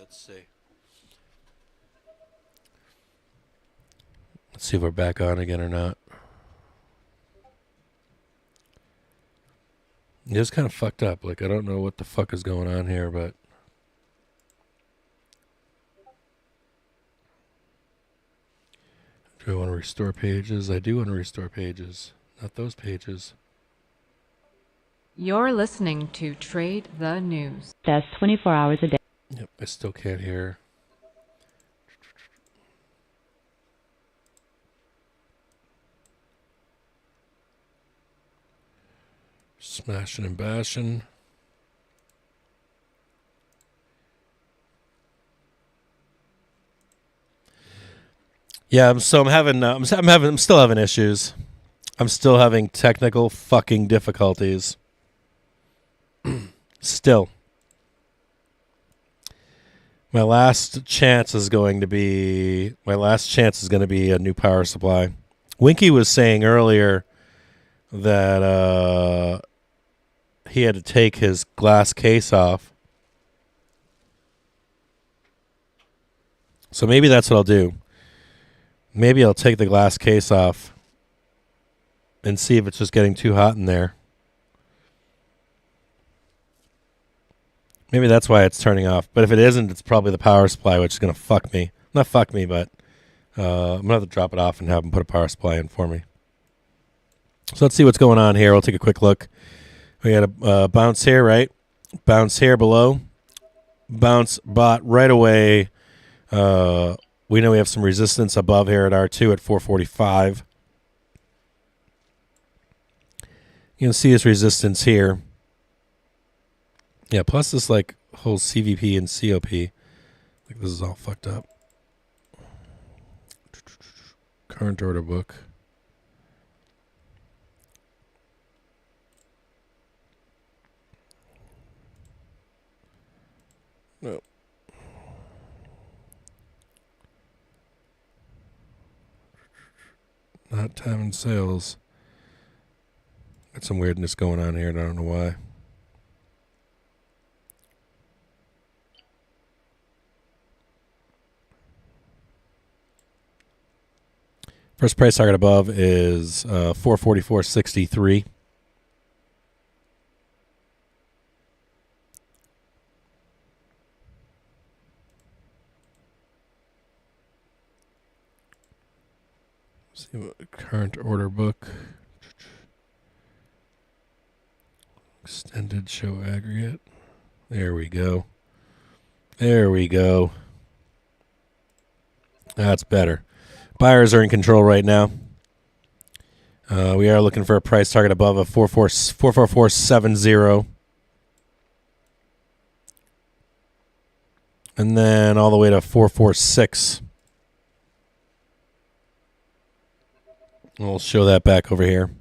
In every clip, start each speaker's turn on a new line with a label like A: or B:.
A: Let's see. Let's see if we're back on again or not. It's kind of fucked up. Like, I don't know what the fuck is going on here, but... Do I want to restore pages? I do want to restore pages. Not those pages.
B: You're listening to Trade the News.
C: That's 24 hours a day.
A: Yep, I still can't hear. Smashing and bashing. Yeah, I'm still having issues. I'm still having technical fucking difficulties. Still. My last chance is going to be a new power supply. Winky was saying earlier that he had to take his glass case off. So maybe that's what I'll do. Maybe I'll take the glass case off and see if it's just getting too hot in there. Maybe that's why it's turning off. But if it isn't, it's probably the power supply, which is going to fuck me. Not fuck me, but I'm going to have to drop it off and have them put a power supply in for me. So let's see what's going on here. We'll take a quick look. We got a bounce here, right? Bounce here below. Bounce bought right away. We know we have some resistance above here at R2 at 445. You can see this resistance here. Yeah, plus this like whole CVP and COP. Like this is all fucked up. Current order book. No. Not time in sales. Got some weirdness going on here, and I don't know why. First price target above is 444.63. See what current order book. Extended show aggregate. There we go. There we go. That's better. Buyers are in control right now. We are looking for a price target above a 444.70. And then all the way to 446. We'll show that back over here.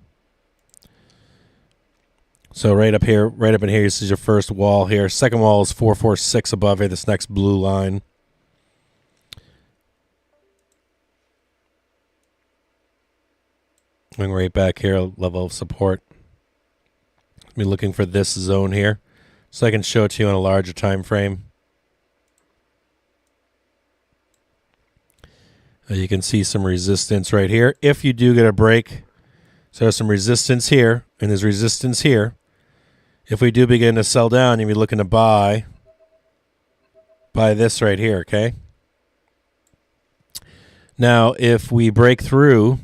A: So right up here, right up in here, this is your first wall here. Second wall is 446 above here, this next blue line. Going right back here, level of support. Be looking for this zone here, so I can show it to you on a larger time frame. You can see some resistance right here. If you do get a break, so there's some resistance here, and there's resistance here. If we do begin to sell down, you'll be looking to buy this right here, okay? Now, if we break through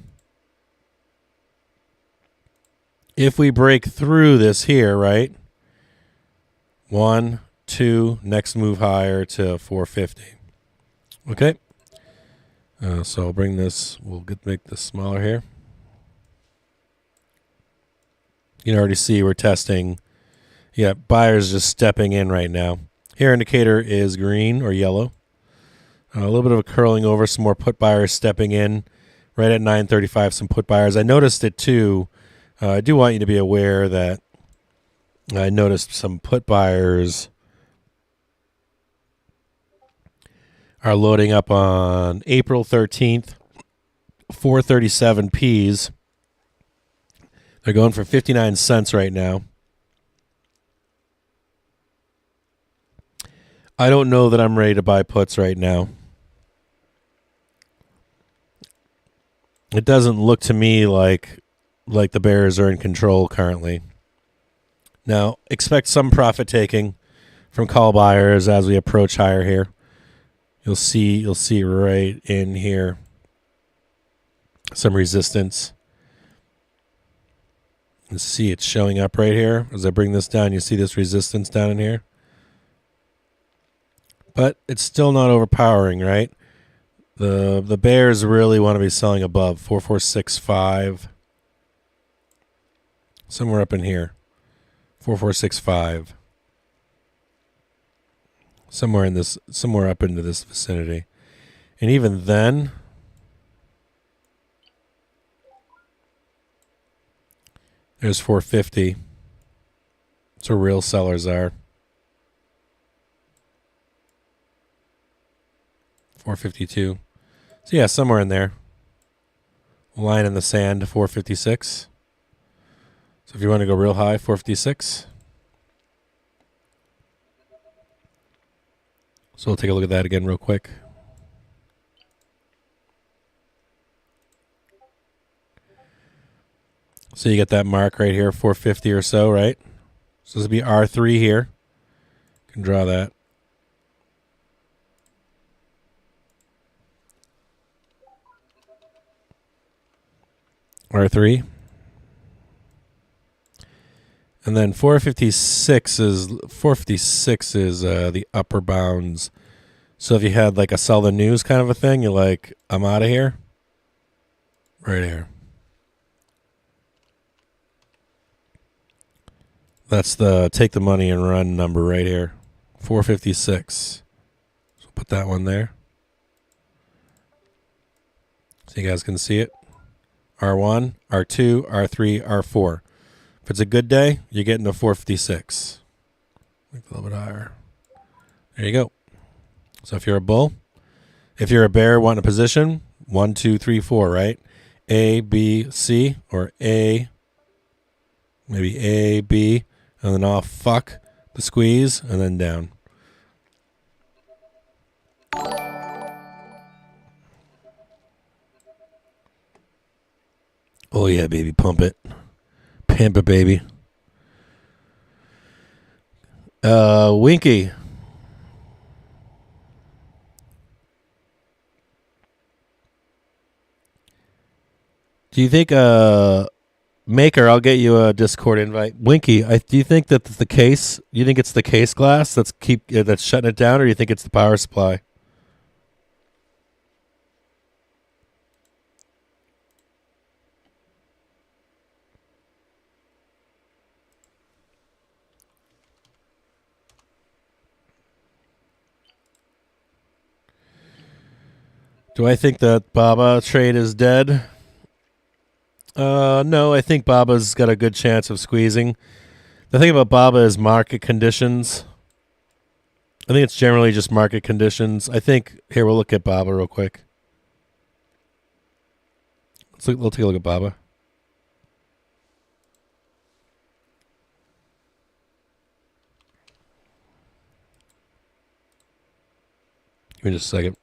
A: this here, right? 1, 2, next move higher to 450. Okay. So I'll bring this. Make this smaller here. You can already see we're testing. Yeah, buyers just stepping in right now. Here indicator is green or yellow. A little bit of a curling over. Some more put buyers stepping in. Right at 935, some put buyers. I noticed it too. I do want you to be aware that I noticed some put buyers are loading up on April 13th, 437 Ps. They're going for 59 cents right now. I don't know that I'm ready to buy puts right now. It doesn't look to me like the bears are in control currently. Now, expect some profit taking from call buyers as we approach higher here. You'll see right in here some resistance. You see it's showing up right here. As I bring this down, you see this resistance down in here. But it's still not overpowering, right? The bears really want to be selling above 4465. Somewhere up in here. 4465. Somewhere up into this vicinity. And even then, there's 450. That's where real sellers are. 452. So yeah, somewhere in there. Line in the sand, 456. So if you want to go real high, 456. So we'll take a look at that again real quick. So you get that mark right here, 450 or so, right? So this would be R3 here. You can draw that. R3. And then 456 is the upper bounds. So if you had like a sell the news kind of a thing, you're like, I'm out of here. Right here. That's the take the money and run number right here. 456. So put that one there. So you guys can see it. R1, R2, R3, R4. If it's a good day, you're getting a 456. Make it a little bit higher. There you go. So if you're a bull, if you're a bear wanting a position, 1, 2, 3, 4, right? A, B, C, or A, maybe A, B, and then off fuck the squeeze, and then down. Oh yeah, baby, pump it. Pimp it, baby. Winky. Do you think Maker, I'll get you a Discord invite. Winky, do you think that's the case? You think it's the case glass that's shutting it down, or do you think it's the power supply? Do I think that Baba trade is dead? No, I think Baba's got a good chance of squeezing. The thing about Baba is market conditions. I think it's generally just market conditions. I think, here, we'll look at Baba real quick. We'll take a look at Baba. Give me just a second.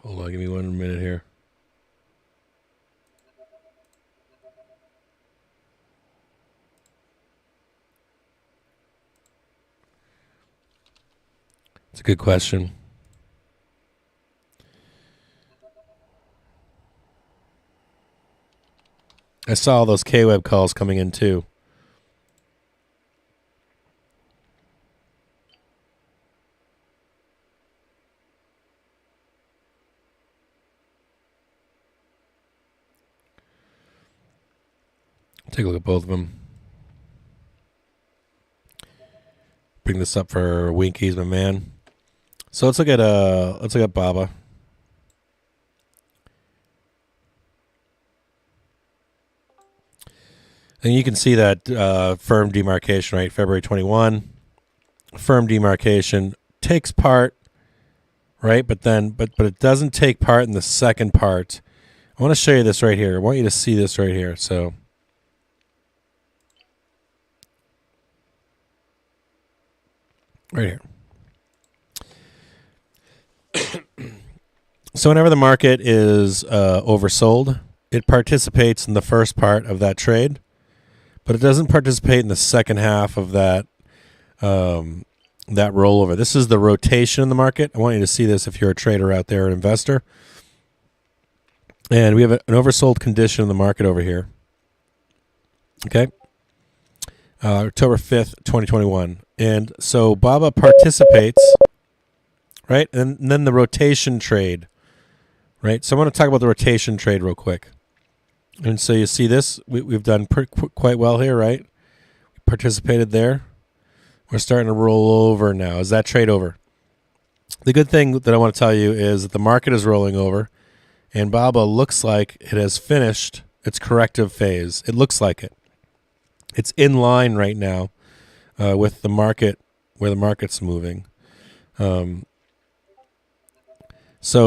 A: Hold on, give me 1 minute here. It's a good question. I saw all those K-Web calls coming in too. Take a look at both of them. Bring this up for Winkies, my man. So let's look at Baba. And you can see that firm demarcation, right? February 21. Firm demarcation takes part right? But it doesn't take part in the second part. I want to show you this right here. I want you to see this right here. So right here. So whenever the market is oversold, it participates in the first part of that trade, but it doesn't participate in the second half of that that rollover. This is the rotation in the market. I want you to see this if you're a trader out there, an investor. And we have an oversold condition in the market over here. Okay. October 5th, 2021. And so BABA participates, right? And then the rotation trade, right? So I want to talk about the rotation trade real quick. And so you see this, we've done quite well here, right? We participated there. We're starting to roll over now. Is that trade over? The good thing that I want to tell you is that the market is rolling over, and BABA looks like it has finished its corrective phase. It looks like it. It's in line right now with the market, where the market's moving. So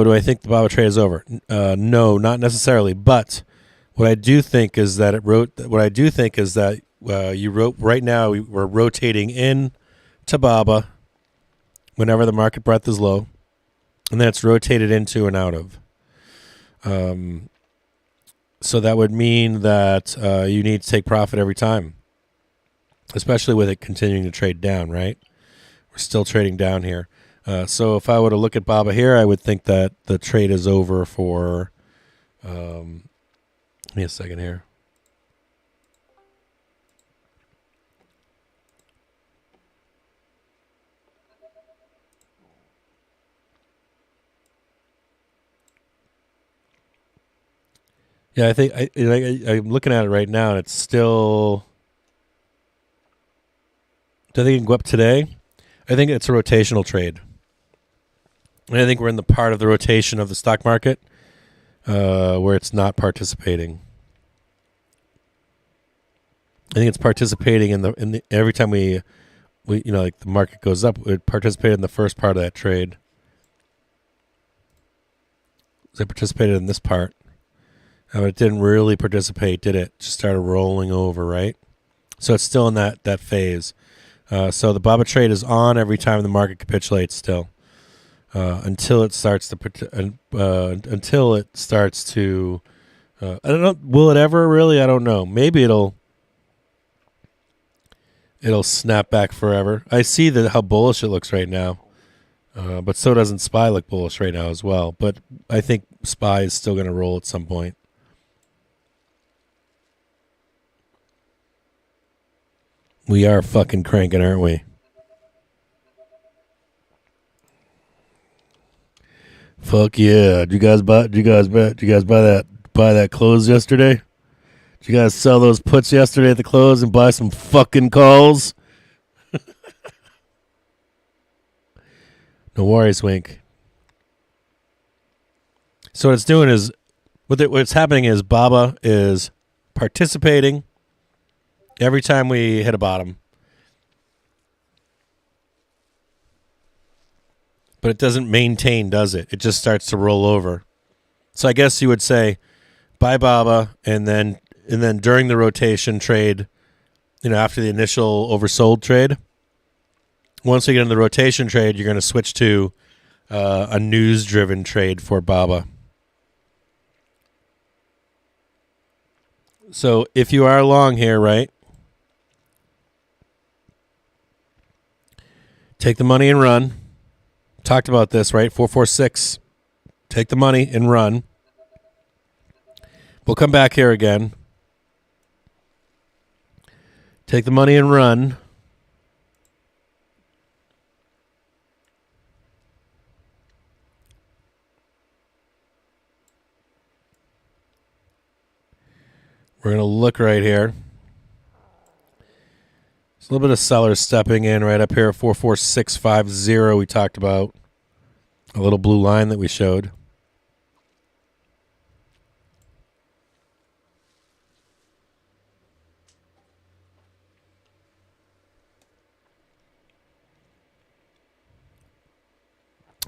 A: do I think the BABA trade is over? No, not necessarily. But what I do think is that you wrote right now. We're rotating in to BABA whenever the market breadth is low, and then it's rotated into and out of. So that would mean that you need to take profit every time, especially with it continuing to trade down, right? We're still trading down here. So if I were to look at BABA here, I would think that the trade is over for, give me a second here. Yeah, I think I'm looking at it right now, and it's still. Do I think it can go up today? I think it's a rotational trade. And I think we're in the part of the rotation of the stock market where it's not participating. I think it's participating in the every time we like the market goes up, it participated in the first part of that trade. So it participated in this part. But it didn't really participate, did it? Just started rolling over, right? So it's still in that phase. So the BABA trade is on every time the market capitulates still. Until it starts to I don't know, will it ever really? I don't know. Maybe it'll snap back forever. I see how bullish it looks right now. But so doesn't SPY look bullish right now as well. But I think SPY is still going to roll at some point. We are fucking cranking, aren't we? Fuck yeah! Did you guys buy that close yesterday? Did you guys sell those puts yesterday at the close and buy some fucking calls? No worries, Wink. So what it's doing is, what's happening is BABA is participating every time we hit a bottom. But it doesn't maintain, does it? It just starts to roll over. So I guess you would say buy BABA and then during the rotation trade, after the initial oversold trade, once we get into the rotation trade, you're going to switch to a news-driven trade for BABA. So if you are long here, right, take the money and run. Talked about this, right? 446. Take the money and run. We'll come back here again. Take the money and run. We're going to look right here. There's a little bit of sellers stepping in right up here. 44650 we talked about. A little blue line that we showed.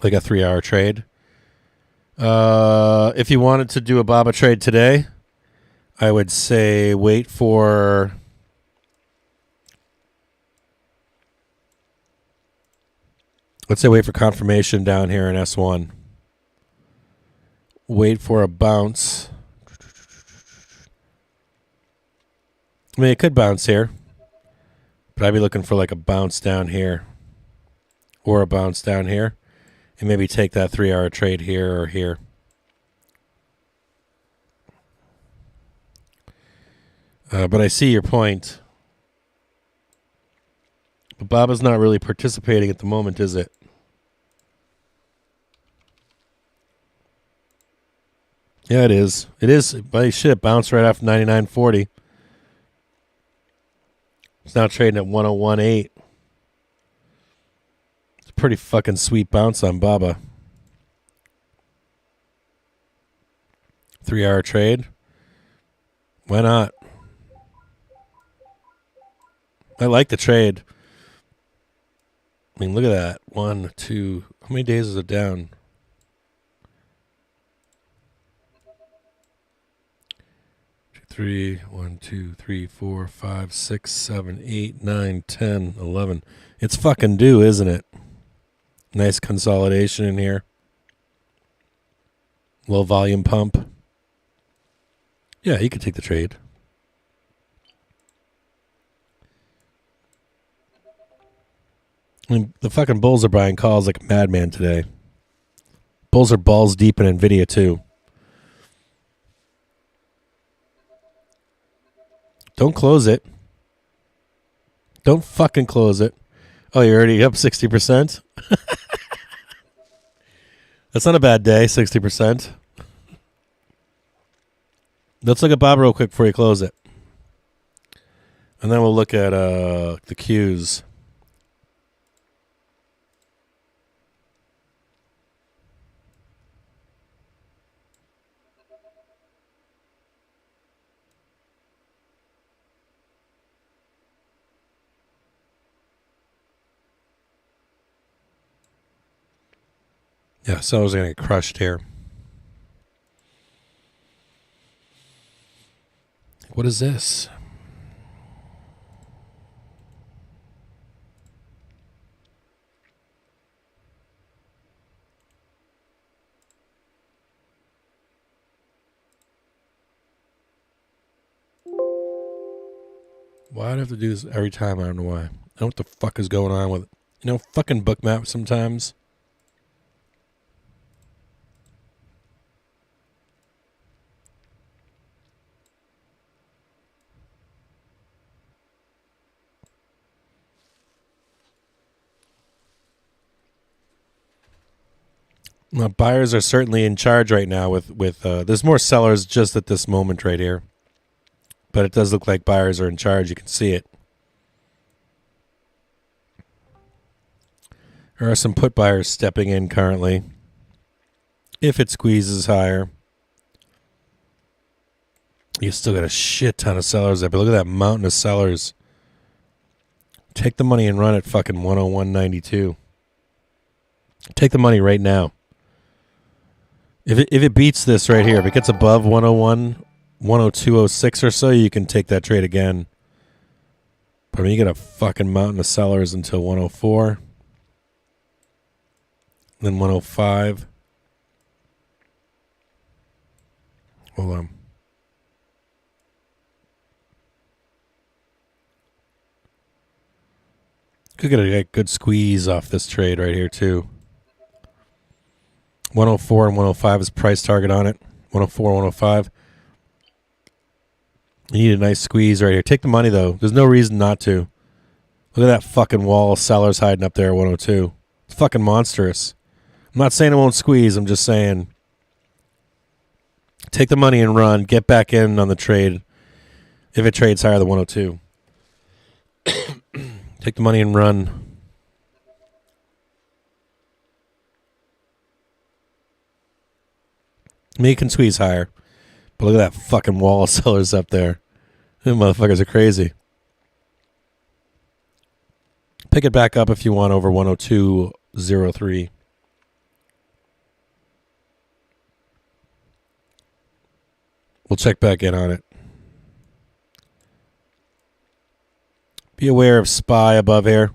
A: like a 3-hour trade. If you wanted to do a BABA trade today, I would say wait for... Let's say wait for confirmation down here in S1. Wait for a bounce. I mean, it could bounce here. But I'd be looking for like a bounce down here. Or a bounce down here. And maybe take that 3-hour trade here or here. But I see your point. But Baba's not really participating at the moment, is it? Yeah, it is. It is. But shit, bounced right after 99.40. It's now trading at 101.8. It's a pretty fucking sweet bounce on Baba. 3-hour trade. Why not? I like the trade. I mean, look at that. 1, 2. How many days is it down? 3, 1, 2, 3, 4, 5, 6, 7, 8, 9, 10, 11. It's fucking due, isn't it? Nice consolidation in here. Low volume pump. Yeah, you could take the trade. I mean, the fucking bulls are buying calls like a madman today. Bulls are balls deep in NVIDIA too. Don't close it. Don't fucking close it. Oh, you're already up 60%? That's not a bad day, 60%. Let's look at Bob real quick before you close it. And then we'll look at the Qs. Yeah, sellers are going to get crushed here. What is this? Why do I have to do this every time? I don't know why. I don't know what the fuck is going on with it. You know, fucking bookmap sometimes. Now, buyers are certainly in charge right now with there's more sellers just at this moment right here. But it does look like buyers are in charge. You can see it. There are some put buyers stepping in currently. If it squeezes higher. You still got a shit ton of sellers there. But look at that mountain of sellers. Take the money and run at fucking 101.92. Take the money right now. If it beats this right here, if it gets above 101, 102.06 or so, you can take that trade again. But I mean, you get a fucking mountain of sellers until 104. Then 105. Hold on. Could get a good squeeze off this trade right here, too. 104 and 105 is price target on it. 104, 105. You need a nice squeeze right here. Take the money, though. There's no reason not to. Look at that fucking wall of sellers hiding up there at 102. It's fucking monstrous. I'm not saying it won't squeeze. I'm just saying take the money and run. Get back in on the trade if it trades higher than 102. Take the money and run. I mean, you can squeeze higher. But look at that fucking wall of sellers up there. Them motherfuckers are crazy. Pick it back up if you want over 102.03. We'll check back in on it. Be aware of SPY above here.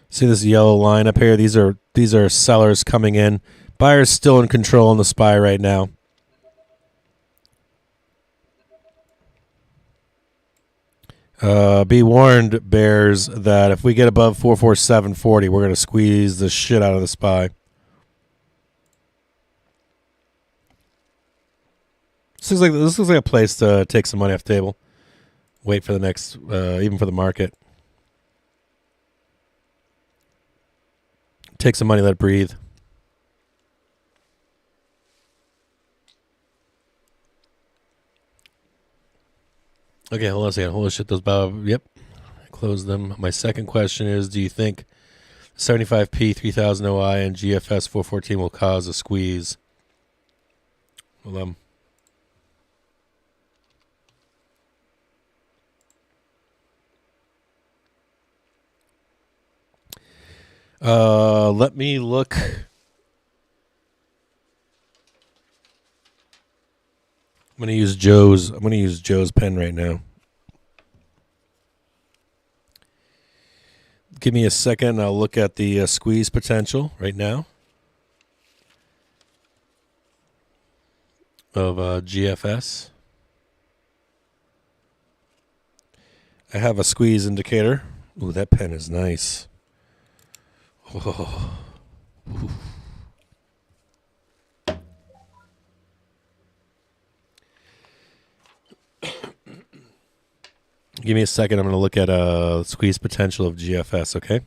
A: See this yellow line up here? These are sellers coming in. Buyers still in control in the SPY right now. Be warned, bears, that if we get above 447.40, we're going to squeeze the shit out of the SPY. This looks like a place to take some money off the table. Wait for the next, even for the market. Take some money, let it breathe. Okay, hold on a second. Holy shit, those Bob. Yep. Close them. My second question is, do you think 75p 3000 OI and GFS 414 will cause a squeeze? Hold on. Let me look. I'm gonna use Joe's pen right now. Give me a second. I'll look at the squeeze potential right now of GFS. I have a squeeze indicator. Ooh, that pen is nice. Oh. Ooh. Give me a second. I'm going to look at squeeze potential of GFS, okay?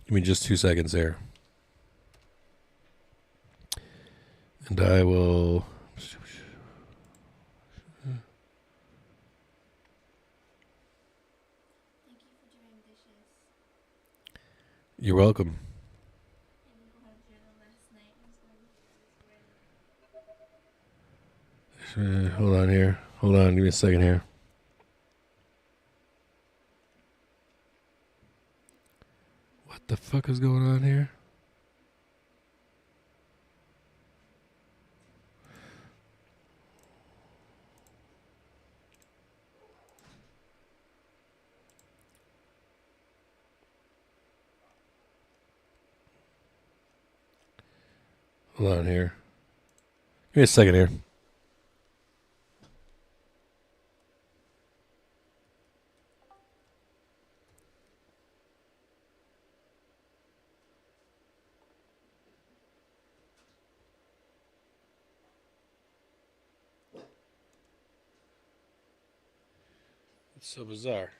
A: Give me just 2 seconds there. And I will... You're welcome. Hold on here. Hold on. Give me a second here. What the fuck is going on here? Hold on here. Give me a second here. It's so bizarre.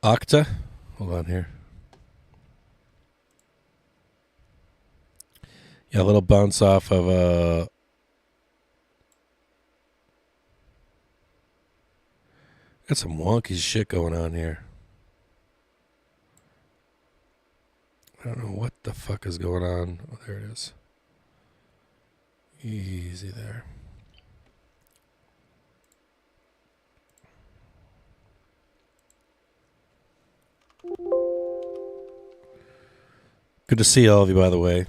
A: Octa. Hold on here. Yeah, a little bounce off of got some wonky shit going on here. I don't know what the fuck is going on. Oh, there it is. Easy there. Good to see all of you, by the way.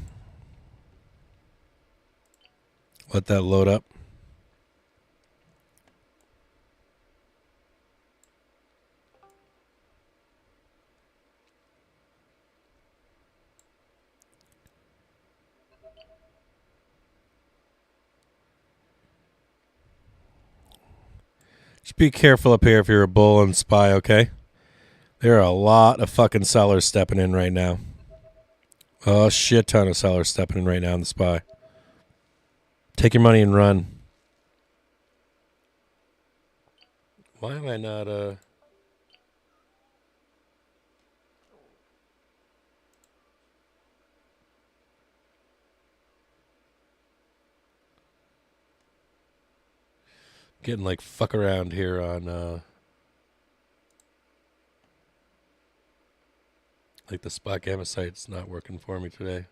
A: Let that load up. Just be careful up here if you're a bull and SPY, okay? There are a lot of fucking sellers stepping in right now. A shit ton of sellers stepping in right now in the SPY. Take your money and run. Why am I not getting like fuck around here on Like the spot gamma site's not working for me today.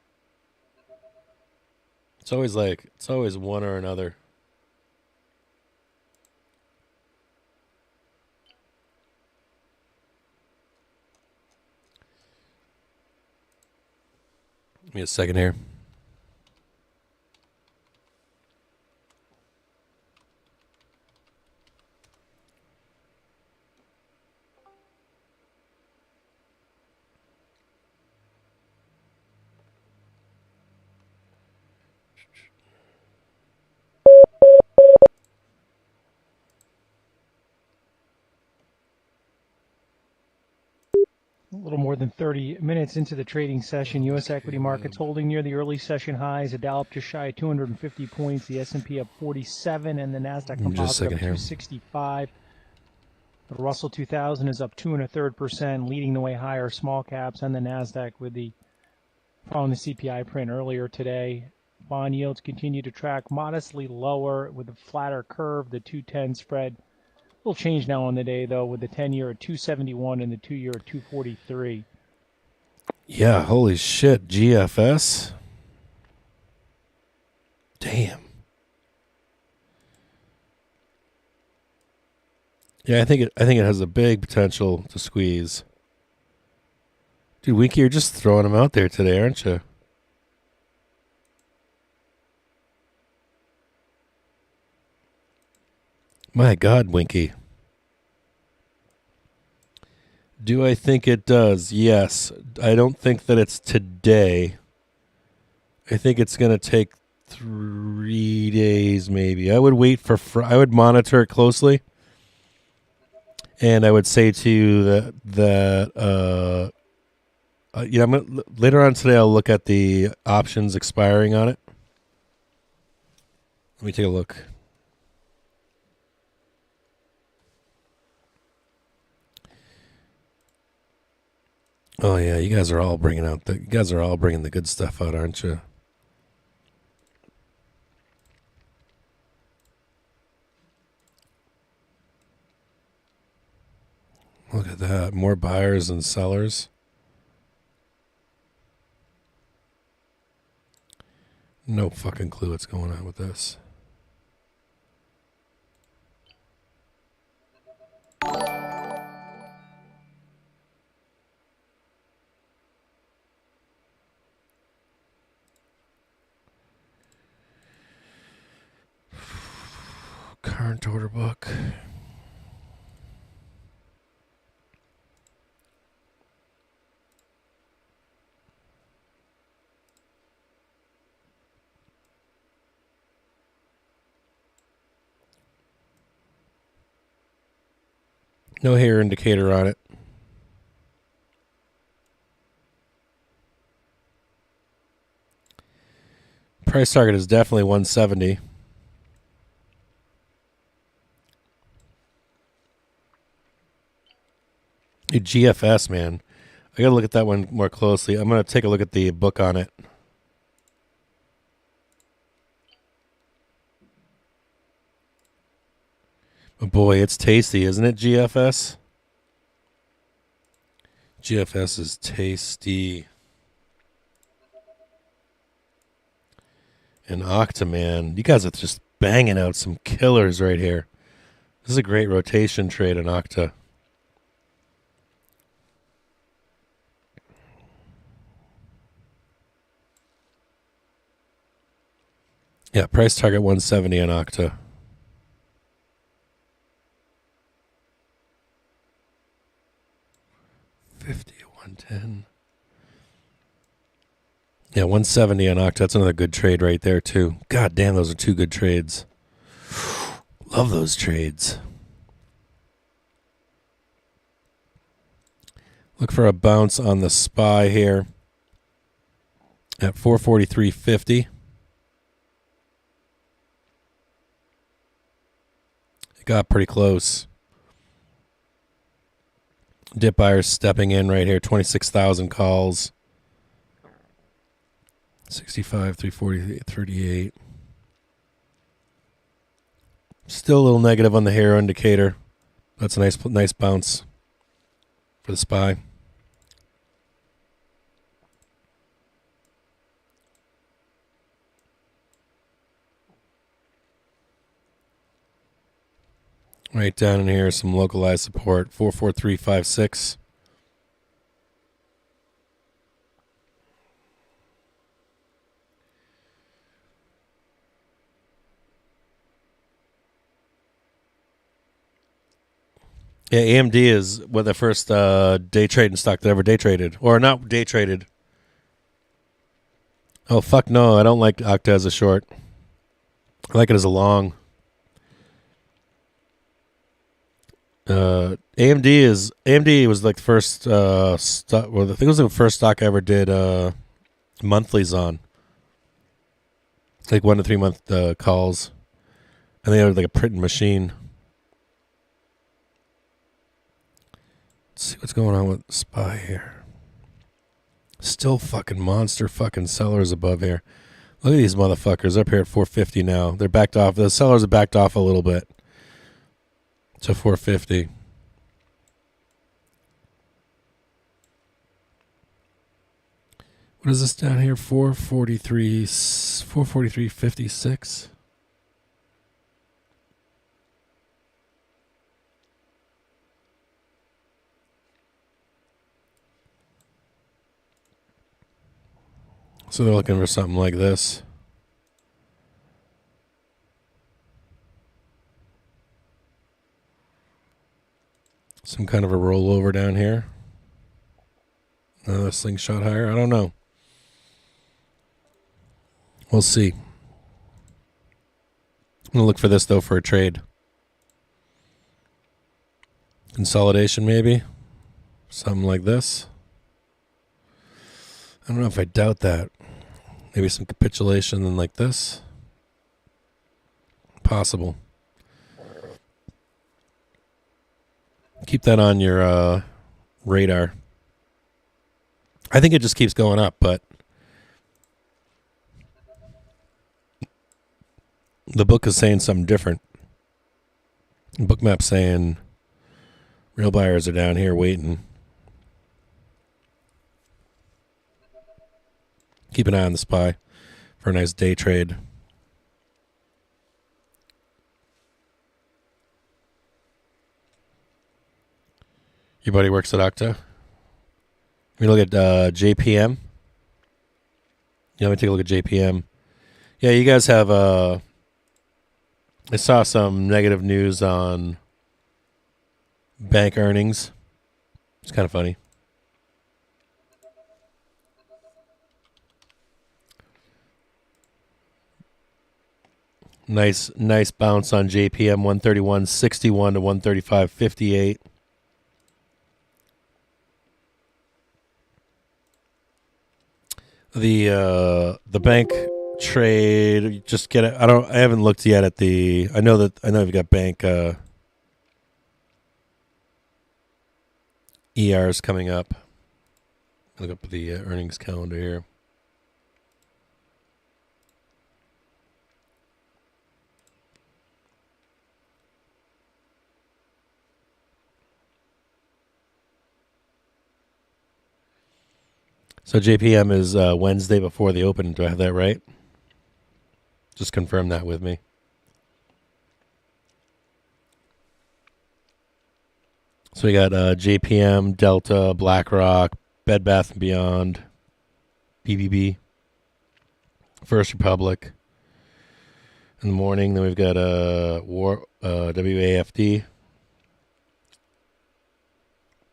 A: It's always one or another. Give me a second here.
C: A little more than 30 minutes into the trading session, U.S. equity markets holding near the early session highs. The Dow up just shy of 250 points, the S&P up 47, and the Nasdaq Composite up 265. The Russell 2000 is up 2.33%, leading the way higher. Small caps and the Nasdaq following the CPI print earlier today. Bond yields continue to track modestly lower with a flatter curve. The 210 spread will change now on the day, though, with the 10-year at 271 and the 2-year at 243.
A: Yeah, holy shit, GFS. Damn. Yeah, I think it has a big potential to squeeze. Dude, Winky, you're just throwing them out there today, aren't you? My God, Winky. Do I think it does? Yes. I don't think that it's today. I think it's going to take 3 days maybe. I would wait for I would monitor it closely. And I would say to you that later on today I'll look at the options expiring on it. Let me take a look. Oh yeah, you guys are all bringing the good stuff out, aren't you? Look at that, more buyers than sellers. No fucking clue what's going on with this. Current order book. No hair indicator on it. Price target is definitely 170. GFS, man. I gotta look at that one more closely. I'm gonna take a look at the book on it. Oh boy, it's tasty, isn't it, GFS? GFS is tasty. And Octa, man. You guys are just banging out some killers right here. This is a great rotation trade in Octa. Yeah, price target 170 on Octa. $50 to 110. Yeah, 170 on Octa. That's another good trade right there, too. God damn, those are two good trades. Love those trades. Look for a bounce on the SPY here at 443.50. It got pretty close. Dip buyers stepping in right here. 26,000 calls. 65, 340, 38. Still a little negative on the hero indicator. That's a nice bounce for the SPY. Right down in here, some localized support, 44356. Yeah, AMD is what the first day trading stock that ever day traded. Or not day traded. Oh, fuck no. I don't like Okta as a short. I like it as a long. AMD was like the first stock. Well, I think it was the first stock I ever did monthlies on. Like 1 to 3 month calls. And they had like a printing machine. Let's see what's going on with SPY here. Still fucking monster fucking sellers above here. Look at these motherfuckers up here at 450 now. They're backed off. The sellers have backed off a little bit to 450. What is this down here? 443.56. So they're looking for something like this. Some kind of a rollover down here. Another slingshot higher. I don't know. We'll see. I'm going to look for this, though, for a trade. Consolidation, maybe. Something like this. I don't know if I doubt that. Maybe some capitulation and like this. Possible. Keep that on your radar. I think it just keeps going up, but the book is saying something different. The book map's saying real buyers are down here waiting. Keep an eye on the SPY for a nice day trade. Your buddy works at Okta. We look at JPM. Yeah, let me take a look at JPM. Yeah, you guys have. I saw some negative news on bank earnings. It's kind of funny. Nice bounce on JPM, 131.61 to 135.58. The bank trade, just get it. I haven't looked yet at the. I know you've got bank ERs coming up. Look up the earnings calendar here. So JPM is Wednesday before the open. Do I have that right? Just confirm that with me. So we got JPM, Delta, BlackRock, Bed Bath & Beyond, BBB, First Republic. In the morning, then we've got WAFD.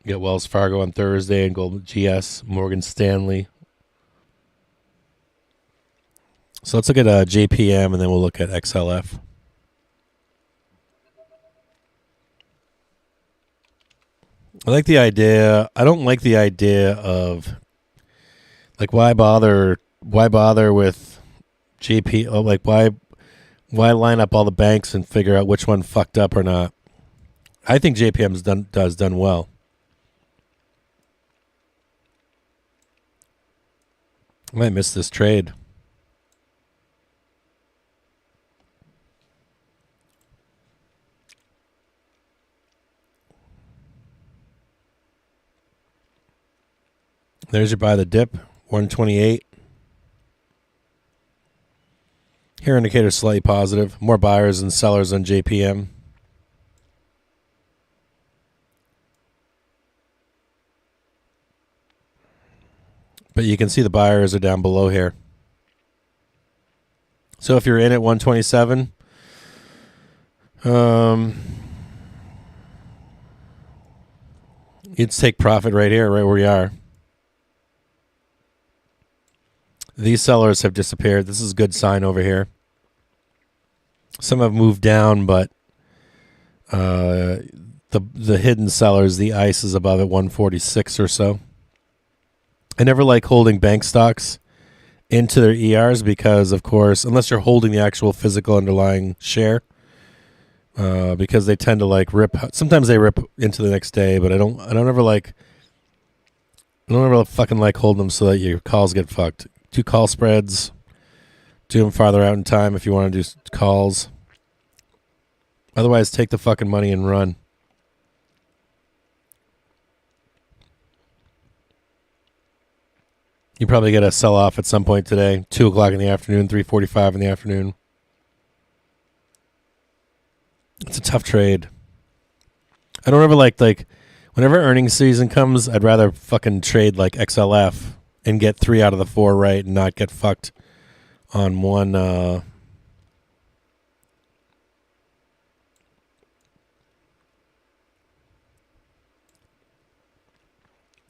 A: You got Wells Fargo on Thursday and Goldman GS, Morgan Stanley. So let's look at JPM and then we'll look at XLF. I like the idea. I don't like the idea of like why bother with JP? Oh, like why line up all the banks and figure out which one fucked up or not? I think JPM's done well. I might miss this trade. There's your buy the dip, 128. Here indicator slightly positive. More buyers than sellers on JPM. But you can see the buyers are down below here. So if you're in at 127, you'd take profit right here, right where we are. These sellers have disappeared. This is a good sign over here. Some have moved down, but the hidden sellers, the ICE is above at 146 or so. I never like holding bank stocks into their ERs because, of course, unless you're holding the actual physical underlying share, because they tend to like rip. Sometimes they rip into the next day, but I don't ever fucking like holding them so that your calls get fucked. Do call spreads. Do them farther out in time if you want to do calls. Otherwise, take the fucking money and run. You probably get a sell-off at some point today. 2 o'clock in the afternoon, 3:45 in the afternoon. It's a tough trade. I don't ever like whenever earnings season comes, I'd rather fucking trade like XLF and get 3 out of the 4 right and not get fucked on one. I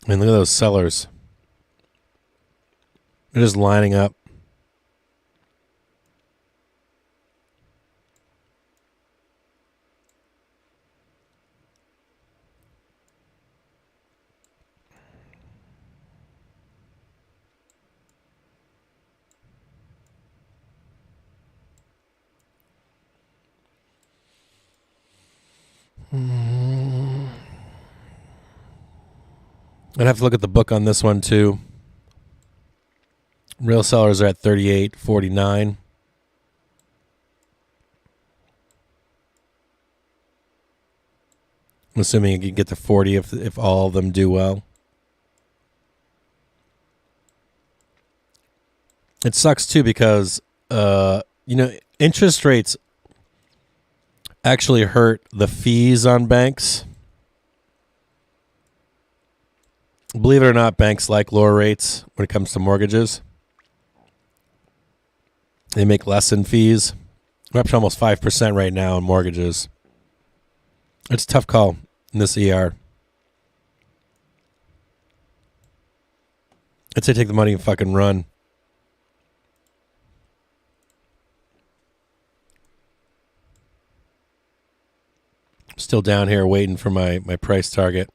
A: mean, look at those sellers. They're just lining up. I'd have to look at the book on this one too. Real sellers are at 38.49. I'm assuming you can get to 40 if all of them do well. It sucks too because interest rates actually hurt the fees on banks. Believe it or not, banks like lower rates when it comes to mortgages. They make less in fees. We're up to almost 5% right now in mortgages. It's a tough call in this ER. I'd say take the money and fucking run. Still down here waiting for my price target.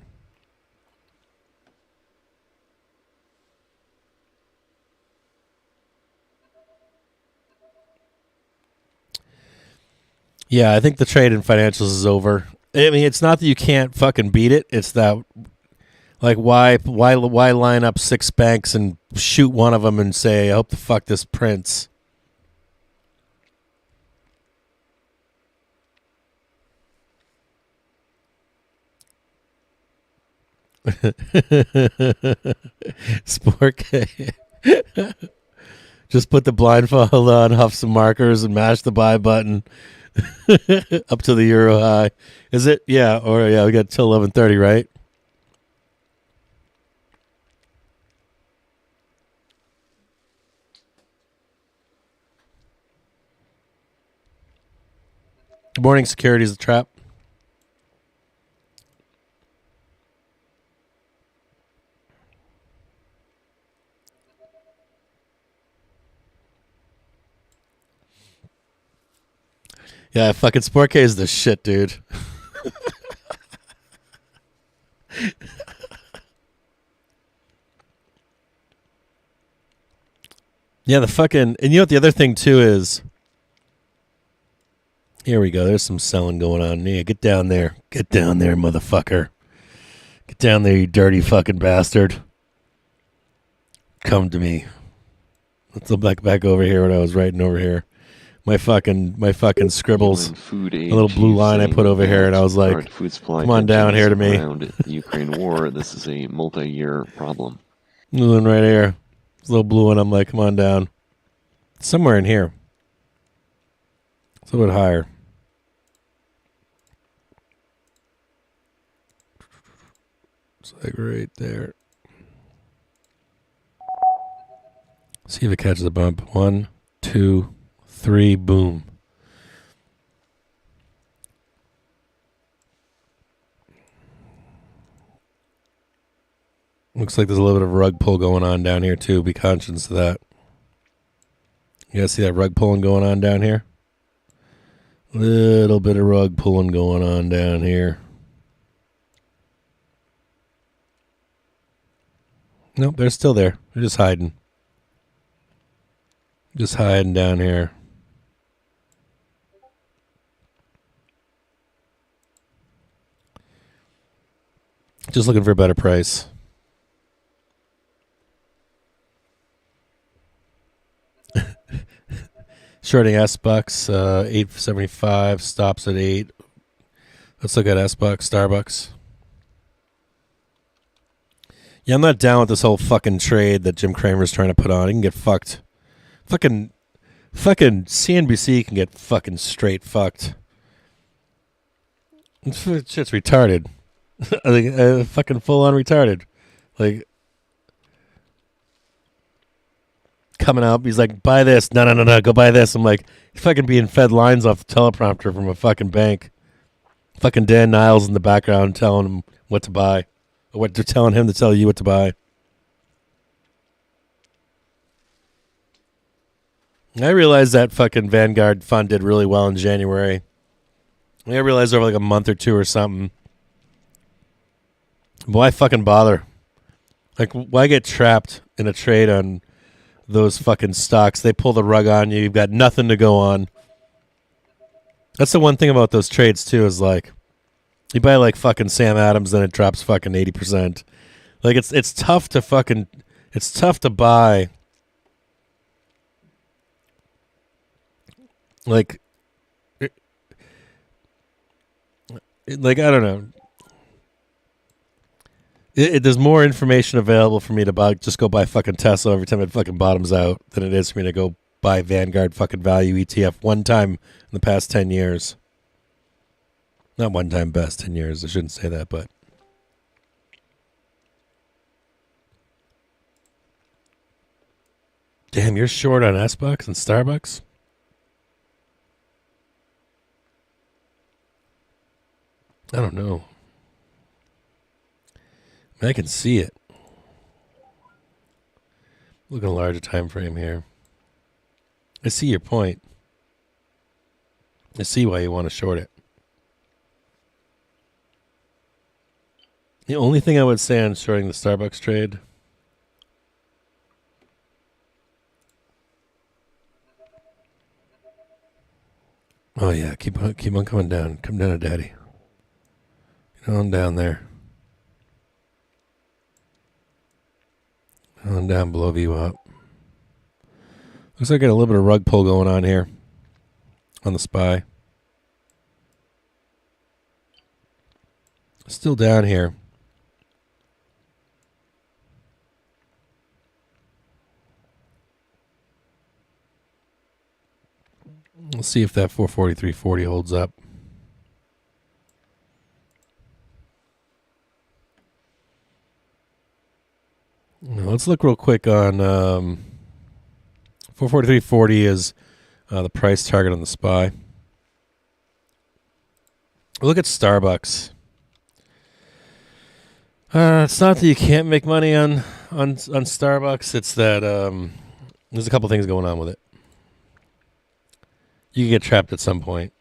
A: Yeah, I think the trade in financials is over. I mean, it's not that you can't fucking beat it. It's that, like, why line up 6 banks and shoot one of them and say, I hope the fuck this prints. Sport K. Just put the blindfold on, huff some markers, and mash the buy button up to the euro high. Is it? Yeah. Or yeah, we got till 11:30, right? Good morning, security is a trap. Yeah, fucking Sport K is the shit, dude. Yeah, the fucking... And you know what the other thing, too, is... Here we go. There's some selling going on. Yeah, get down there. Get down there, motherfucker. Get down there, you dirty fucking bastard. Come to me. Let's look back over here when I was writing over here. My fucking scribbles. A little blue line I put over here, and I was like, come on down here to me.
D: The Ukraine war, this is a multi-year problem.
A: This one right here. This little blue one, I'm like, come on down. Somewhere in here. It's a little bit higher. It's like right there. See if it catches a bump. 1, 2, 3, boom. Looks like there's a little bit of rug pull going on down here too. Be conscious of that. You guys see that rug pulling going on down here? Little bit of rug pulling going on down here. Nope, they're still there. They're just hiding. Just hiding down here. Just looking for a better price. Shorting S-Bucks, 8.75, stops at 8. Let's look at S-Bucks, Starbucks. Yeah, I'm not down with this whole fucking trade that Jim Cramer's trying to put on. He can get fucked. Fucking CNBC can get fucking straight fucked. Shit's retarded. Like, fucking full-on retarded. Like, coming out, he's like, buy this. No, go buy this. I'm like, he's fucking being fed lines off the teleprompter from a fucking bank. Fucking Dan Niles in the background telling him what to buy. Or what they're telling him to tell you what to buy. I realized that fucking Vanguard fund did really well in January. I realized over like a month or two or something. Why fucking bother? Like, why get trapped in a trade on those fucking stocks? They pull the rug on you. You've got nothing to go on. That's the one thing about those trades, too, is like, you buy like fucking Sam Adams, then it drops fucking 80%. Like, it's tough to fucking, it's tough to buy. Like, I don't know. There's more information available for me to buy. Just go buy fucking Tesla every time it fucking bottoms out than it is for me to go buy Vanguard fucking value ETF one time in the past 10 years. Not one time, best 10 years. I shouldn't say that, but. Damn, you're short on S-Bucks and Starbucks? I don't know. I can see it. Look at a larger time frame here. I see your point. I see why you want to short it. The only thing I would say on shorting the Starbucks trade, oh yeah, keep on coming down. Come down, Daddy. Get on down there. On down below view up. Looks like I got a little bit of rug pull going on here on the SPY. Still down here. Let's see if that 443.40 holds up. Let's look real quick on 443.40 is the price target on the SPY. Look at Starbucks. It's not that you can't make money on Starbucks. It's that there's a couple things going on with it. You can get trapped at some point.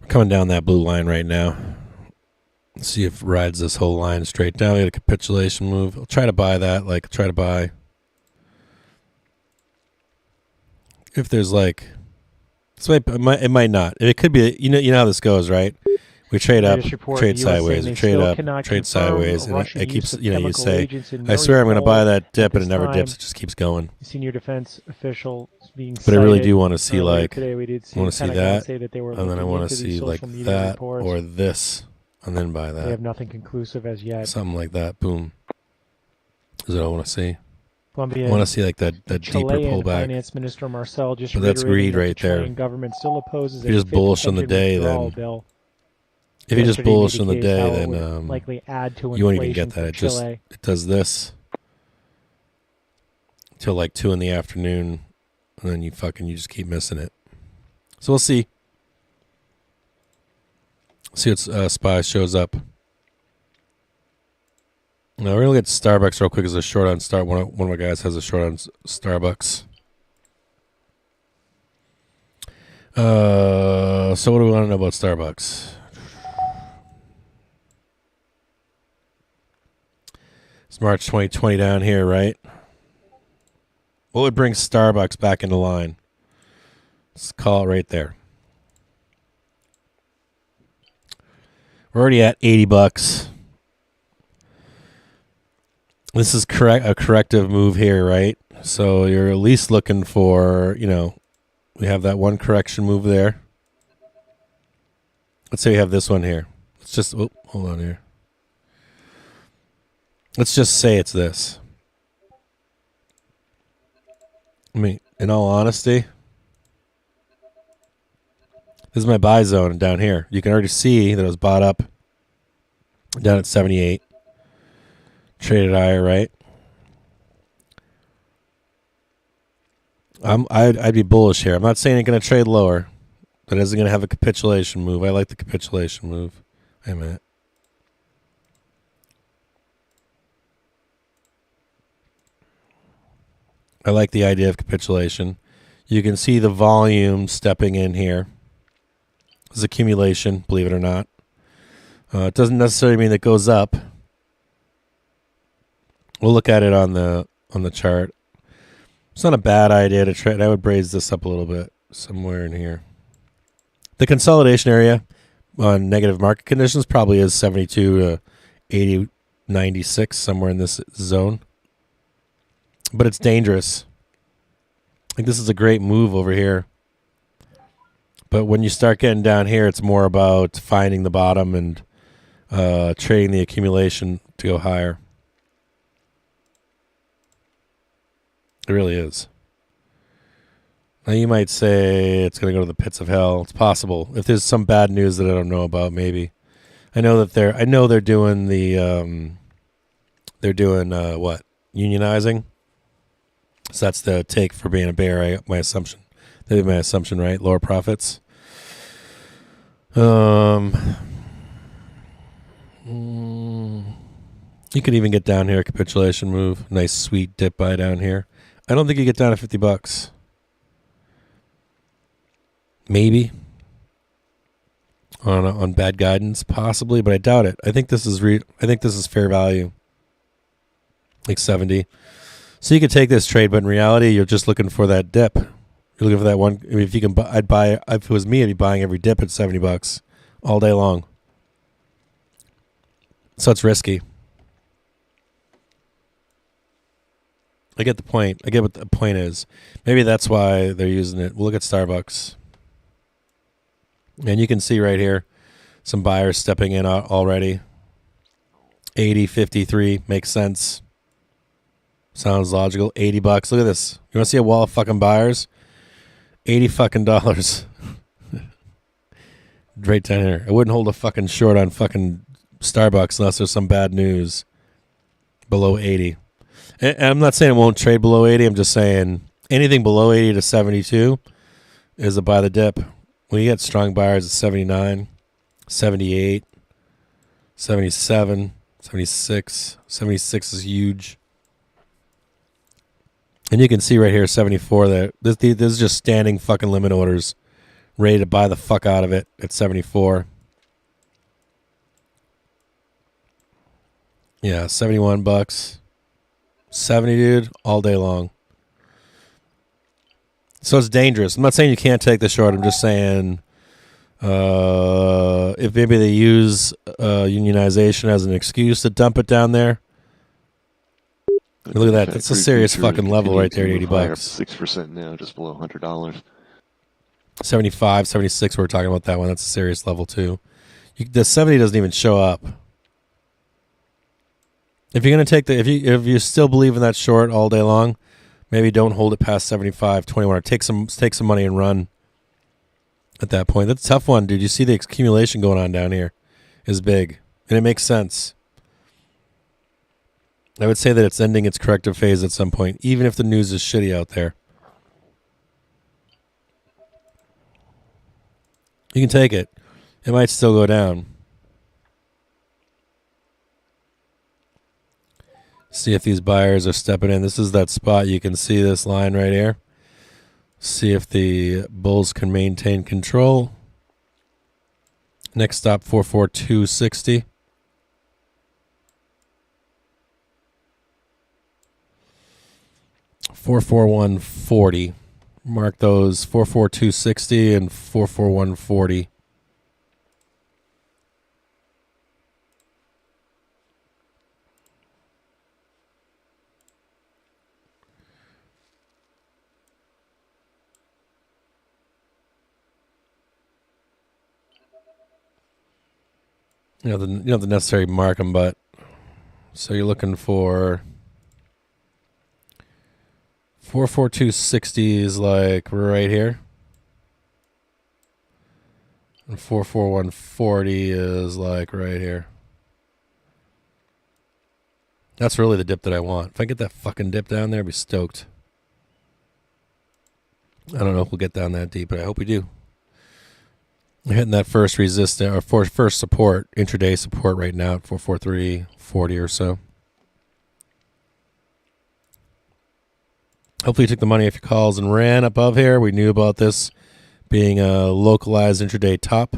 A: We're coming down that blue line right now. Let's see if it rides this whole line straight down. We got a capitulation move. I'll try to buy that. Try to buy. If there's like, it might not. It could be. You know how this goes, right? We trade up, trade sideways, we trade up, trade sideways, and it keeps. You say, I swear I'm going to buy that dip, and it never dips. It just keeps going.
C: Senior defense official being.
A: But I really do want to see
C: today we did see,
A: I want to see that, and then I want to
C: into
A: see
C: these
A: like
C: social media
A: that
C: reports.
A: or this, and then buy
C: They have
A: that.
C: nothing conclusive as yet.
A: Something like that. Boom. Is what I want to see. I
C: Colombian
A: want to see like that deeper
C: Chilean
A: pullback.
C: Finance Minister Marcel just
A: But that's
C: reiterating
A: greed
C: that
A: right
C: the
A: there.
C: Chilean government still opposes
A: If you
C: a
A: just
C: fifth
A: bullish on the
C: pension
A: day,
C: withdrawal
A: then
C: bill.
A: if you just
C: Yesterday
A: bullish on the
C: indicates
A: day,
C: how it
A: then
C: would likely add to
A: you won't even
C: inflation
A: get that.
C: for
A: It just
C: Chile.
A: it does this till like 2 in the afternoon, and then you just keep missing it. So we'll see. See what SPY shows up. Now we're gonna get Starbucks real quick as a short on Star. One of my guys has a short on Starbucks. So what do we want to know about Starbucks? It's March 2020 down here, right? What would bring Starbucks back into line? Let's call it right there. We're already at $80. This is a corrective move here, right? So you're at least looking for, we have that one correction move there. Let's say we have this one here. Let's just, hold on here. Let's just say it's this. I mean, in all honesty, this is my buy zone down here. You can already see that it was bought up down at 78. Traded higher, right? I'd be bullish here. I'm not saying it's going to trade lower, but it isn't going to have a capitulation move. I like the capitulation move. Wait a minute. I like the idea of capitulation. You can see the volume stepping in here. This is accumulation, believe it or not. It doesn't necessarily mean it goes up. We'll look at it on the chart. It's not a bad idea to trade. I would raise this up a little bit, somewhere in here. The consolidation area on negative market conditions probably is 72 to 80, 96, somewhere in this zone. But it's dangerous. I think this is a great move over here. But when you start getting down here, it's more about finding the bottom and trading the accumulation to go higher. It really is. Now you might say it's going to go to the pits of hell. It's possible. If there's some bad news that I don't know about, maybe. I know they're doing the what? Unionizing. So that's the take for being a bear. My assumption. That'd be my assumption, right? Lower profits. You could even get down here, a capitulation move. Nice sweet dip buy down here. I don't think you get down to $50. Maybe. On bad guidance, possibly, but I doubt it. I think this is fair value. Like 70. So you could take this trade, but in reality, you're just looking for that dip. You're looking for that one. I mean, if you can, I'd buy. If it was me, I'd be buying every dip at $70 all day long. So it's risky. I get the point. I get what the point is. Maybe that's why they're using it. We'll look at Starbucks. And you can see right here some buyers stepping in already. 80, 53 makes sense. Sounds logical. $80. Look at this. You want to see a wall of fucking buyers? $80 fucking dollars. Right down here. I wouldn't hold a fucking short on fucking Starbucks unless there's some bad news below 80. And I'm not saying it won't trade below 80. I'm just saying anything below 80 to 72 is a buy the dip. When you get strong buyers at 79, 78, 77, 76. 76 is huge. And you can see right here, 74, that this is just standing fucking limit orders, ready to buy the fuck out of it at 74. Yeah, $71. 70, dude, all day long. So it's dangerous. I'm not saying you can't take the short. I'm just saying if maybe they use unionization as an excuse to dump it down there. Look at that. That's a serious fucking level right there at $80.
D: 6% now, just below $100.
A: 75, 76, we're talking about that one. That's a serious level too. The 70 doesn't even show up. If you're gonna take if you still believe in that short all day long, maybe don't hold it past 75.21 or take some money and run at that point. That's a tough one, dude. You see the accumulation going on down here is big, and it makes sense. I would say that it's ending its corrective phase at some point, even if the news is shitty out there. You can take it. It might still go down. See if these buyers are stepping in. This is that spot. You can see this line right here. See if the bulls can maintain control. Next stop, 44260. $441.40. Mark those 44260 and 441.40. You know, you don't have to necessarily mark them, but so you're looking for 44260 is like right here, and 44140 is like right here. That's really the dip that I want. If I get that fucking dip down there, I'd be stoked. I don't know if we'll get down that deep, but I hope we do. We're hitting that first resistance or first support, intraday support right now at 443.40 or so. Hopefully you took the money off your calls and ran above here. We knew about this being a localized intraday top.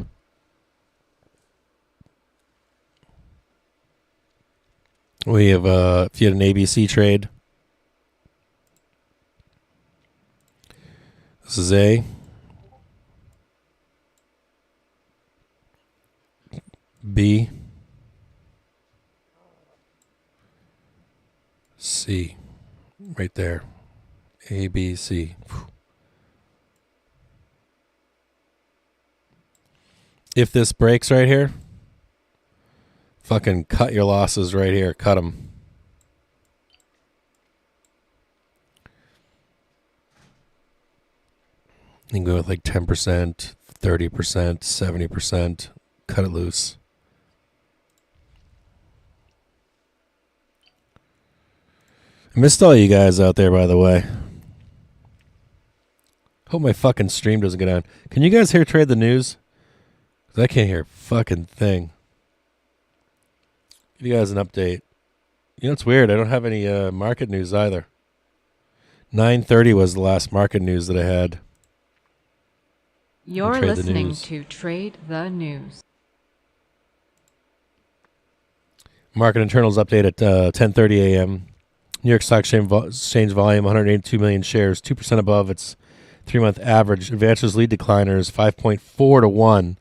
A: We have, if you had an ABC trade, this is A. B, C, right there. A, B, C. If this breaks right here, fucking cut your losses right here. Cut them. You can go with like 10%, 30%, 70%. Cut it loose. I missed all you guys out there, by the way. Hope my fucking stream doesn't go down. Can you guys hear Trade the News? Because I can't hear a fucking thing. Give you guys an update. You know, it's weird. I don't have any market news either. 9:30 was the last market news that I had.
B: You're listening to Trade the News.
A: Market internals update at 10:30 a.m. New York Stock Exchange volume, 182 million shares, 2% above its 3-month average. Advancers lead decliners, 5.4 to 1.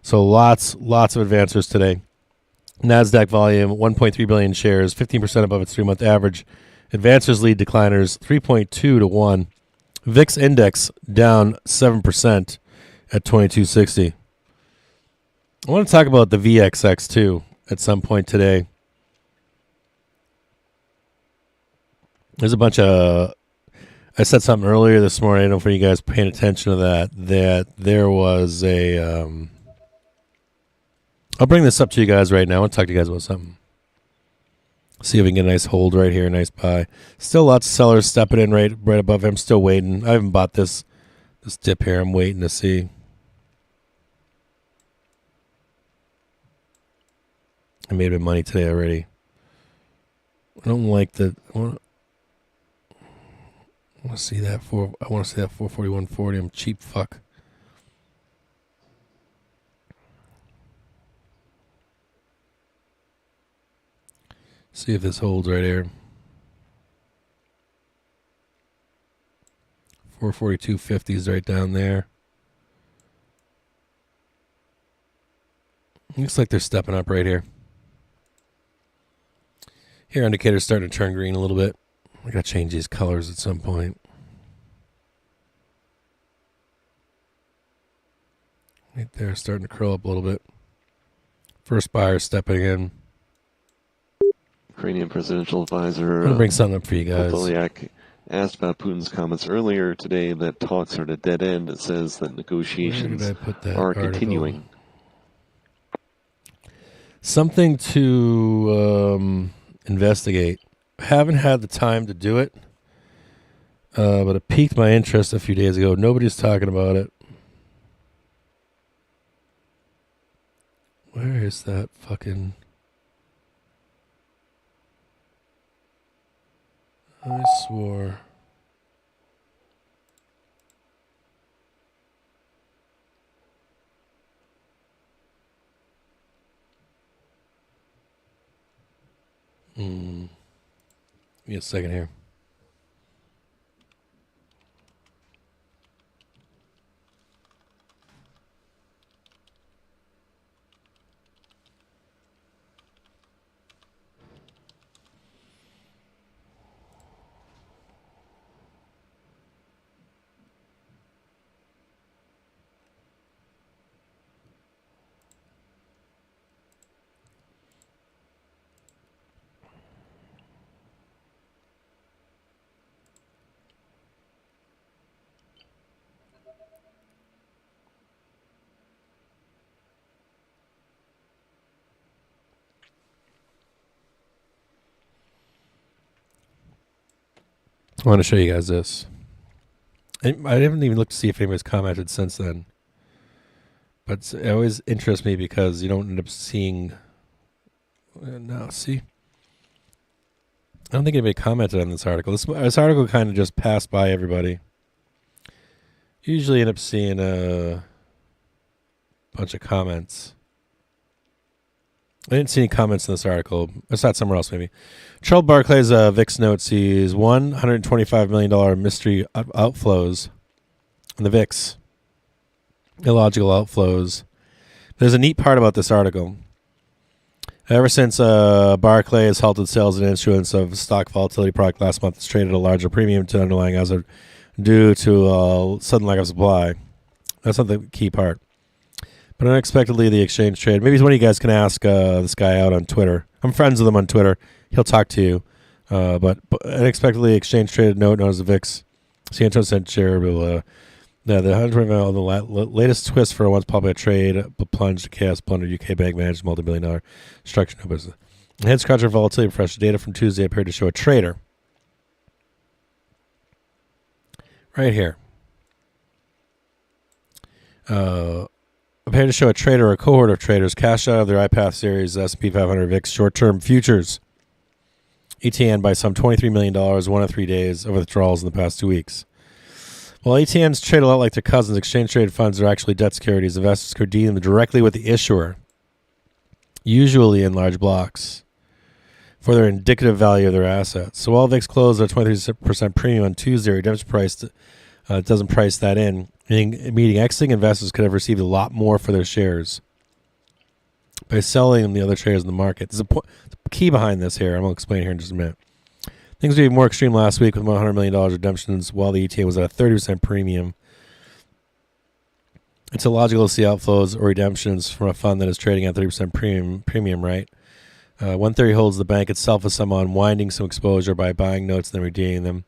A: So lots of advancers today. NASDAQ volume, 1.3 billion shares, 15% above its 3-month average. Advancers lead decliners, 3.2 to 1. VIX index down 7% at 2260. I want to talk about the VXX too at some point today. There's a bunch of, I said something earlier this morning, I don't know if you guys paying attention to that there was a, I'll bring this up to you guys right now. I want to talk to you guys about something. See if we can get a nice hold right here, a nice buy. Still lots of sellers stepping in right above him. I'm still waiting. I haven't bought this dip here. I'm waiting to see. I made a bit of money today already. I don't like the, I want to see that 441.40. I'm cheap fuck. See if this holds right here. 442.50 is right down there. Looks like they're stepping up right here. Here, indicator's starting to turn green a little bit. I gotta change these colors at some point. Right there, starting to curl up a little bit. First buyer stepping in.
D: Ukrainian presidential advisor
A: I'm going to bring something up for you guys.
D: Podolyak asked about Putin's comments earlier today that talks are at a dead end. It says that negotiations are continuing.
A: Something to investigate. Haven't had the time to do it, but it piqued my interest a few days ago. Nobody's talking about it. Where is that fucking... I swore... Give me a second here. I want to show you guys this. I haven't even looked to see if anybody's commented since then. But it always interests me because you don't end up seeing... Now, see? I don't think anybody commented on this article. This article kind of just passed by everybody. Usually end up seeing a bunch of comments. I didn't see any comments in this article. I saw it somewhere else, maybe. Charles Barclay's VIX note sees $125 million mystery outflows in the VIX. Illogical outflows. There's a neat part about this article. Ever since Barclay has halted sales and issuance of stock volatility product last month, it's traded at a larger premium to underlying as due to sudden lack of supply. That's not the key part. But unexpectedly, the exchange trade. Maybe one of you guys can ask this guy out on Twitter. I'm friends with him on Twitter. He'll talk to you. But unexpectedly, exchange traded note known as the VIX. $100 share. The 125 the latest twist for a once popular trade plunged chaos plundered UK bank managed multi-billion-dollar structure no business. Head scratcher volatility fresh data from Tuesday appeared to show a trader right here. Appeared to show a trader or a cohort of traders cashed out of their iPath series S&P 500 VIX short-term futures ETN by some $23 million 1 of 3 days of withdrawals in the past 2 weeks. While ETNs trade a lot like their cousins, exchange-traded funds are actually debt securities. Investors could deal them directly with the issuer, usually in large blocks, for their indicative value of their assets. So while VIX closed at a 23% premium on Tuesday, redemption price doesn't price that in. Meaning exiting investors could have received a lot more for their shares by selling the other shares in the market. There's a key behind this here. I'm going to explain here in just a minute. Things were even more extreme last week with $100 million redemptions while the ETA was at a 30% premium. It's illogical to see outflows or redemptions from a fund that is trading at 30% premium, right? One theory holds the bank itself as someone unwinding some exposure by buying notes and then redeeming them.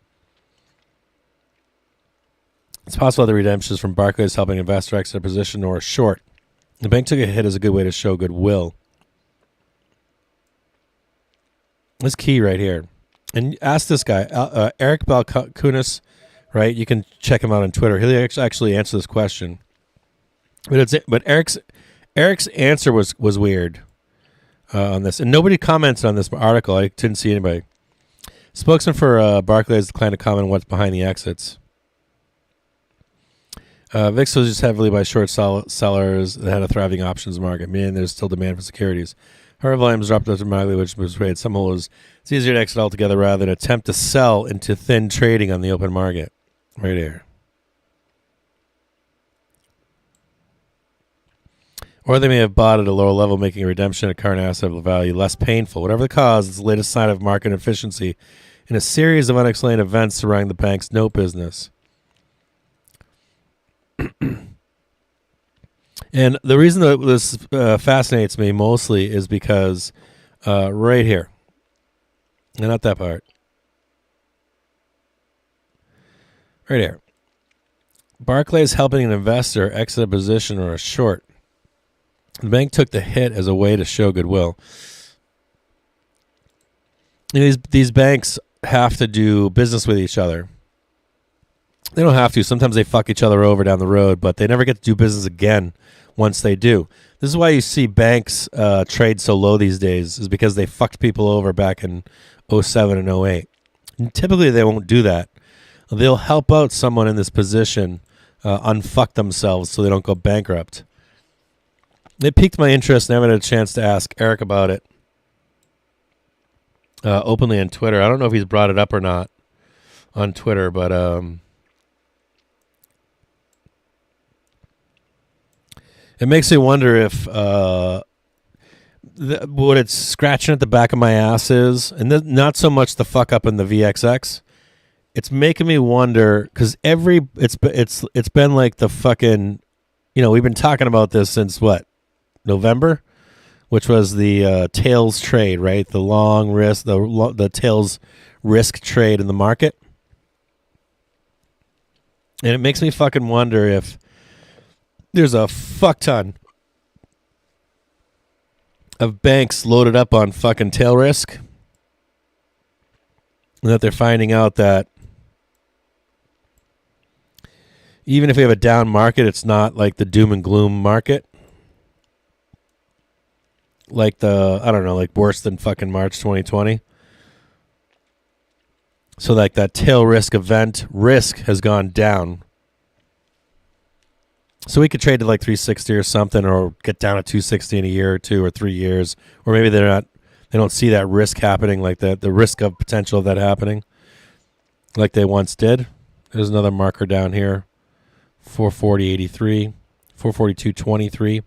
A: It's possible that the redemptions from Barclays helping investor exit a position or a short. The bank took a hit as a good way to show goodwill. This key right here. And ask this guy, Eric Balkunas, right? You can check him out on Twitter. He'll actually answer this question. But Eric's answer was weird on this. And nobody commented on this article. I didn't see anybody. Spokesman for Barclays declined to comment on what's behind the exits. VIX was used heavily by short sellers that had a thriving options market, meaning there's still demand for securities. However, volumes dropped dramatically, which persuaded some holders it's easier to exit altogether rather than attempt to sell into thin trading on the open market. Right here. Or they may have bought at a lower level, making a redemption at current asset value less painful. Whatever the cause, it's the latest sign of market efficiency in a series of unexplained events surrounding the bank's note business. And the reason that this fascinates me mostly is because right here, No, not that part. Right here. Barclays helping an investor exit a position or a short. The bank took the hit as a way to show goodwill. These banks have to do business with each other. They don't have to. Sometimes they fuck each other over down the road, but they never get to do business again once they do. This is why you see banks trade so low these days, is because they fucked people over back in 07 and 08. And typically they won't do that. They'll help out someone in this position unfuck themselves so they don't go bankrupt. It piqued my interest, and I haven't had a chance to ask Eric about it openly on Twitter. I don't know if he's brought it up or not on Twitter, but it makes me wonder if what it's scratching at the back of my ass is, and not so much the fuck up in the VXX. It's making me wonder because it's been like the fucking, we've been talking about this since what, November, which was the tails trade, right? The long risk, the tails risk trade in the market, and it makes me fucking wonder if there's a fuck ton of banks loaded up on fucking tail risk, and that they're finding out that even if we have a down market, it's not like the doom and gloom market. Like like worse than fucking March 2020. So like that tail risk event risk has gone down. So we could trade to like 360 or something, or get down to 260 in a year or 2 or 3 years. Or maybe they don't see that risk happening, like the risk of potential of that happening like they once did. There's another marker down here. 440.83, 442.23.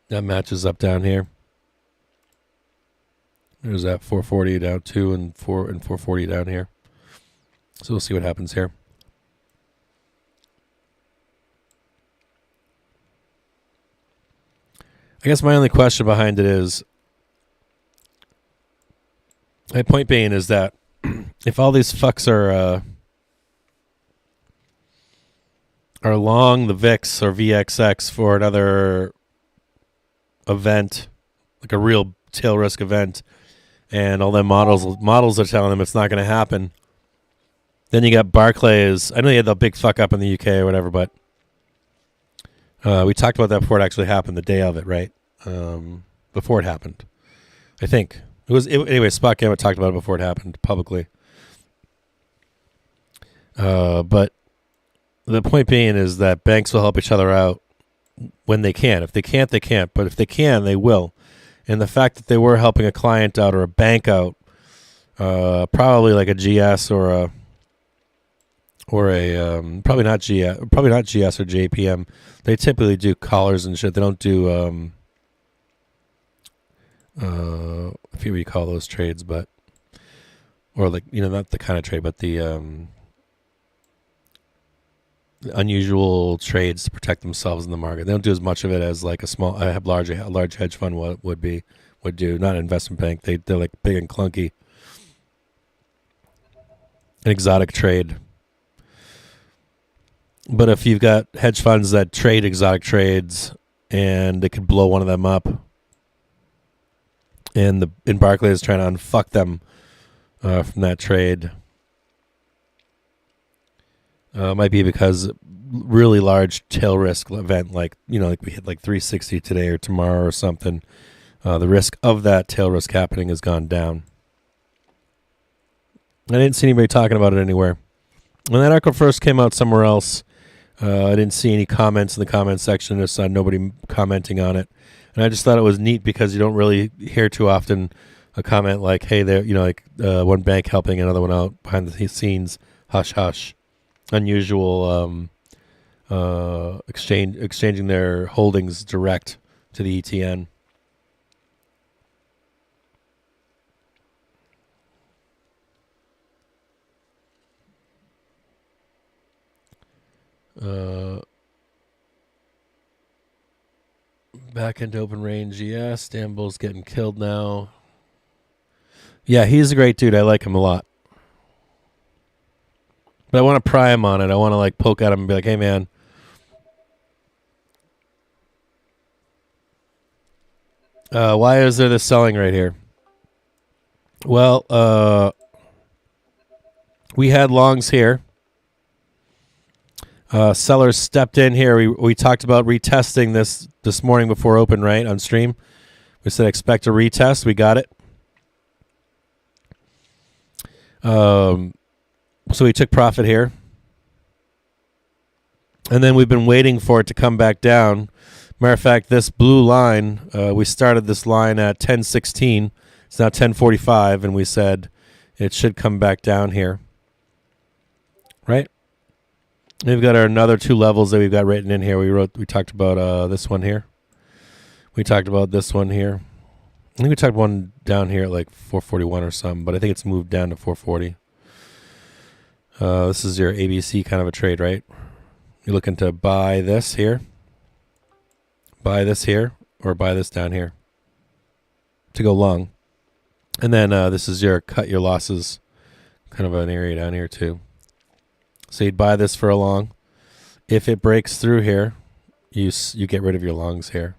A: That matches up down here. There's that 440 down 2 and 440 down here. So we'll see what happens here. I guess my only question behind it is, my point being is that if all these fucks are long the VIX or VXX for another event, like a real tail risk event, and all them models are telling them it's not going to happen, then you got Barclays. I know you had the big fuck up in the UK or whatever, but we talked about that before it actually happened, the day of it, right? Before it happened, I think anyway. Spot Gammett talked about it before it happened publicly. But the point being is that banks will help each other out when they can. If they can't, they can't. But if they can, they will. And the fact that they were helping a client out or a bank out, probably like a GS or a probably not GS or JPM. They typically do collars and shit. They don't do I forget what you call those trades, but or like not the kind of trade, but the unusual trades to protect themselves in the market. They don't do as much of it as like a large hedge fund would do. Not an investment bank. They're like big and clunky. An exotic trade. But if you've got hedge funds that trade exotic trades and they could blow one of them up, and Barclays is trying to unfuck them from that trade, might be because really large tail risk event, like like we hit like 360 today or tomorrow or something, the risk of that tail risk happening has gone down. I didn't see anybody talking about it anywhere. When that article first came out somewhere else, I didn't see any comments in the comment section. I saw nobody commenting on it, and I just thought it was neat because you don't really hear too often a comment like, "Hey, there," one bank helping another one out behind the scenes, hush hush. Unusual exchanging their holdings direct to the ETN. Back into open range, yes. Dan Bull's getting killed now. Yeah, he's a great dude. I like him a lot. But I want to pry him on it. I want to like poke at him and be like, hey, man. Why is there this selling right here? Well, we had longs here. Sellers stepped in here. We talked about retesting this morning before open, right, on stream. We said expect a retest. We got it. So we took profit here. And then we've been waiting for it to come back down. Matter of fact, this blue line, we started this line at 10.16. It's now 10.45, and we said it should come back down here. Right? We've got our another two levels that we've got written in here. We talked about this one here. We talked about this one here. I think we talked one down here at like 441 or something, but I think it's moved down to 440. This is your ABC kind of a trade, right? You're looking to buy this here, or buy this down here to go long. And then this is your cut your losses kind of an area down here too. So you'd buy this for a long. If it breaks through here, you get rid of your longs here.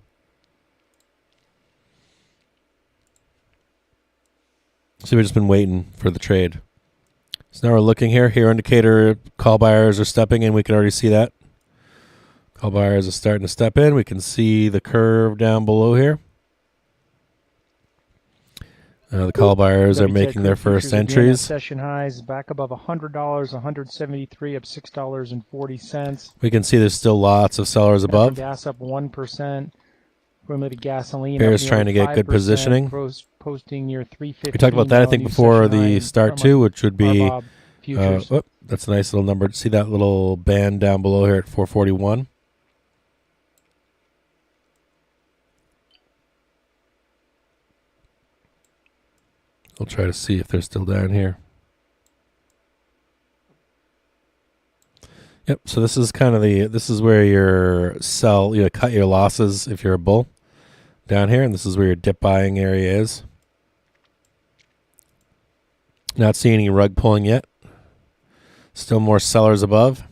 A: So we've just been waiting for the trade. So now we're looking here. Here indicator call buyers are stepping in. We can already see that. Call buyers are starting to step in. We can see the curve down below here. The call buyers are making their first entries.
C: Session highs back above $100, 173 up $6.40.
A: We can see there's still lots of sellers above.
C: Gas up 1%. Formulated gasoline.
A: Bears trying to get good positioning.
C: Posting near 350.
A: We talked about that, I think, before the start too, which would be. That's a nice little number. See that little band down below here at 441. We'll try to see if they're still down here. Yep. So this is kind of this is where your cut your losses if you're a bull down here, and this is where your dip buying area is. Not seeing any rug pulling yet. Still more sellers above.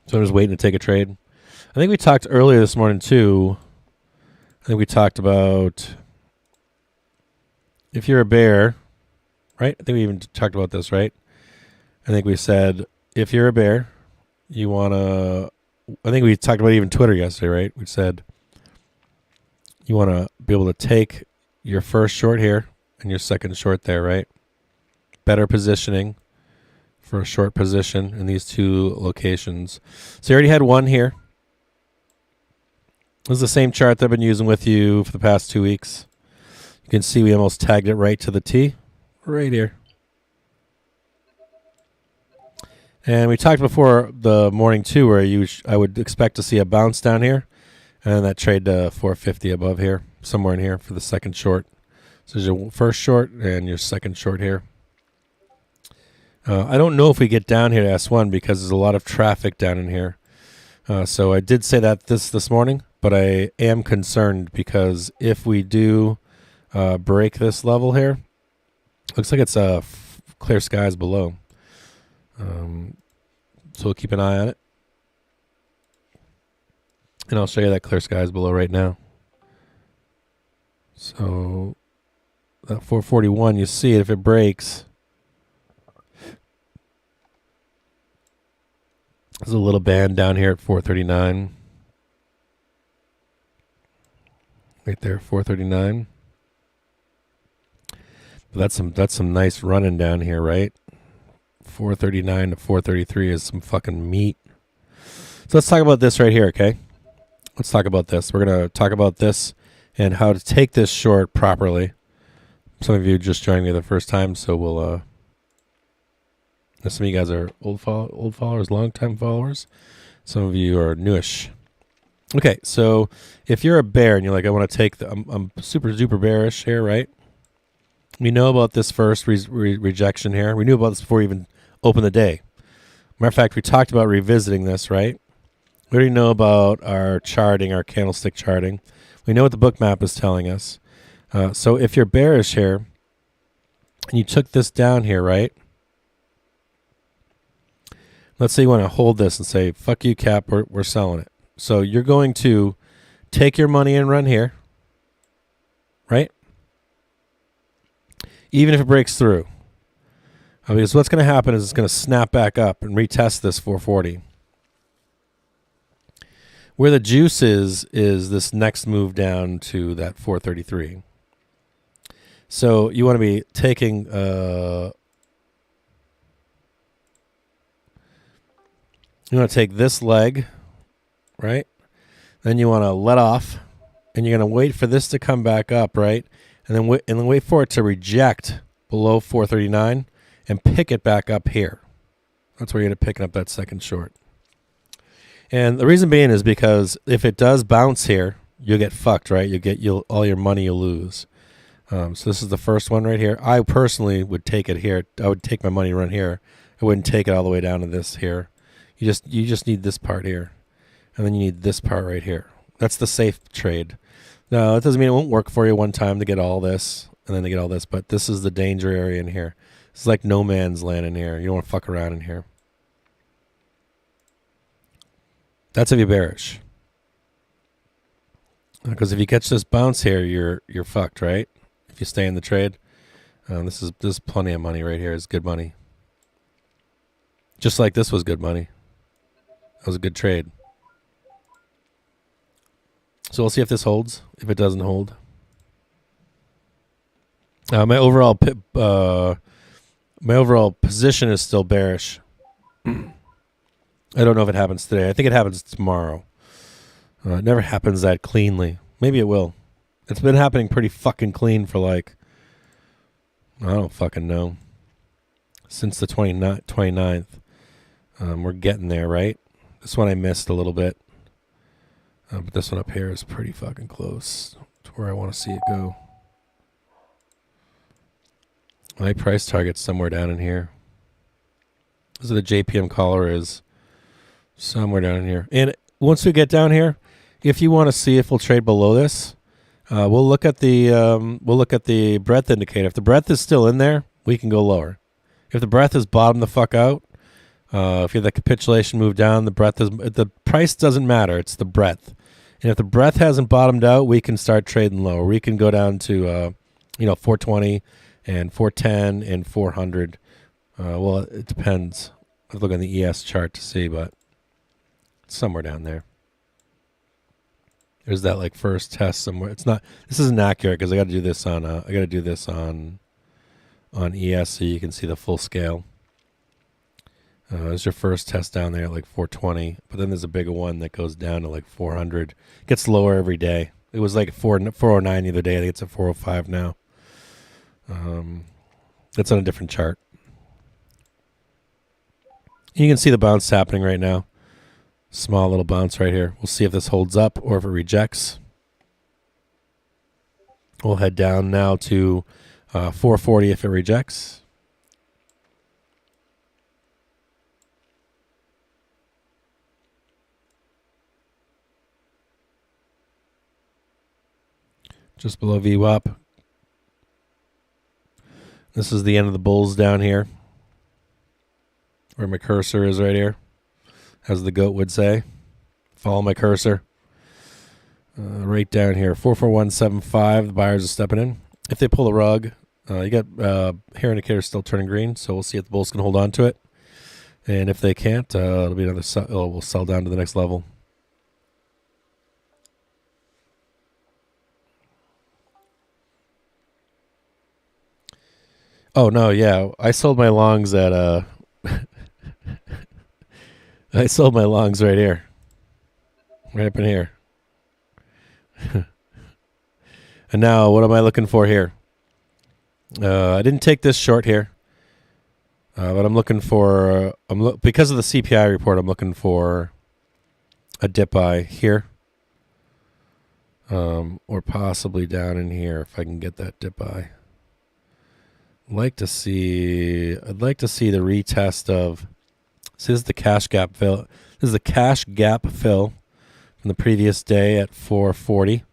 A: So I'm just waiting to take a trade. I think we talked earlier this morning too. I think we talked about if you're a bear, right? I think we even talked about this, right? I think we said if you're a bear, you want to, I think we talked about even Twitter yesterday, right? We said you want to be able to take your first short here and your second short there, right? Better positioning for a short position in these two locations. So you already had one here. This is the same chart that I've been using with you for the past 2 weeks. You can see we almost tagged it right to the T, right here. And we talked before the morning too, where I would expect to see a bounce down here, and that trade to 450 above here, somewhere in here for the second short. So there's your first short and your second short here. I don't know if we get down here to S1 because there's a lot of traffic down in here. So I did say that this morning. But I am concerned because if we do break this level here, looks like it's clear skies below. So we'll keep an eye on it. And I'll show you that clear skies below right now. So that 441, you see it if it breaks. There's a little band down here at 439. Right there, 439. But that's some nice running down here, right? 439 to 433 is some fucking meat. So let's talk about this right here, okay? Let's talk about this. We're going to talk about this and how to take this short properly. Some of you just joined me the first time, so we'll some of you guys are old followers, long-time followers. Some of you are newish. Okay, so if you're a bear and you're like, I want to take I'm super duper bearish here, right? We know about this first rejection here. We knew about this before we even opened the day. Matter of fact, we talked about revisiting this, right? We already know about our charting, our candlestick charting. We know what the book map is telling us. So if you're bearish here, and you took this down here, right? Let's say you want to hold this and say, fuck you, Cap, we're selling it. So you're going to take your money and run here, right? Even if it breaks through. Because what's going to happen is it's going to snap back up and retest this 440. Where the juice is this next move down to that 433. So you want to be taking... you want to take this leg, right? Then you want to let off, and you're going to wait for this to come back up, right? And then wait for it to reject below 439 and pick it back up here. That's where you're going to pick up that second short. And the reason being is because if it does bounce here, you'll get fucked, right? All your money you'll lose. So this is the first one right here. I personally would take it here. I would take my money run here. I wouldn't take it all the way down to this here. You just need this part here, and then you need this part right here. That's the safe trade. Now, that doesn't mean it won't work for you one time to get all this, and then to get all this, but this is the danger area in here. It's like no man's land in here. You don't want to fuck around in here. That's if you're bearish. Because if you catch this bounce here, you're fucked, right? If you stay in the trade. This is plenty of money right here. It's good money. Just like this was good money. That was a good trade. So we'll see if this holds. If it doesn't hold. My overall position is still bearish. I don't know if it happens today. I think it happens tomorrow. It never happens that cleanly. Maybe it will. It's been happening pretty fucking clean for like, I don't fucking know. Since the 29th. We're getting there, right? This one I missed a little bit. But this one up here is pretty fucking close to where I want to see it go. My price target's somewhere down in here. This is the JPM collar is somewhere down in here. And once we get down here, if you want to see if we'll trade below this, we'll look at the breadth indicator. If the breadth is still in there, we can go lower. If the breadth is bottomed the fuck out, if you have the capitulation move down, the price doesn't matter. It's the breadth. And if the breadth hasn't bottomed out, we can start trading lower. We can go down to 420 and 410 and 400. Well, it depends. I'll look on the ES chart to see, but it's somewhere down there. There's that like first test somewhere. It's not. This isn't accurate because I got to do this on. On ES so you can see the full scale. There's your first test down there at like 420, but then there's a bigger one that goes down to like 400. It gets lower every day. It was like 409 the other day. I think it's at 405 now. That's on a different chart. You can see the bounce happening right now. Small little bounce right here. We'll see if this holds up or if it rejects. We'll head down now to 440 if it rejects. Just below VWAP. This is the end of the bulls down here. Where my cursor is right here. As the goat would say. Follow my cursor. Right down here. 44175. The buyers are stepping in. If they pull the rug, you got hair indicator still turning green. So we'll see if the bulls can hold on to it. And if they can't, it'll be another. We'll sell down to the next level. Oh no, yeah. I sold my longs at I sold my longs right here. Right up in here. And now what am I looking for here? I didn't take this short here. But I'm looking for because of the CPI report, I'm looking for a dip buy here. Or possibly down in here if I can get that dip buy. I'd like to see the retest of See, this is the cash gap fill. This is the cash gap fill from the previous day at 440.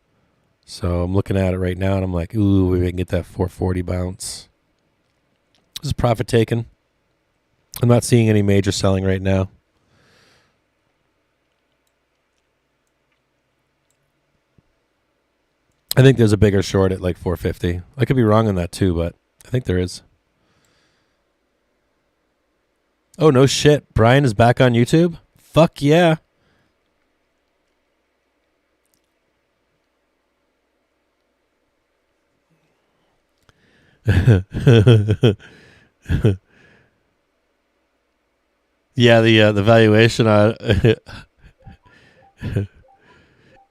A: So I'm looking at it right now, and I'm like, ooh, we can get that 440 bounce. This is profit taken. I'm not seeing any major selling right now. I think there's a bigger short at like 450. I could be wrong on that too, but I think there is. Oh, no shit. Brian is back on YouTube? Fuck yeah. Yeah, the valuation on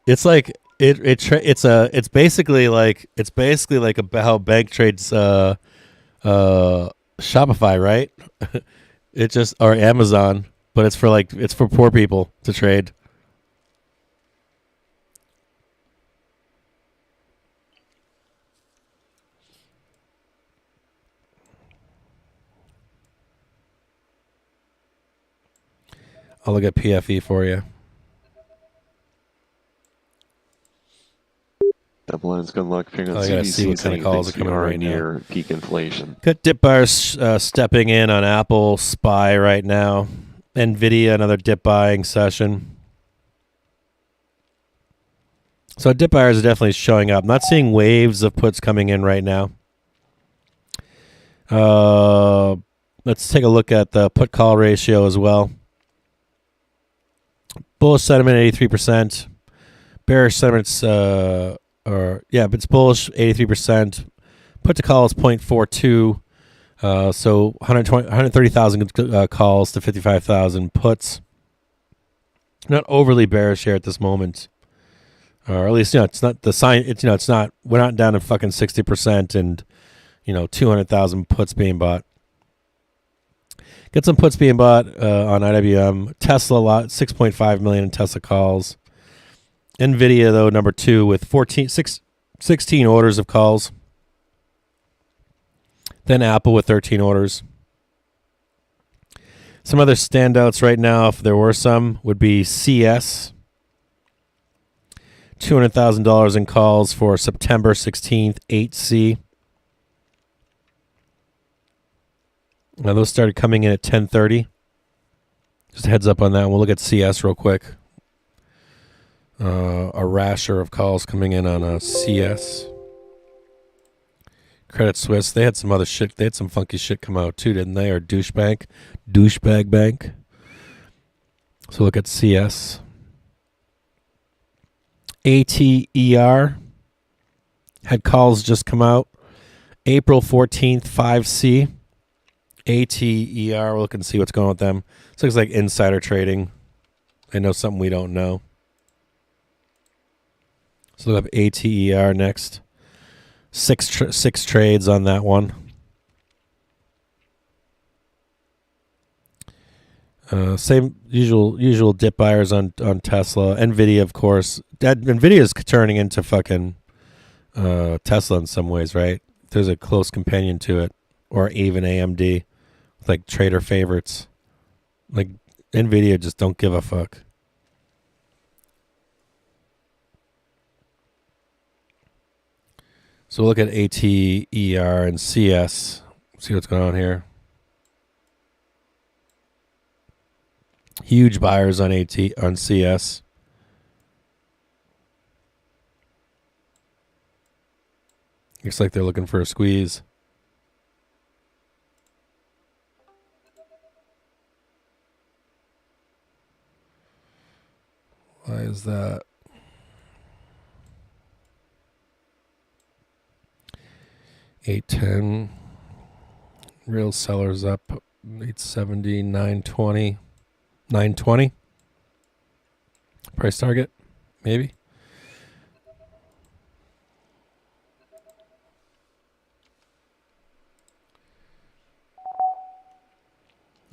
A: it's like it's basically like how bank trades Shopify, right? It just, or Amazon, but it's for poor people to trade. I'll look at PFE for you.
D: Double Line's good luck figuring out
A: I gotta see what kind of calls are coming right
D: near
A: now.
D: peak inflation.
A: Got dip buyers stepping in on Apple, SPY right now. NVIDIA, another dip buying session. So dip buyers are definitely showing up. Not seeing waves of puts coming in right now. Let's take a look at the put call ratio as well. Bullish sentiment 83%. Bearish sentiment's but it's bullish 83%. Put to call is 0.42. So 130,000 calls to 55,000 puts. Not overly bearish here at this moment. Or at least, it's not the sign. It's not. We're not down to fucking 60% and 200,000 puts being bought. Get some puts being bought on IWM. Tesla, 6.5 million in Tesla calls. NVIDIA, though, number 2 with 16 orders of calls. Then Apple with 13 orders. Some other standouts right now, if there were some, would be CS. $200,000 in calls for September 16th, 8C. Now those started coming in at 10:30. Just a heads up on that. We'll look at CS real quick. A rasher of calls coming in on CS. Credit Suisse, they had some other shit. They had some funky shit come out too, didn't they? Or Douchebag Bank. So look at CS. ATER had calls just come out. April 14th, 5C. ATER, we'll look and see what's going on with them. This looks like insider trading. They know something we don't know. So look up ATER next. Six trades on that one. Same usual dip buyers on Tesla. NVIDIA, of course. NVIDIA is turning into fucking Tesla in some ways, right? There's a close companion to it. Or even AMD. Like trader favorites. Like NVIDIA just don't give a fuck. So we'll look at ATER and CS. See what's going on here. Huge buyers on CS. Looks like they're looking for a squeeze. Why is that? $8.10. Real sellers up. $8.70, $9.20. $9.20. Price target, maybe.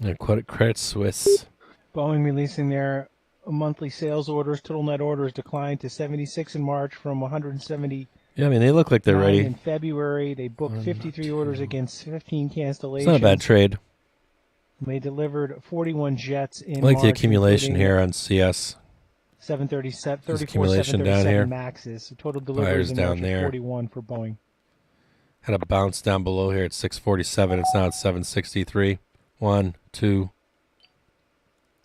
A: Yeah, Credit Suisse.
C: Boeing releasing their monthly sales orders. Total net orders declined to 76 in March from 170.
A: Yeah, I mean, they look like they're ready.
C: In February, they booked 53 orders against 15 cancellations.
A: It's not a bad trade.
C: They delivered 41 jets in
A: I like the
C: March,
A: accumulation here on CS.
C: 737, 34
A: accumulation down
C: 737
A: here.
C: Maxes. So total deliveries
A: Buyers
C: in
A: down
C: March
A: there.
C: of 41 for Boeing.
A: Had a bounce down below here at 647. It's now at 763. 1, 2.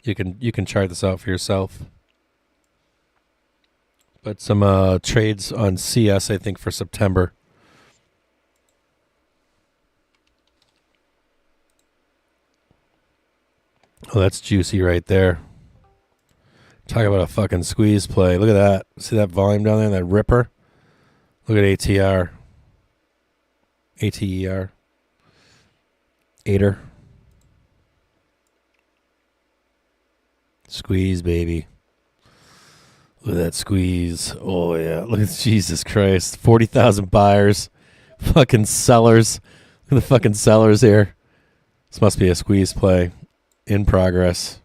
A: You can chart this out for yourself. But some trades on CS, I think, for September. Oh, that's juicy right there. Talk about a fucking squeeze play. Look at that. See that volume down there, that ripper? Look at ATR. ATER. Ater. Squeeze, baby. Look at that squeeze. Oh, yeah. Look at Jesus Christ. 40,000 buyers. Fucking sellers. Look at the fucking sellers here. This must be a squeeze play. In progress.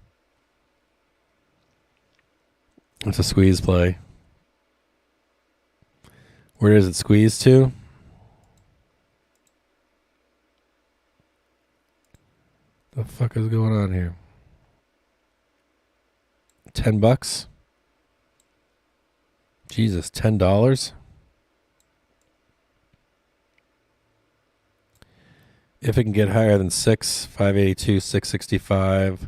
A: It's a squeeze play. Where does it squeeze to? The fuck is going on here? $10? Jesus, $10? If it can get higher than 6, 582, 665.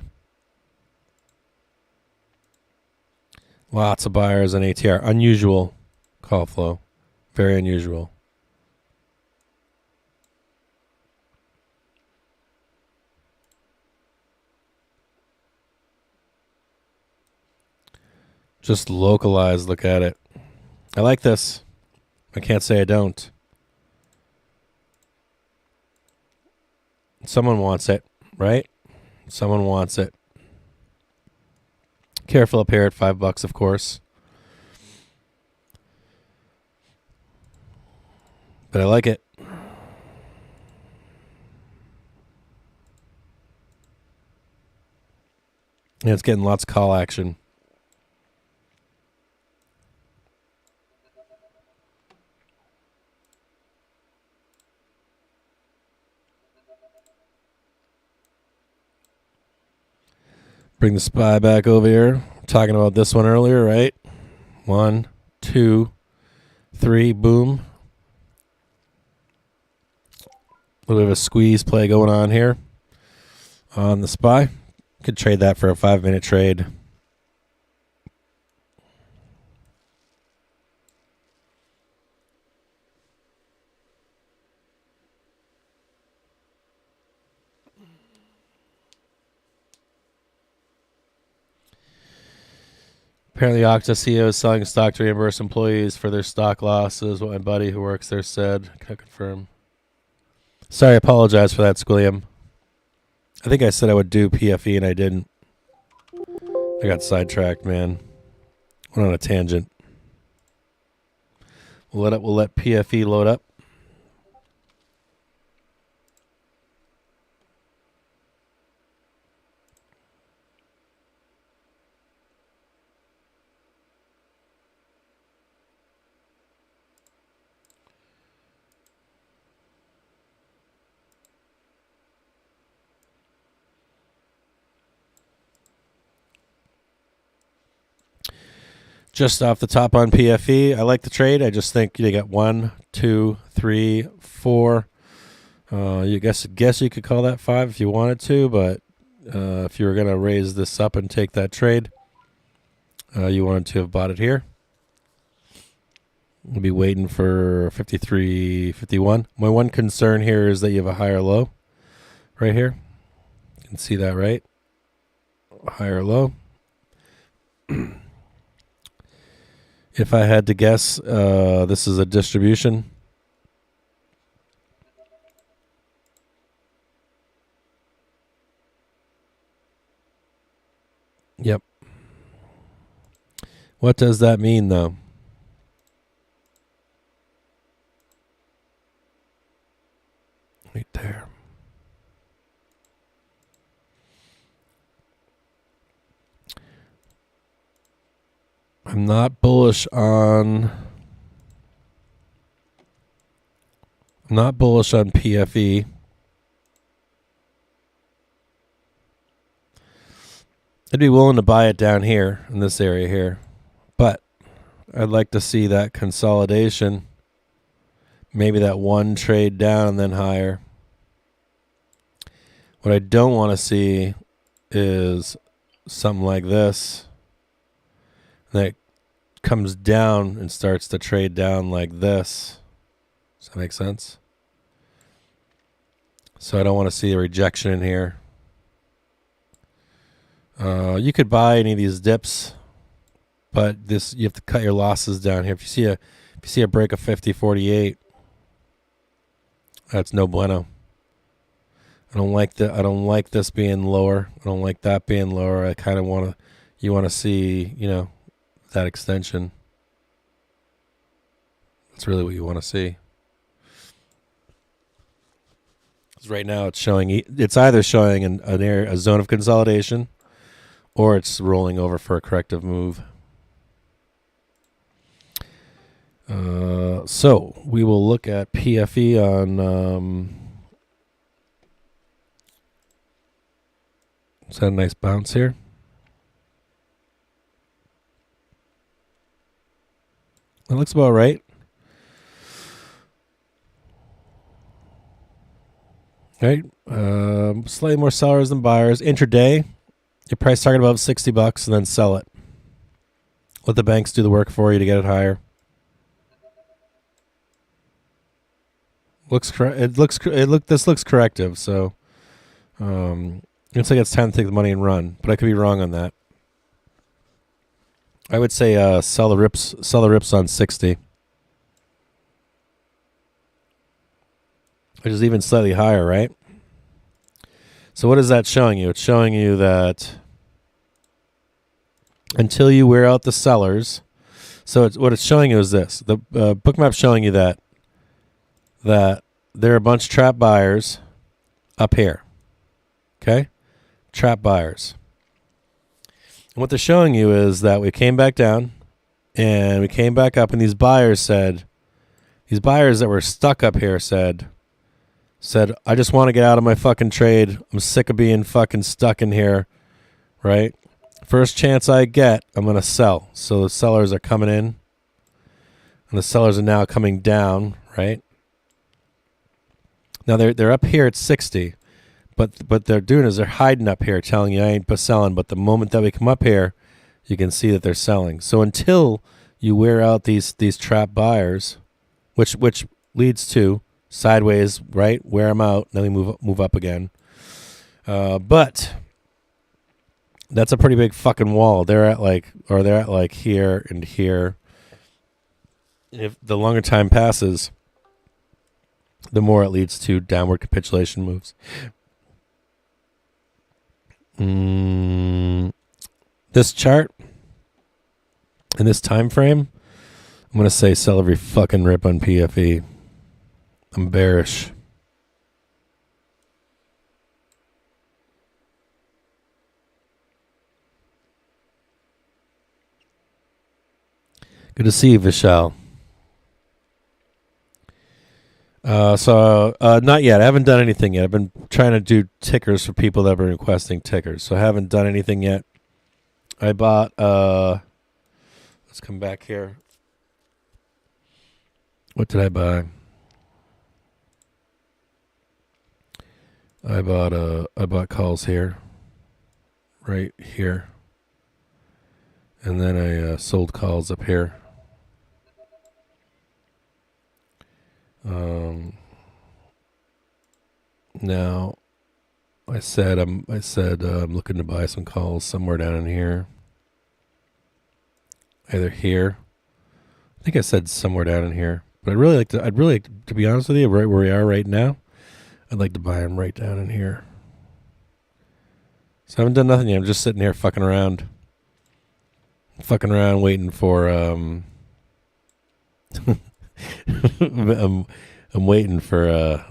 A: Lots of buyers on ATR. Unusual call flow. Very unusual. Just localized look at it. I like this. I can't say I don't. Someone wants it, right? Someone wants it. Careful up here at $5, of course. But I like it. And it's getting lots of call action. Bring the SPY back over here. Talking about this one earlier, right? 1, 2, 3, boom. A little bit of a squeeze play going on here on the SPY. Could trade that for a 5-minute trade. Apparently, Okta CEO is selling stock to reimburse employees for their stock losses. What my buddy who works there said. Can I confirm? Sorry, I apologize for that, Squilliam. I think I said I would do PFE and I didn't. I got sidetracked, man. Went on a tangent. We'll let PFE load up. Just off the top on PFE, I like the trade. I just think you got 1, 2, 3, 4. You guess you could call that 5 if you wanted to, but if you were going to raise this up and take that trade, you wanted to have bought it here. We'll be waiting for 53, 51. My one concern here is that you have a higher low right here. You can see that, right? Higher low. If I had to guess, this is a distribution. Yep. What does that mean, though? Right there. I'm not bullish on PFE. I'd be willing to buy it down here in this area here, but I'd like to see that consolidation, maybe that one trade down and then higher. What I don't want to see is something like this that comes down and starts to trade down like this. Does that make sense? So I don't want to see a rejection in here. You could buy any of these dips, but you have to cut your losses down here. If you see a break of 50.48, that's no bueno. I don't like this being lower. I don't like that being lower. I kind of you want to see, that extension. That's really what you want to see. Because right now it's either showing a zone of consolidation, or it's rolling over for a corrective move. So we will look at PFE on. Is that a nice bounce here? That looks about right. Right. Slightly more sellers than buyers. Intraday, your price target above $60 and then sell it. Let the banks do the work for you to get it higher. This looks corrective, so looks like it's time to take the money and run, but I could be wrong on that. I would say sell the rips on 60. Which is even slightly higher, right? So what is that showing you? It's showing you that until you wear out the sellers, what it's showing you is this. The bookmap's showing you that there are a bunch of trap buyers up here. Okay? Trap buyers. And what they're showing you is that we came back down and we came back up, and these buyers that were stuck up here said, I just want to get out of my fucking trade. I'm sick of being fucking stuck in here, right? First chance I get, I'm going to sell. So the sellers are coming in, and the sellers are now coming down, right? Now they're up here at 60, but they're doing is they're hiding up here, telling you I ain't selling. But the moment that we come up here, you can see that they're selling. So until you wear out these trap buyers, which leads to sideways, right? Wear them out, then we move up again. But that's a pretty big fucking wall. They're at like here and here. If the longer time passes, the more it leads to downward capitulation moves. This chart in this time frame, I'm going to say sell every fucking rip on PFE. I'm bearish. Good to see you, Vishal. Not yet. I haven't done anything yet. I've been trying to do tickers for people that have been requesting tickers. So I haven't done anything yet. I bought, let's come back here. What did I buy? I bought calls here, right here. And then I sold calls up here. Now, I said I'm looking to buy some calls somewhere down in here. Either here. I think I said somewhere down in here. But I'd really like to be honest with you, right where we are right now, I'd like to buy them right down in here. So I haven't done nothing yet. I'm just sitting here fucking around waiting for I'm waiting for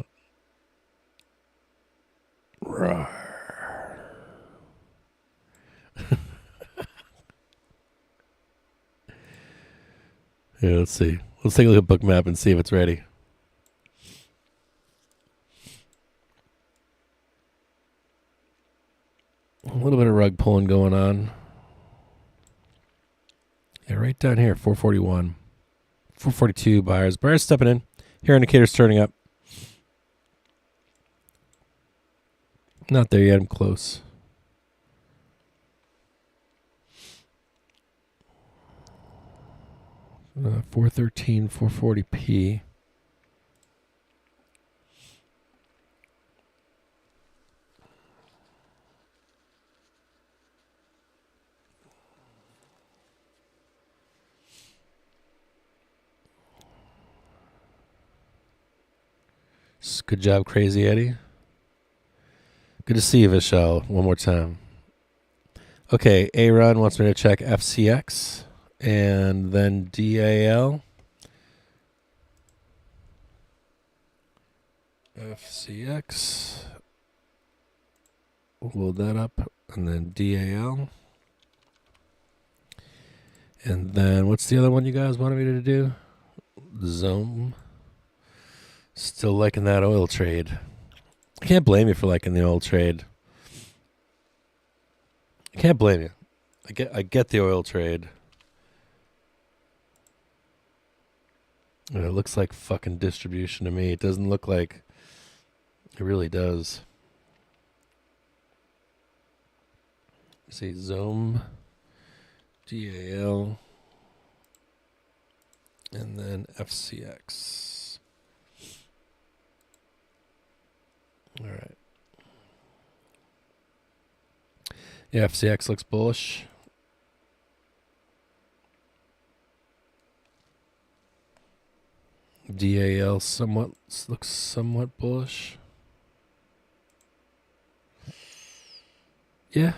A: yeah, let's see. Let's take a look at Bookmap and see if it's ready. A little bit of rug pulling going on. Yeah, right down here, 441. 442 buyers. Buyers stepping in. Here indicators turning up. Not there yet. I'm close. Uh, 413, 440p. Good job, Crazy Eddie. Good to see you, Vishal, one more time. Okay, Aaron wants me to check FCX and then DAL. FCX. We'll load that up. And then DAL. And then what's the other one you guys wanted me to do? Zone. Still liking that oil trade. I can't blame you for liking the oil trade. I can't blame you. I get the oil trade. And it looks like fucking distribution to me. It doesn't look like it really does. See, Zoom, DAL, and then FCX. All right. Yeah, FCX looks bullish. DAL looks somewhat bullish. Yeah.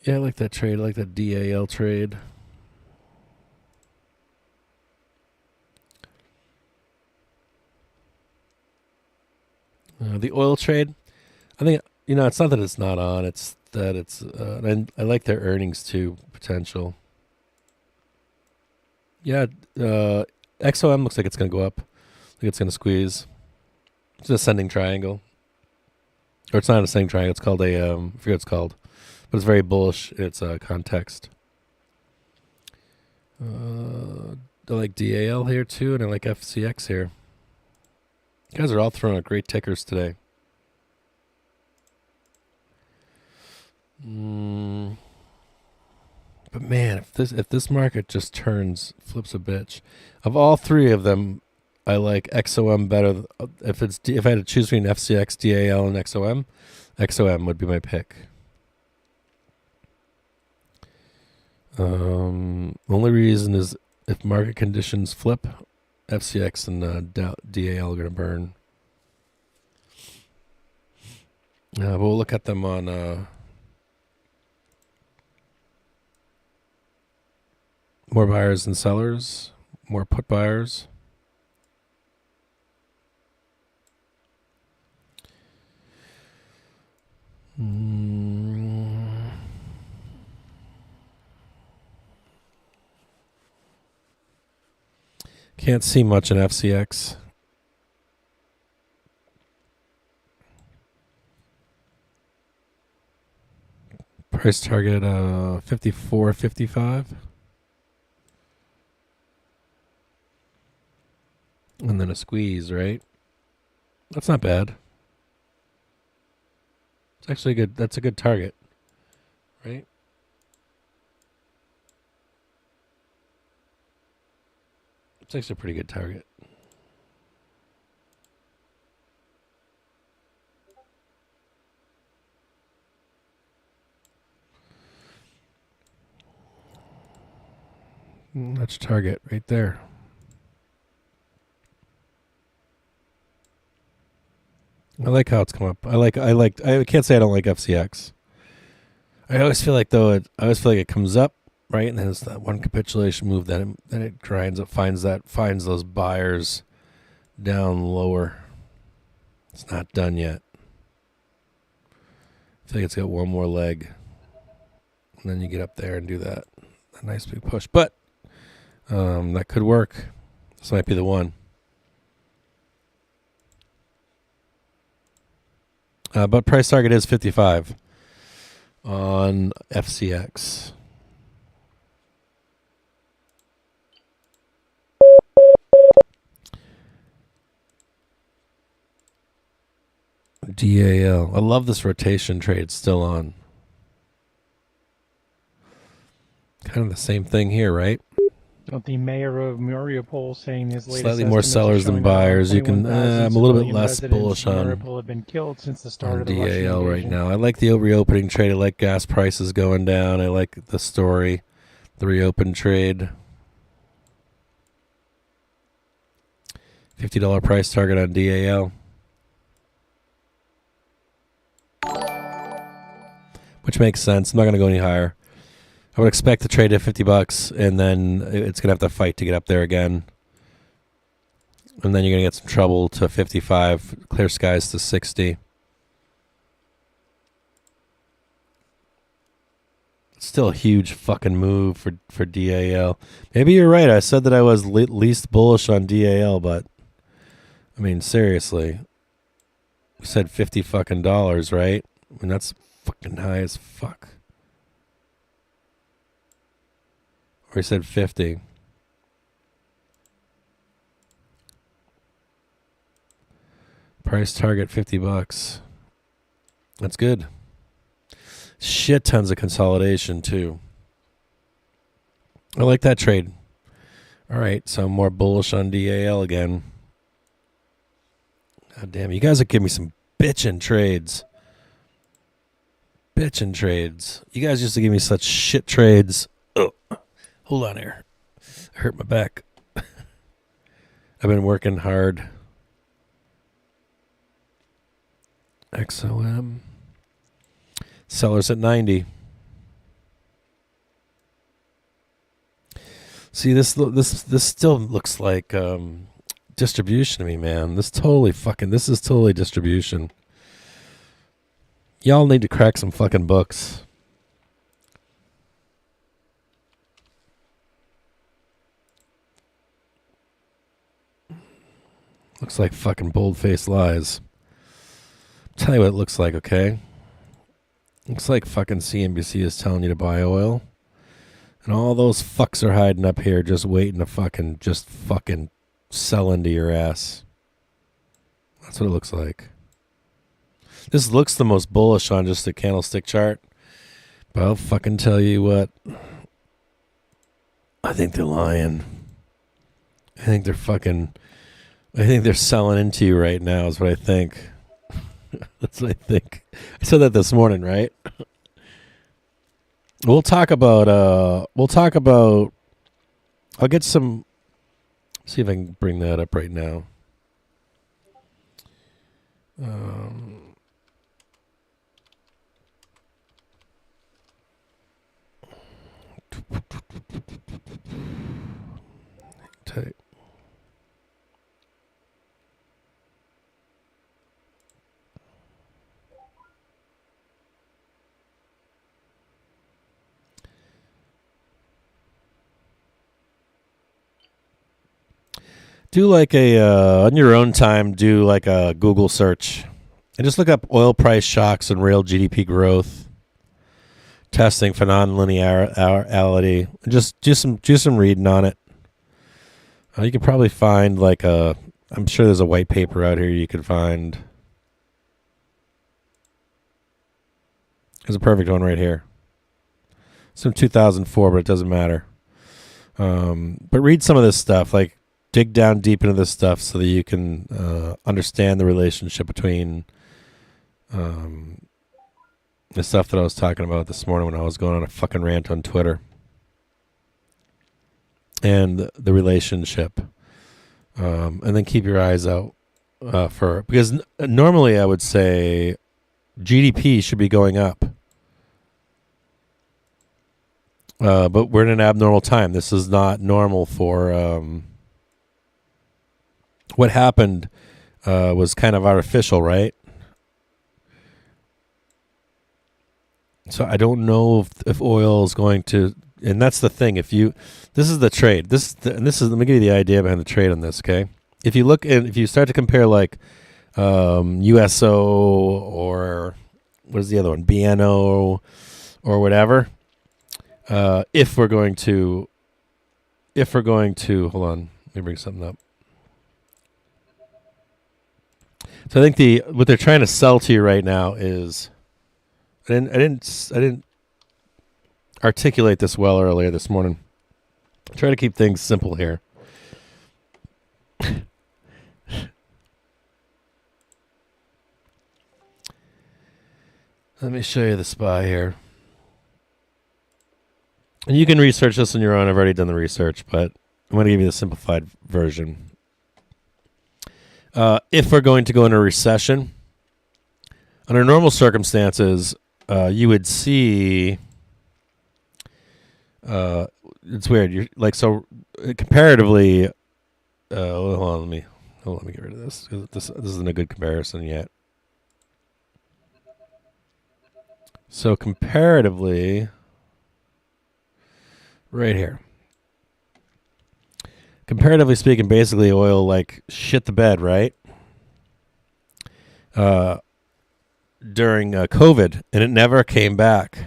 A: Yeah, I like that trade. I like that DAL trade. The oil trade, I think, it's not that it's not on. It's that it's, and I like their earnings too, potential. Yeah, XOM looks like it's going to go up. I think it's going to squeeze. It's an ascending triangle. Or it's not an ascending triangle. It's called I forget what it's called. But it's very bullish in its context. I like DAL here too, and I like FCX here. You guys are all throwing out great tickers today. But man, if this market just flips a bitch, of all three of them, I like XOM better. If I had to choose between FCX, DAL, and XOM would be my pick. Only reason is if market conditions flip, FCX and DAL are going to burn. But we'll look at them on more buyers than sellers, more put buyers. Can't see much in FCX. Price target 54.55. And then a squeeze, right? That's not bad. It's actually good. That's a good target, right? It's actually a pretty good target. That's your target right there. I like how it's come up. I can't say I don't like FCX. I always feel like it comes up, right? And then it's that one capitulation move, then it grinds up, finds those buyers down lower. It's not done yet. I feel like it's got one more leg. And then you get up there and do that. A nice big push. But that could work. This might be the one. But price target is 55 on FCX. DAL. I love this rotation trade still on. Kind of the same thing here, right?
C: The mayor of Mariupol saying his latest
A: slightly more sellers than buyers. You can. I'm a little bit less bullish on
C: have been killed since the start of the
A: DAL right now. I like the reopening trade. I like gas prices going down. I like the story, the reopen trade. $50 price target on DAL, which makes sense. I'm not going to go any higher. I would expect the trade at $50, and then it's going to have to fight to get up there again. And then you're going to get some trouble to 55, clear skies to 60. Still a huge fucking move for DAL. Maybe you're right. I said that I was least bullish on DAL, but I mean, seriously. We said $50 fucking dollars, right? I mean, that's fucking high as fuck. Or he said 50. Price target $50. That's good. Shit tons of consolidation too. I like that trade. All right, so I'm more bullish on DAL again. God damn, you guys are giving me some bitchin' trades. Bitchin' trades. You guys used to give me such shit trades. Oh. Hold on here. I hurt my back. I've been working hard. XOM. Sellers at 90. See, this still looks like distribution to me, man. This is totally distribution. Y'all need to crack some fucking books. Looks like fucking bold-faced lies. I'll tell you what it looks like, okay? Looks like fucking CNBC is telling you to buy oil. And all those fucks are hiding up here just waiting to fucking sell into your ass. That's what it looks like. This looks the most bullish on just the candlestick chart. But I'll fucking tell you what. I think they're lying. I think they're selling into you right now is what I think. That's what I think. I said that this morning, right? We'll talk about I'll get some, see if I can bring that up right now. Tight. Do like on your own time, do like a Google search and just look up oil price shocks and real GDP growth, testing for non-linearity, and just do some reading on it. You could probably find I'm sure there's a white paper out here you could find. There's a perfect one right here. It's from 2004, but it doesn't matter. But read some of this stuff, dig down deep into this stuff so that you can understand the relationship between the stuff that I was talking about this morning when I was going on a fucking rant on Twitter. And the relationship. And then keep your eyes out because normally I would say GDP should be going up. But we're in an abnormal time. This is not normal for... what happened was kind of artificial, right? So I don't know if oil is going to, and that's the thing. This is the trade. Let me give you the idea behind the trade on this. Okay, if you start to compare USO, or what is the other one? BNO or whatever. If we're going to, hold on, let me bring something up. So I think what they're trying to sell to you right now is, I didn't articulate this well earlier this morning. Try to keep things simple here. Let me show you the SPY here. And you can research this on your own. I've already done the research, but I'm going to give you the simplified version. If we're going to go into a recession, under normal circumstances, you would see... it's weird. You're like, so comparatively, hold on, let me get rid of this. This isn't a good comparison yet. So comparatively, right here. Comparatively speaking, basically oil like shit the bed, right? During COVID, and it never came back.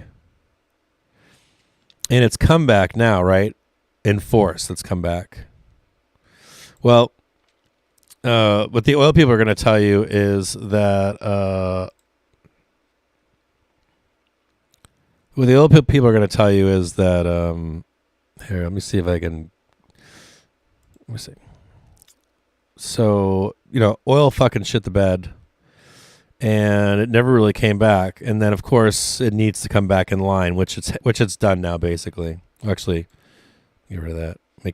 A: And it's come back now, right? In force, it's come back. Well, what the oil people are going to tell you is that... what the oil people are going to tell you is that... here, let me see if I can... Let me see. So, oil fucking shit the bed. And it never really came back. And then, of course, it needs to come back in line, which it's done now, basically. Actually, get rid of that. I'll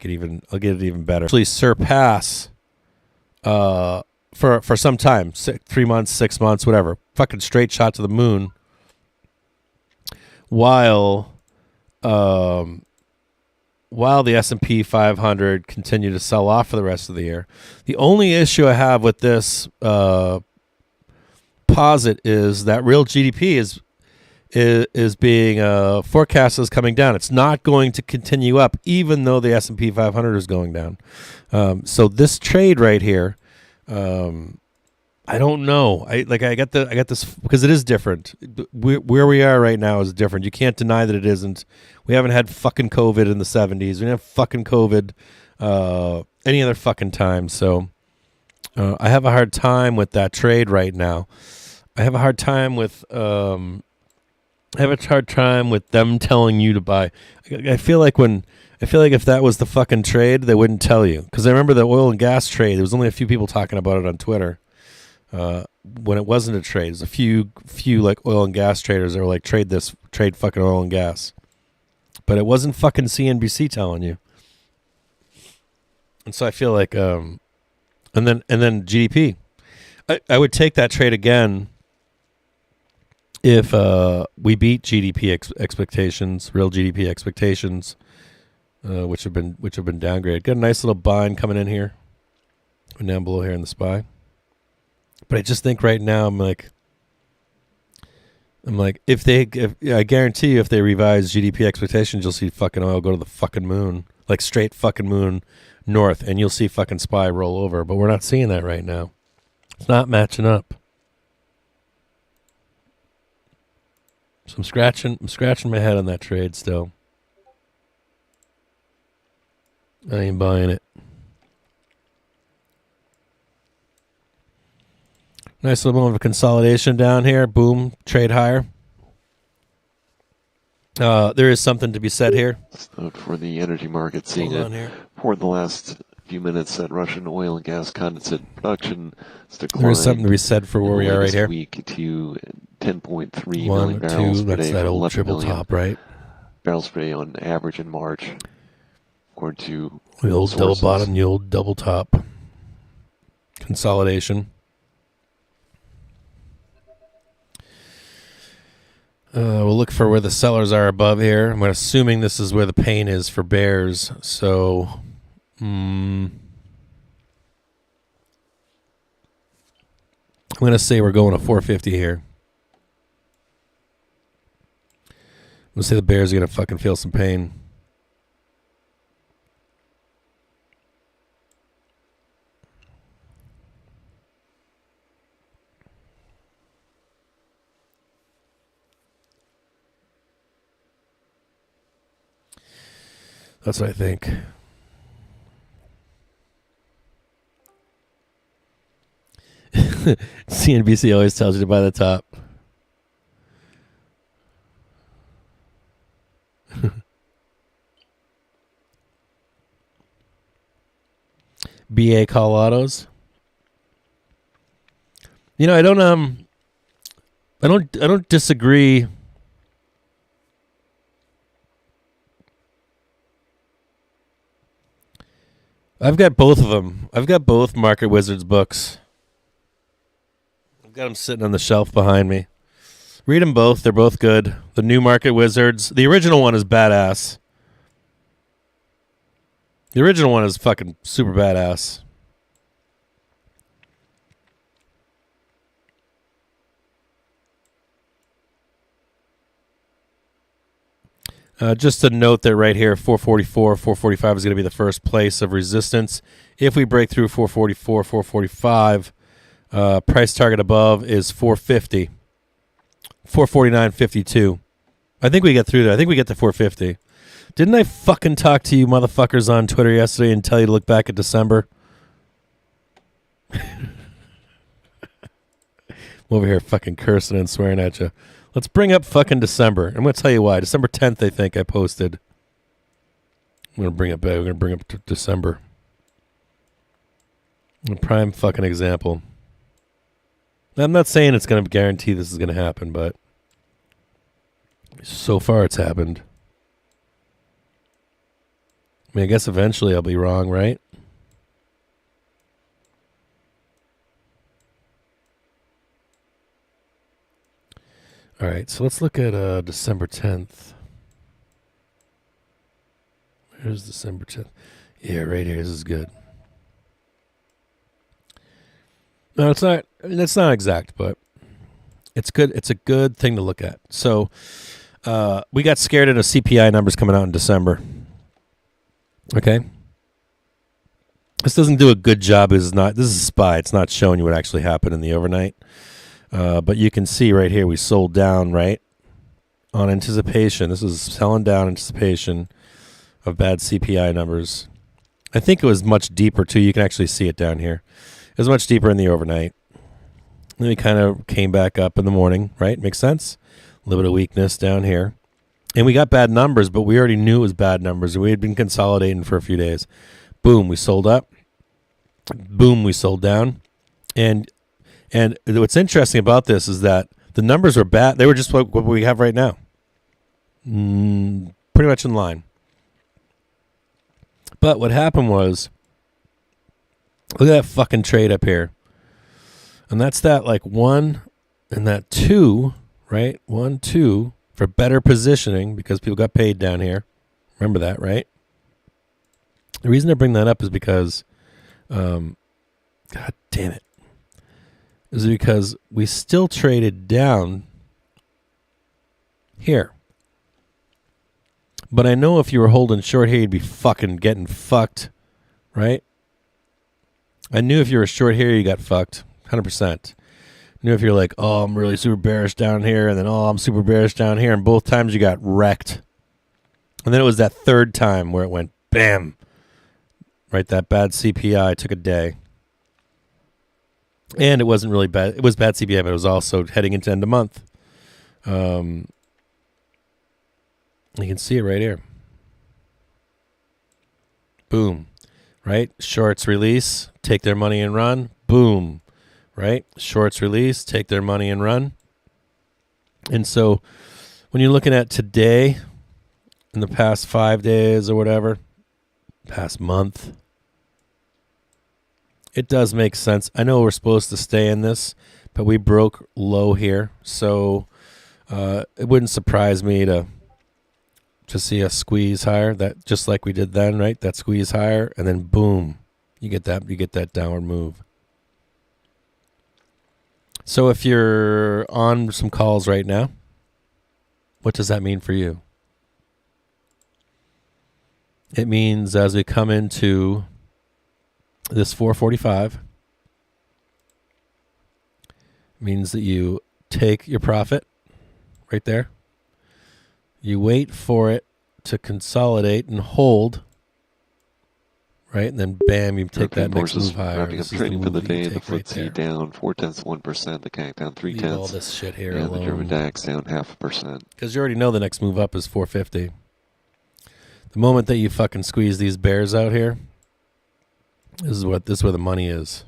A: get it even better. Actually surpass for some time, 3 months, 6 months, whatever. Fucking straight shot to the moon. While the S&P 500 continued to sell off for the rest of the year. The only issue I have with this posit is that real GDP is being forecast as coming down. It's not going to continue up, even though the S&P 500 is going down. So this trade right here, I don't know. I got this because it is different. Where we are right now is different. You can't deny that it isn't. We haven't had fucking COVID in the 70s. We didn't have fucking COVID any other fucking time. So I have a hard time with that trade right now. I have a hard time with them telling you to buy. I feel like if that was the fucking trade, they wouldn't tell you. Because I remember the oil and gas trade. There was only a few people talking about it on Twitter. When it wasn't a trade, there's a few like oil and gas traders that were like, trade fucking oil and gas. But it wasn't fucking CNBC telling you. And so I feel like, and then GDP. I would take that trade again if we beat GDP expectations, real GDP expectations, which have been downgraded. Got a nice little bind coming in here, and down below here in the SPY. But I just think right now I'm like, if I guarantee you, if they revise GDP expectations, you'll see fucking oil go to the fucking moon, like straight fucking moon north, and you'll see fucking SPY roll over. But we're not seeing that right now. It's not matching up. So I'm scratching my head on that trade still. I ain't buying it. Nice little moment of consolidation down here. Boom, trade higher. There is something to be said here.
D: Note for the energy market, seeing it for the last few minutes that Russian oil and gas condensate production has declined.
A: There is something to be said for where we are right here.
D: Week to 10.3
A: 1,
D: million barrels
A: 2,
D: per
A: that's
D: day.
A: that old triple top, right?
D: Barrels per day on average in March, according to
A: the old double bottom, the old double top. Consolidation. We'll look for where the sellers are above here. I'm assuming this is where the pain is for bears. So, I'm going to say we're going to 450 here. I'm going to say the bears are going to fucking feel some pain. That's what I think. CNBC always tells you to buy the top. BA call autos. You know, I don't disagree. I've got both of them. I've got both Market Wizards books. I've got them sitting on the shelf behind me. Read them both. They're both good. The new Market Wizards. The original one is badass. The original one is fucking super badass. Just to note that right here, 444, 445 is going to be the first place of resistance. If we break through 444, 445, price target above is 450. 449.52. I think we get through there. I think we get to 450. Didn't I fucking talk to you motherfuckers on Twitter yesterday and tell you to look back at December? I'm over here fucking cursing and swearing at you. Let's bring up fucking December. I'm going to tell you why. December 10th, I think I posted. I'm going to bring it back. We're going to bring up December. A prime fucking example. I'm not saying it's going to guarantee this is going to happen, but so far it's happened. I mean, I guess eventually I'll be wrong, right? All right, so let's look at December 10th. Here's December 10th. Yeah, right here. This is good. No, it's not. I mean, that's not exact, but it's good. It's a good thing to look at. So we got scared into CPI numbers coming out in December. Okay. This doesn't do a good job. This is a SPY. It's not showing you what actually happened in the overnight. But you can see right here we sold down, right? On anticipation. This is selling down anticipation of bad CPI numbers. I think it was much deeper too. You can actually see it down here. It was much deeper in the overnight. Then we kind of came back up in the morning, right? Makes sense? A little bit of weakness down here. And we got bad numbers, but we already knew it was bad numbers. We had been consolidating for a few days. Boom, we sold up. Boom, we sold down. And what's interesting about this is that the numbers were bad. They were just what we have right now. Pretty much in line. But what happened was, look at that fucking trade up here. And that's that like 1 and that 2, right? 1, 2 for better positioning because people got paid down here. Remember that, right? The reason I bring that up is because, God damn it. Is because we still traded down here. But I know if you were holding short here, you'd be fucking getting fucked, right? I knew if you were short here, you got fucked, 100%. Knew if you're like, oh, I'm really super bearish down here, and then, oh, I'm super bearish down here, and both times you got wrecked. And then it was that third time where it went bam. Right, that bad CPI took a day. And it wasn't really bad. It was bad CPI, but it was also heading into end of month. You can see it right here. Boom. Right? Shorts release, take their money and run. Boom. Right? Shorts release, take their money and run. And so when you're looking at today, in the past 5 days or whatever, past month, it does make sense. I know we're supposed to stay in this, but we broke low here. So it wouldn't surprise me to see a squeeze higher, that just like we did then, right? That squeeze higher, and then boom, you get that downward move. So if you're on some calls right now, what does that mean for you? It means as we come into this 445, means that you take your profit right there. You wait for it to consolidate and hold. Right, and then bam, you take that next move higher.
D: Wrapping up trading for the day. The FTSE down 0.4%, the CAC down 0.3%.
A: Leave all this shit here
D: and
A: alone.
D: the German DAX down 0.5%.
A: Because you already know the next move up is 450. The moment that you fucking squeeze these bears out here, this is where the money is.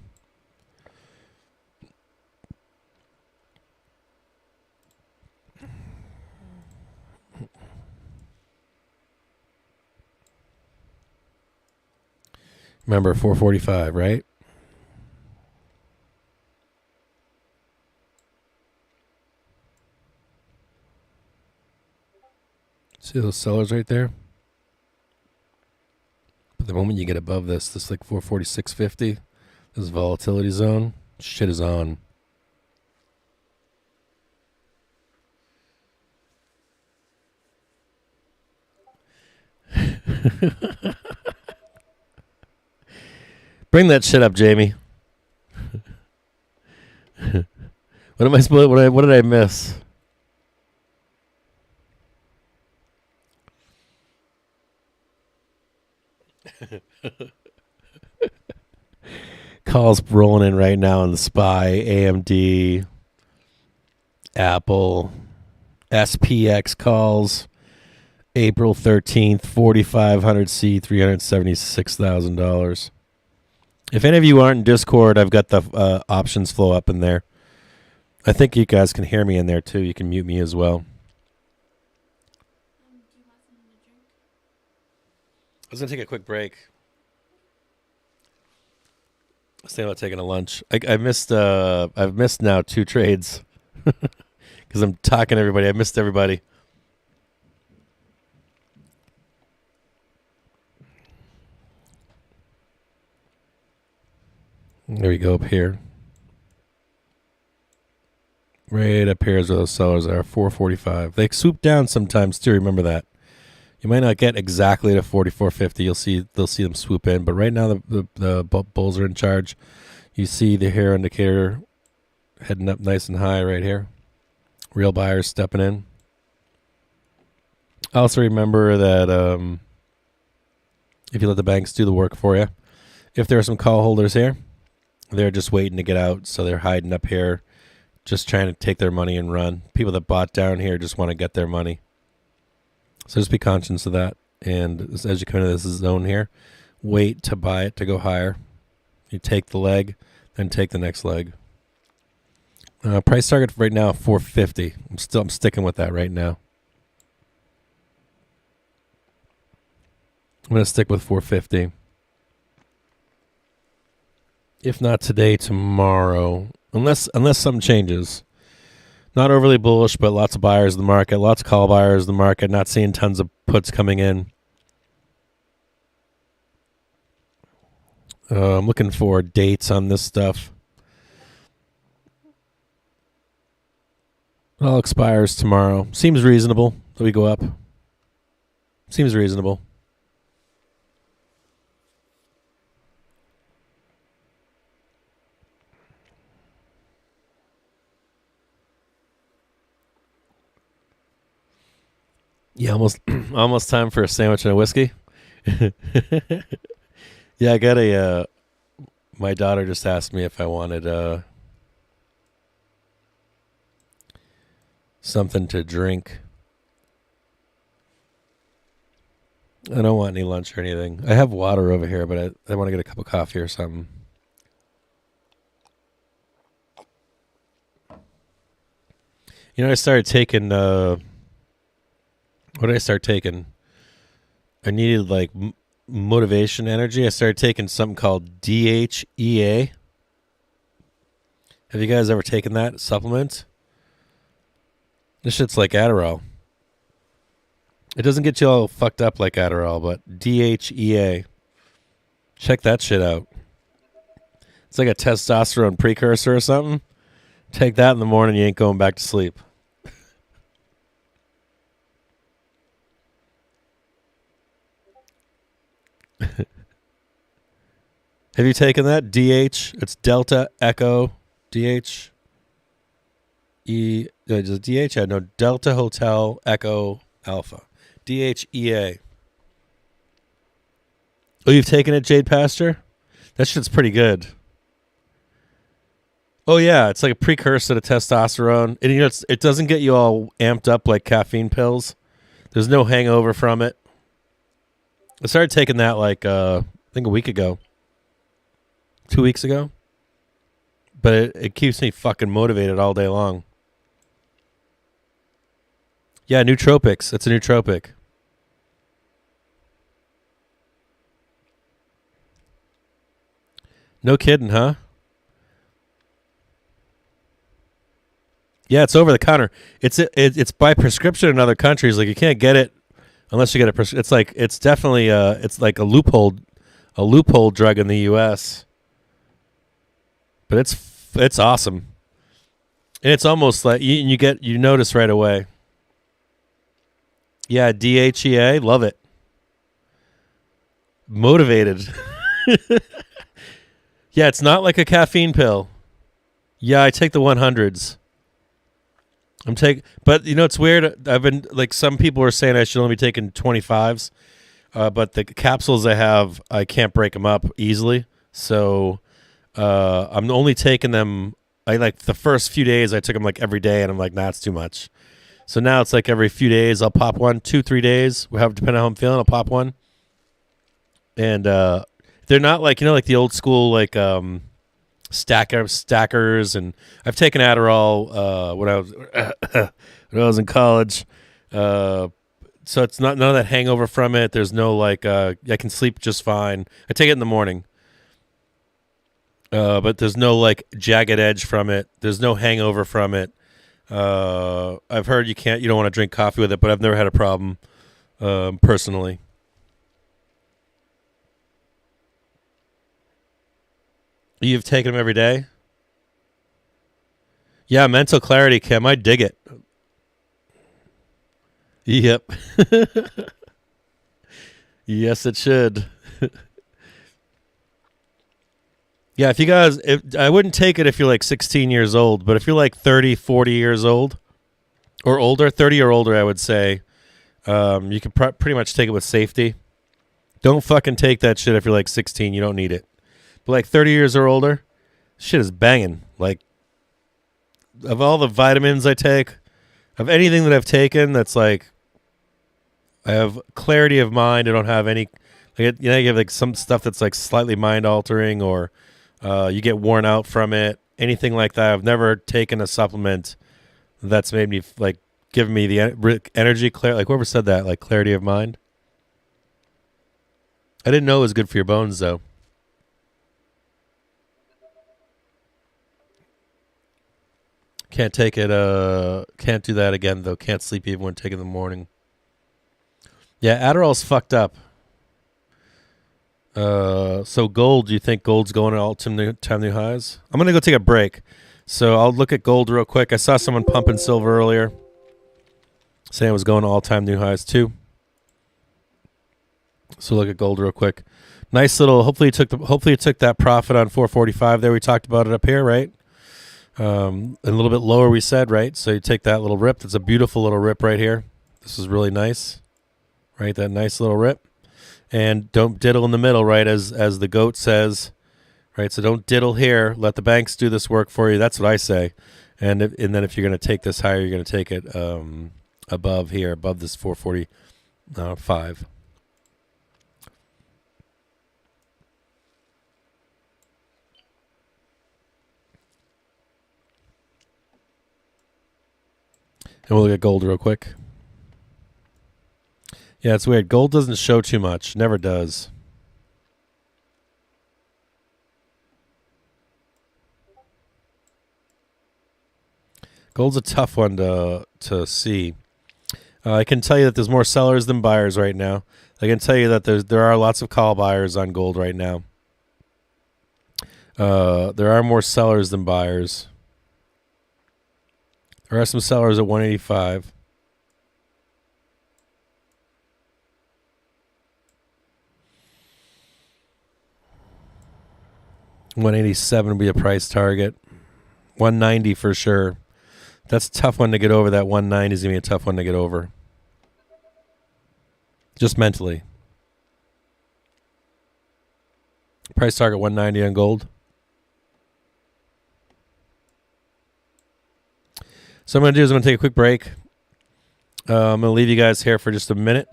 A: Remember 445, right? See those sellers right there? But the moment you get above this like 446.50, this volatility zone, shit is on. Bring that shit up, Jamie. What am I supposed? What did I miss? Calls rolling in right now on the SPY, AMD, Apple, SPX calls. April 13th, 4,500C, $376,000. If any of you aren't in Discord, I've got the options flow up in there. I think you guys can hear me in there too. You can mute me as well. I was going to take a quick break. I was thinking about taking a lunch. I've missed now 2 trades because I'm talking to everybody. I missed everybody. There we go up here. Right up here is where those sellers are, 445. They swoop down sometimes too, remember that. You might not get exactly to 44.50. They'll see them swoop in, but right now the bulls are in charge. You see the hair indicator heading up nice and high right here. Real buyers stepping in. Also remember that if you let the banks do the work for you, if there are some call holders here, they're just waiting to get out, so they're hiding up here, just trying to take their money and run. People that bought down here just want to get their money. So just be conscious of that. And as you come into this zone here, wait to buy it to go higher. You take the leg, then take the next leg. Price target right now, 450. I'm sticking with that right now. I'm going to stick with 450. If not today, tomorrow. Unless something changes. Not overly bullish, but lots of buyers in the market. Lots of call buyers in the market. Not seeing tons of puts coming in. I'm looking for dates on this stuff. It all expires tomorrow. Seems reasonable that we go up. Seems reasonable. Yeah, almost time for a sandwich and a whiskey. Yeah, I got my daughter just asked me if I wanted something to drink. I don't want any lunch or anything. I have water over here, but I want to get a cup of coffee or something. You know, I started taking... what did I start taking? I needed like motivation energy. I started taking something called DHEA. Have you guys ever taken that supplement? This shit's like Adderall. It doesn't get you all fucked up like Adderall, but DHEA. Check that shit out. It's like a testosterone precursor or something. Take that in the morning, you ain't going back to sleep. Have you taken that? DH. It's Delta Echo DH. Just DH. No, Delta Hotel Echo Alpha. DHEA. Oh, you've taken it, Jade Pastor? That shit's pretty good. Oh, yeah. It's like a precursor to testosterone. And, it doesn't get you all amped up like caffeine pills. There's no hangover from it. I started taking that I think a week ago. 2 weeks ago. But it keeps me fucking motivated all day long. Yeah, nootropics. It's a nootropic. No kidding, huh? Yeah, it's over the counter. It's by prescription in other countries. Like you can't get it unless you get a it's definitely it's like a loophole drug in the U.S. But it's awesome, and it's almost like you notice right away. Yeah, DHEA, love it. Motivated. Yeah, it's not like a caffeine pill. Yeah, I take the 100s. But it's weird. I've been some people are saying I should only be taking 25s, but the capsules I have, I can't break them up easily. So I'm only taking them. The first few days I took them every day, and I'm like, nah, it's too much. So now it's every few days I'll pop one, 2-3 days. Depending on how I'm feeling, I'll pop one. And they're not like the old school stackers, and I've taken Adderall when I was in college. So it's not none of that hangover from it. There's no I can sleep just fine. I take it in the morning. But there's no jagged edge from it. There's no hangover from it. I've heard you don't want to drink coffee with it, but I've never had a problem personally. You've taken them every day? Yeah, mental clarity, Kim. I dig it. Yep. Yes, it should. Yeah, I wouldn't take it if you're 16 years old, but if you're 30, 40 years old or older, 30 or older, I would say, you can pretty much take it with safety. Don't fucking take that shit if you're 16. You don't need it. But 30 years or older, shit is banging. Of all the vitamins I take, of anything that I've taken, that's I have clarity of mind. I don't have any, you have some stuff that's slightly mind altering, or you get worn out from it. Anything like that. I've never taken a supplement that's made me giving me the energy, whoever said that, clarity of mind. I didn't know it was good for your bones though. Can't take it. Can't do that again though. Can't sleep even when taking it in the morning. Yeah, Adderall's fucked up. So gold. Do you think gold's going to all-time new highs? I'm gonna go take a break. So I'll look at gold real quick. I saw someone pumping silver earlier, saying it was going to all-time new highs too. So look at gold real quick. Nice little. Hopefully you took that profit on 445 there. We talked about it up here, right? A little bit lower, we said, right? So you take that little rip. That's a beautiful little rip right here. This is really nice, right? That nice little rip. And don't diddle in the middle, right? As the goat says, right? So don't diddle here. Let the banks do this work for you. That's what I say. And then if you're going to take this higher, you're going to take it above here, above this 445. And we'll look at gold real quick. Yeah, it's weird. Gold doesn't show too much. Never does. Gold's a tough one to see. I can tell you that there's more sellers than buyers right now. I can tell you that there are lots of call buyers on gold right now. There are more sellers than buyers. There are some sellers at 185. $187 would be a price target. 190 for sure. That's a tough one to get over. That 190 is going to be a tough one to get over. Just mentally. Price target 190 on gold. So I'm going to do is I'm going to take a quick break. I'm going to leave you guys here for just a minute.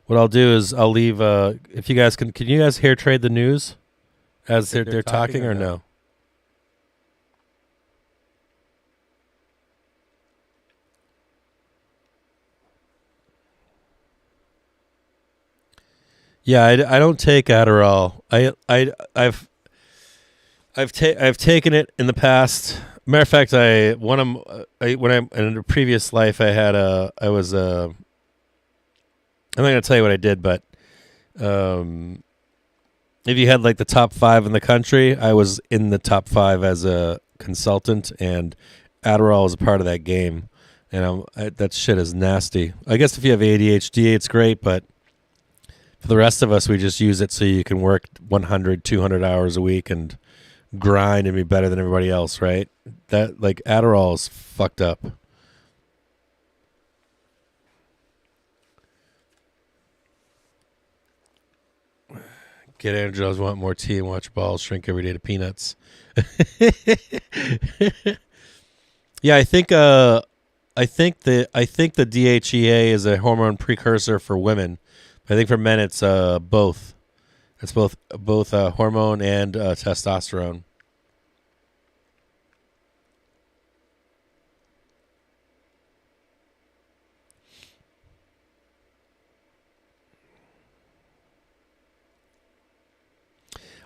A: What I'll do is I'll leave, if you guys can you guys hear trade the news as they're talking or no? Yeah, I don't take Adderall. I've taken it in the past. Matter of fact, when I'm in a previous life, I'm not gonna tell you what I did, but if you had like the top 5 in the country, I was in the top 5 as a consultant, and Adderall is a part of that game. And that shit is nasty. I guess if you have ADHD, it's great, but for the rest of us, we just use it so you can work 100, 200 hours a week and grind and be better than everybody else, right? That, like, Adderall is fucked up. Get Angels, want more tea and watch balls shrink every day to peanuts. Yeah, I think the DHEA is a hormone precursor for women. I think for men it's both. It's both hormone and testosterone.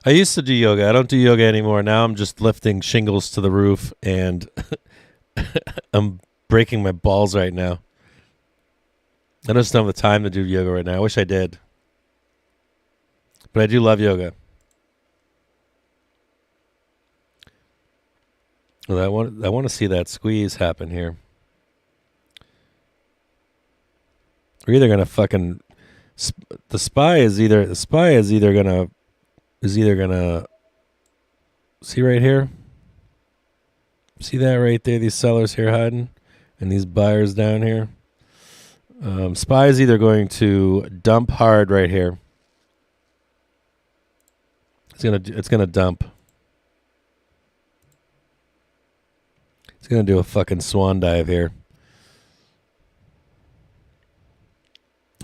A: I used to do yoga. I don't do yoga anymore. Now I'm just lifting shingles to the roof, and I'm breaking my balls right now. I just don't have the time to do yoga right now. I wish I did. But I do love yoga. Well, I want to see that squeeze happen here. We're either gonna fucking the SPY is either gonna see right here. See that right there? These sellers here hiding, and these buyers down here. SPY is either going to dump hard right here. It's gonna dump. It's gonna do a fucking swan dive here.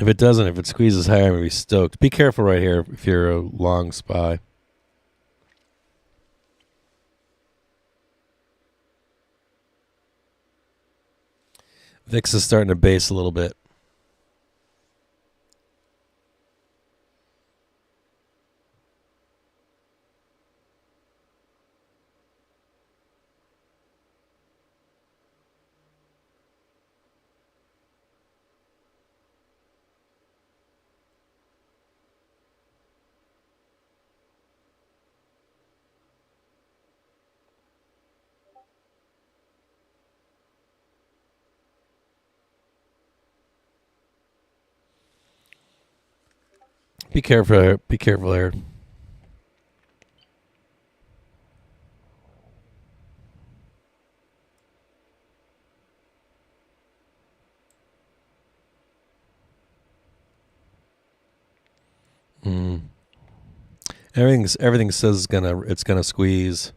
A: If it doesn't, if it squeezes higher, I'm gonna be stoked. Be careful right here if you're a long SPY. VIX is starting to base a little bit. Be careful. Be careful there. Everything says it's gonna squeeze.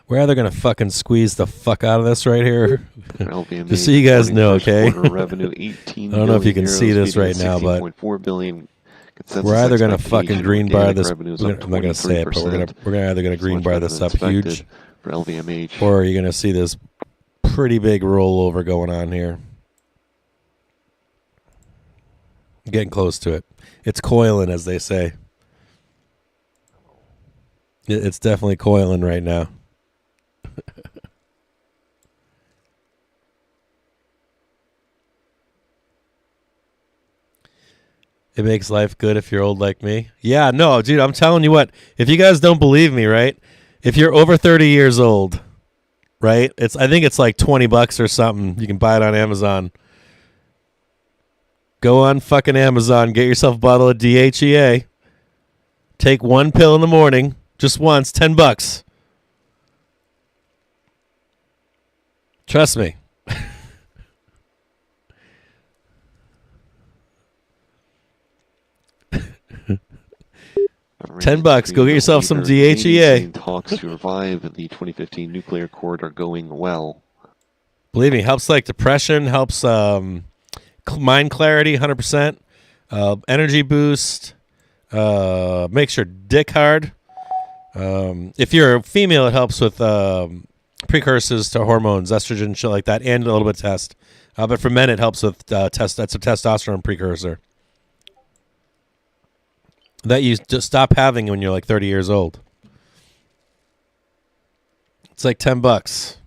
A: We're either gonna fucking squeeze the fuck out of this right here. Just so you guys know, okay?
D: Revenue,
A: I don't know if you can see this right now, but we're either gonna fucking green bar this. I'm not gonna say it, but we're either gonna green bar this up huge,
D: for LVMH,
A: or you're gonna see this pretty big rollover going on here. Getting close to it. It's coiling, as they say. It's definitely coiling right now. It makes life good if you're old like me. Yeah, no, dude, I'm telling you what. If you guys don't believe me, right? If you're over 30 years old, right? I think it's like $20 or something. You can buy it on Amazon. Go on fucking Amazon, get yourself a bottle of DHEA. Take one pill in the morning, just once, $10. Trust me. $10. Go get yourself some
D: Canadian
A: DHEA.
D: Talks to revive the 2015 nuclear accord are going well.
A: Believe me, helps like depression, helps mind clarity, 100%. Energy boost. Makes your dick hard. If you're a female, it helps with precursors to hormones, estrogen, shit like that, and a little bit of test. But for men, it helps with test. That's a testosterone precursor that you just stop having when you're like 30 years old. It's like $10.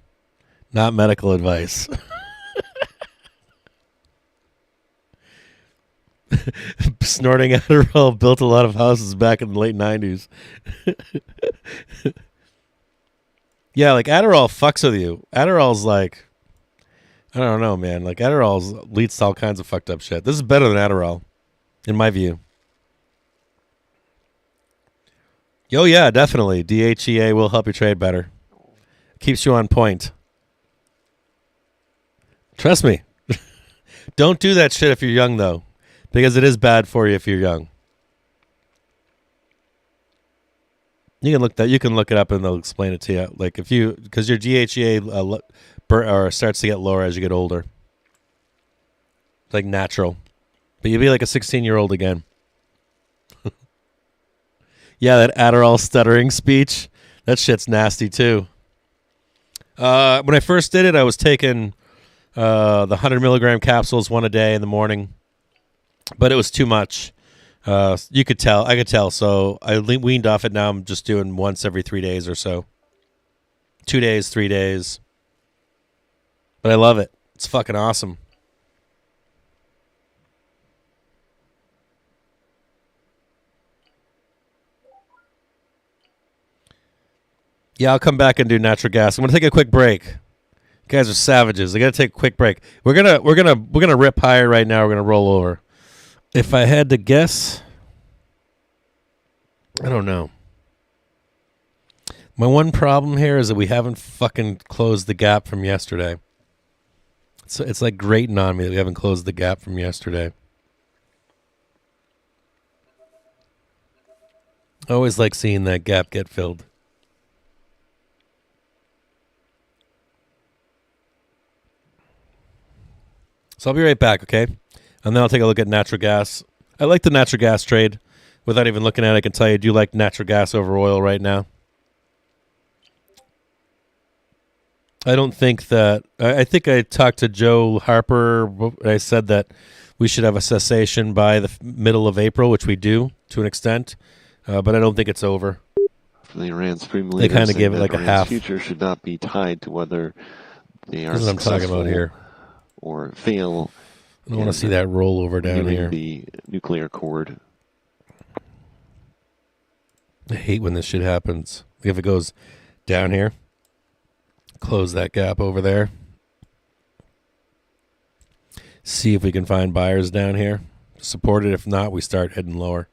A: Not medical advice. Snorting Adderall built a lot of houses back in the late 90s. Yeah, like Adderall fucks with you. Adderall's like, I don't know, man. Like Adderall leads to all kinds of fucked up shit. This is better than Adderall, in my view. Oh, yeah, definitely. DHEA will help you trade better. Keeps you on point. Trust me. Don't do that shit if you're young, though, because it is bad for you if you're young. You can look it up and they'll explain it to you. Like because your DHEA starts to get lower as you get older. It's like natural, but you'll be like a 16-year-old again. Yeah, that Adderall stuttering speech, that shit's nasty too. When I first did it, I was taking the 100 milligram capsules one a day in the morning, but it was too much. I could tell. So I weaned off it. Now I'm just doing once every 3 days or so. 2 days, 3 days. But I love it. It's fucking awesome. Yeah, I'll come back and do natural gas. I'm gonna take a quick break. You guys are savages. I gotta take a quick break. We're gonna rip higher right now. We're gonna roll over. If I had to guess, I don't know. My one problem here is that we haven't fucking closed the gap from yesterday. So it's like grating on me that we haven't closed the gap from yesterday. I always like seeing that gap get filled. So I'll be right back, okay? And then I'll take a look at natural gas. I like the natural gas trade. Without even looking at it, I can tell you, do you like natural gas over oil right now? I don't think that... I think I talked to Joe Harper. I said that we should have a cessation by the middle of April, which we do to an extent. But I don't think it's over.
D: The Iran Supreme
A: Leader, they kind of gave it like
D: Iran's
A: a half.
D: Future should not be tied to whether they are
A: this is what I'm talking about here.
D: Or fail.
A: I don't want to see that roll over down here.
D: The nuclear accord.
A: I hate when this shit happens. Like if it goes down here, close that gap over there. See if we can find buyers down here. Support it. If not, we start heading lower.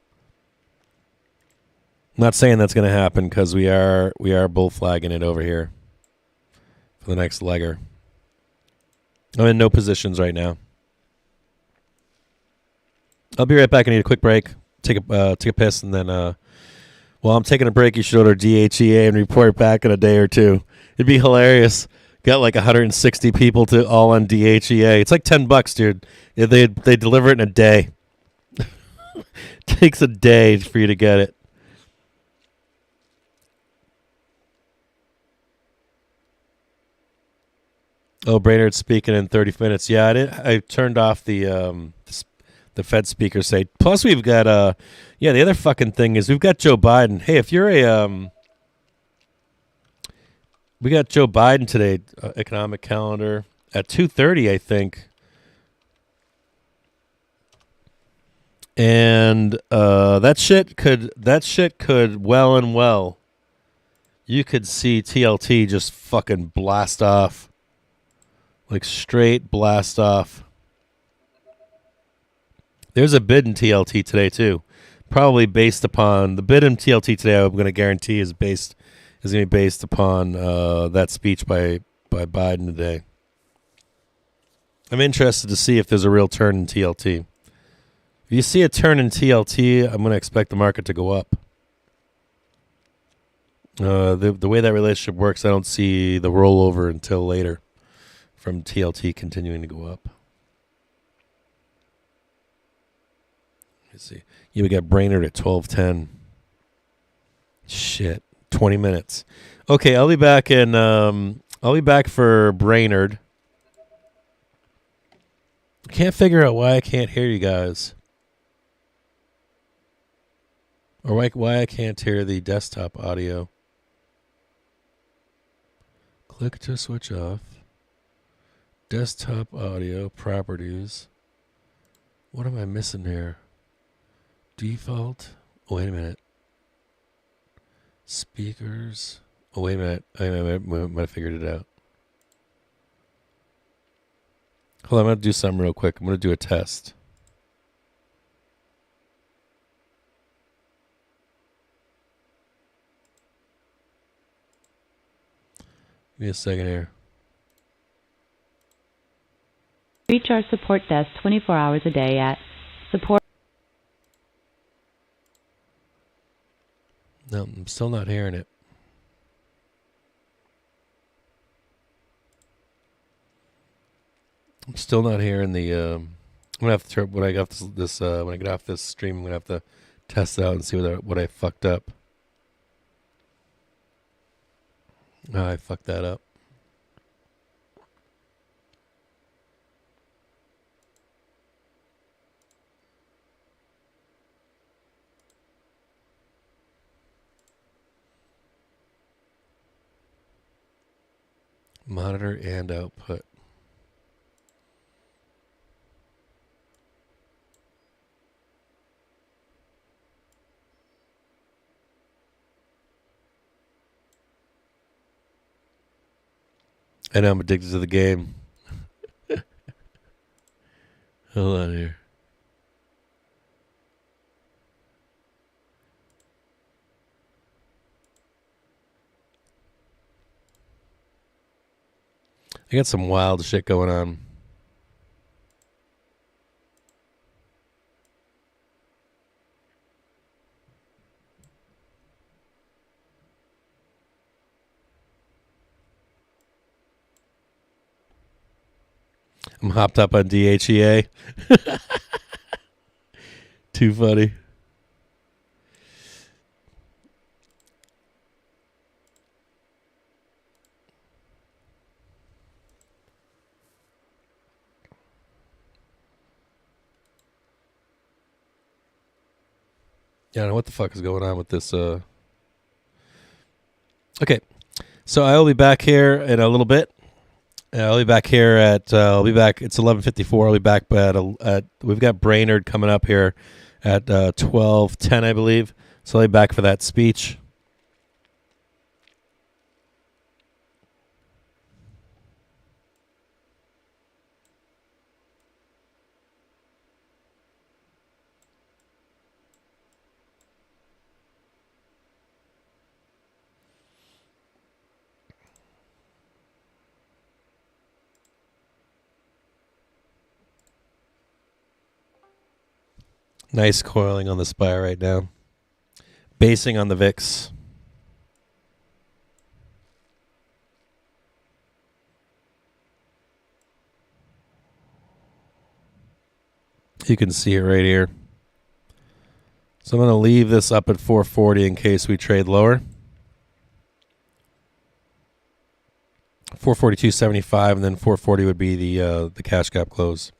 A: I'm not saying that's going to happen because we are bull flagging it over here for the next legger. I'm in no positions right now. I'll be right back. I need a quick break. Take a piss, and then while I'm taking a break, you should order DHEA and report back in a day or two. It'd be hilarious. Got like 160 people all on DHEA. It's like $10, dude. They deliver it in a day. Takes a day for you to get it. Oh, Brainerd's speaking in 30 minutes. Yeah, I turned off the Fed speaker say. Plus, we've got the other fucking thing is we've got Joe Biden. Hey, if you're we got Joe Biden today. Economic calendar at 2:30, I think. And that shit could well and well. You could see TLT just fucking blast off. Like straight blast off. There's a bid in TLT today too. Probably based upon the bid in TLT today, I'm going to guarantee is going to be based upon that speech by Biden today. I'm interested to see if there's a real turn in TLT. If you see a turn in TLT, I'm going to expect the market to go up. The way that relationship works, I don't see the rollover until later from TLT continuing to go up. Let's see. Yeah, we got Brainerd at 12:10. Shit, 20 minutes. Okay, I'll be back for Brainerd. Can't figure out why I can't hear you guys, or why I can't hear the desktop audio. Click to switch off. Desktop audio properties. What am I missing here? Default. Oh, wait a minute. Speakers. Oh, wait a minute. I might have figured it out. Hold on, I'm going to do something real quick. I'm going to do a test. Give me a second here.
E: Reach our support desk 24 hours a day at support.
A: No, I'm still not hearing it. I'm still not hearing the. I'm gonna have to when I get off this when I get off this stream. I'm gonna have to test it out and see what I fucked up. Oh, I fucked that up. Monitor and output. I know I'm addicted to the game. Hold on here. I got some wild shit going on. I'm hopped up on DHEA. Too funny. Yeah, I don't know what the fuck is going on with this. Okay, so I will be back here in a little bit. I'll be back here at. I'll be back. It's 11:54. I'll be back at. We've got Brainerd coming up here at 12:10, I believe. So I'll be back for that speech. Nice coiling on the SPY right now. Basing on the VIX. You can see it right here. So I'm going to leave this up at 440 in case we trade lower. 442.75 and then 440 would be the cash gap close.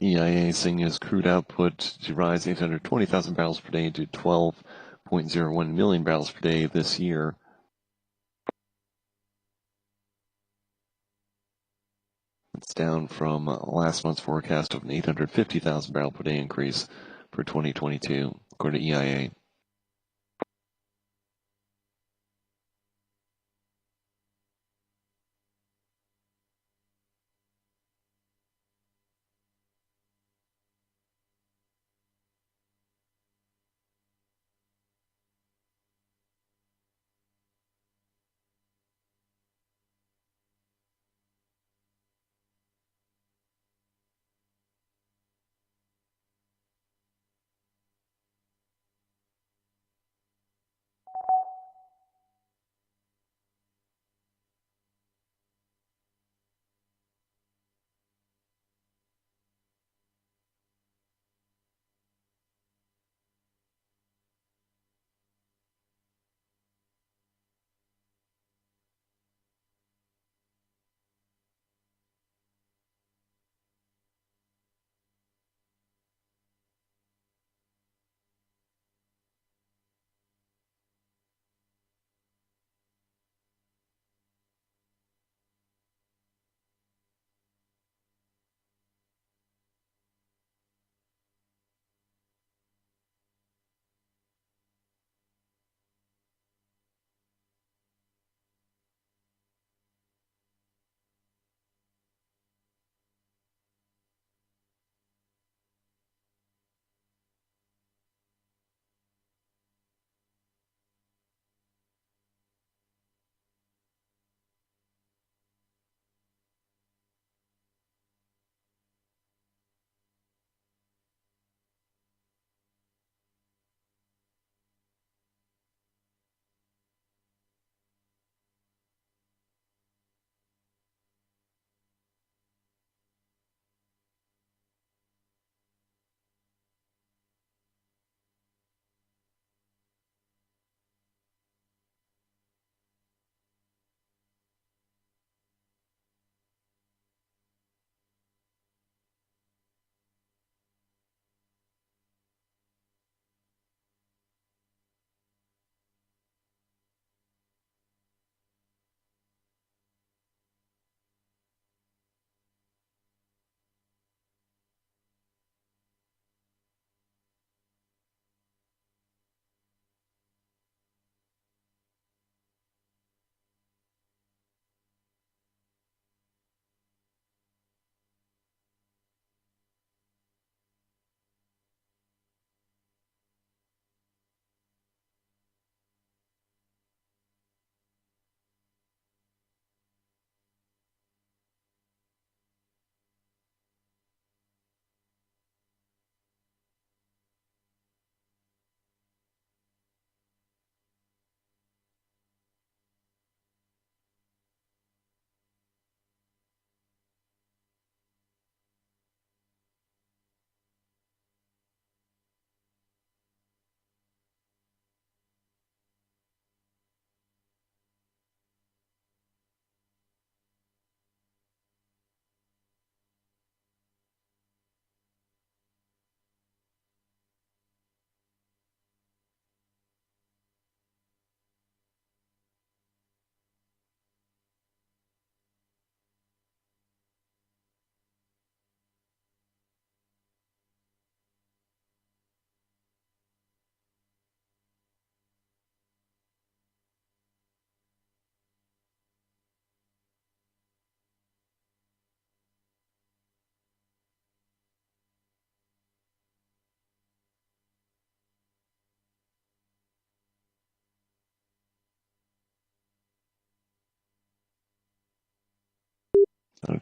D: EIA seeing his crude output to rise 820,000 barrels per day to 12.01 million barrels per day this year. It's down from last month's forecast of an 850,000 barrel per day increase for 2022, according to EIA.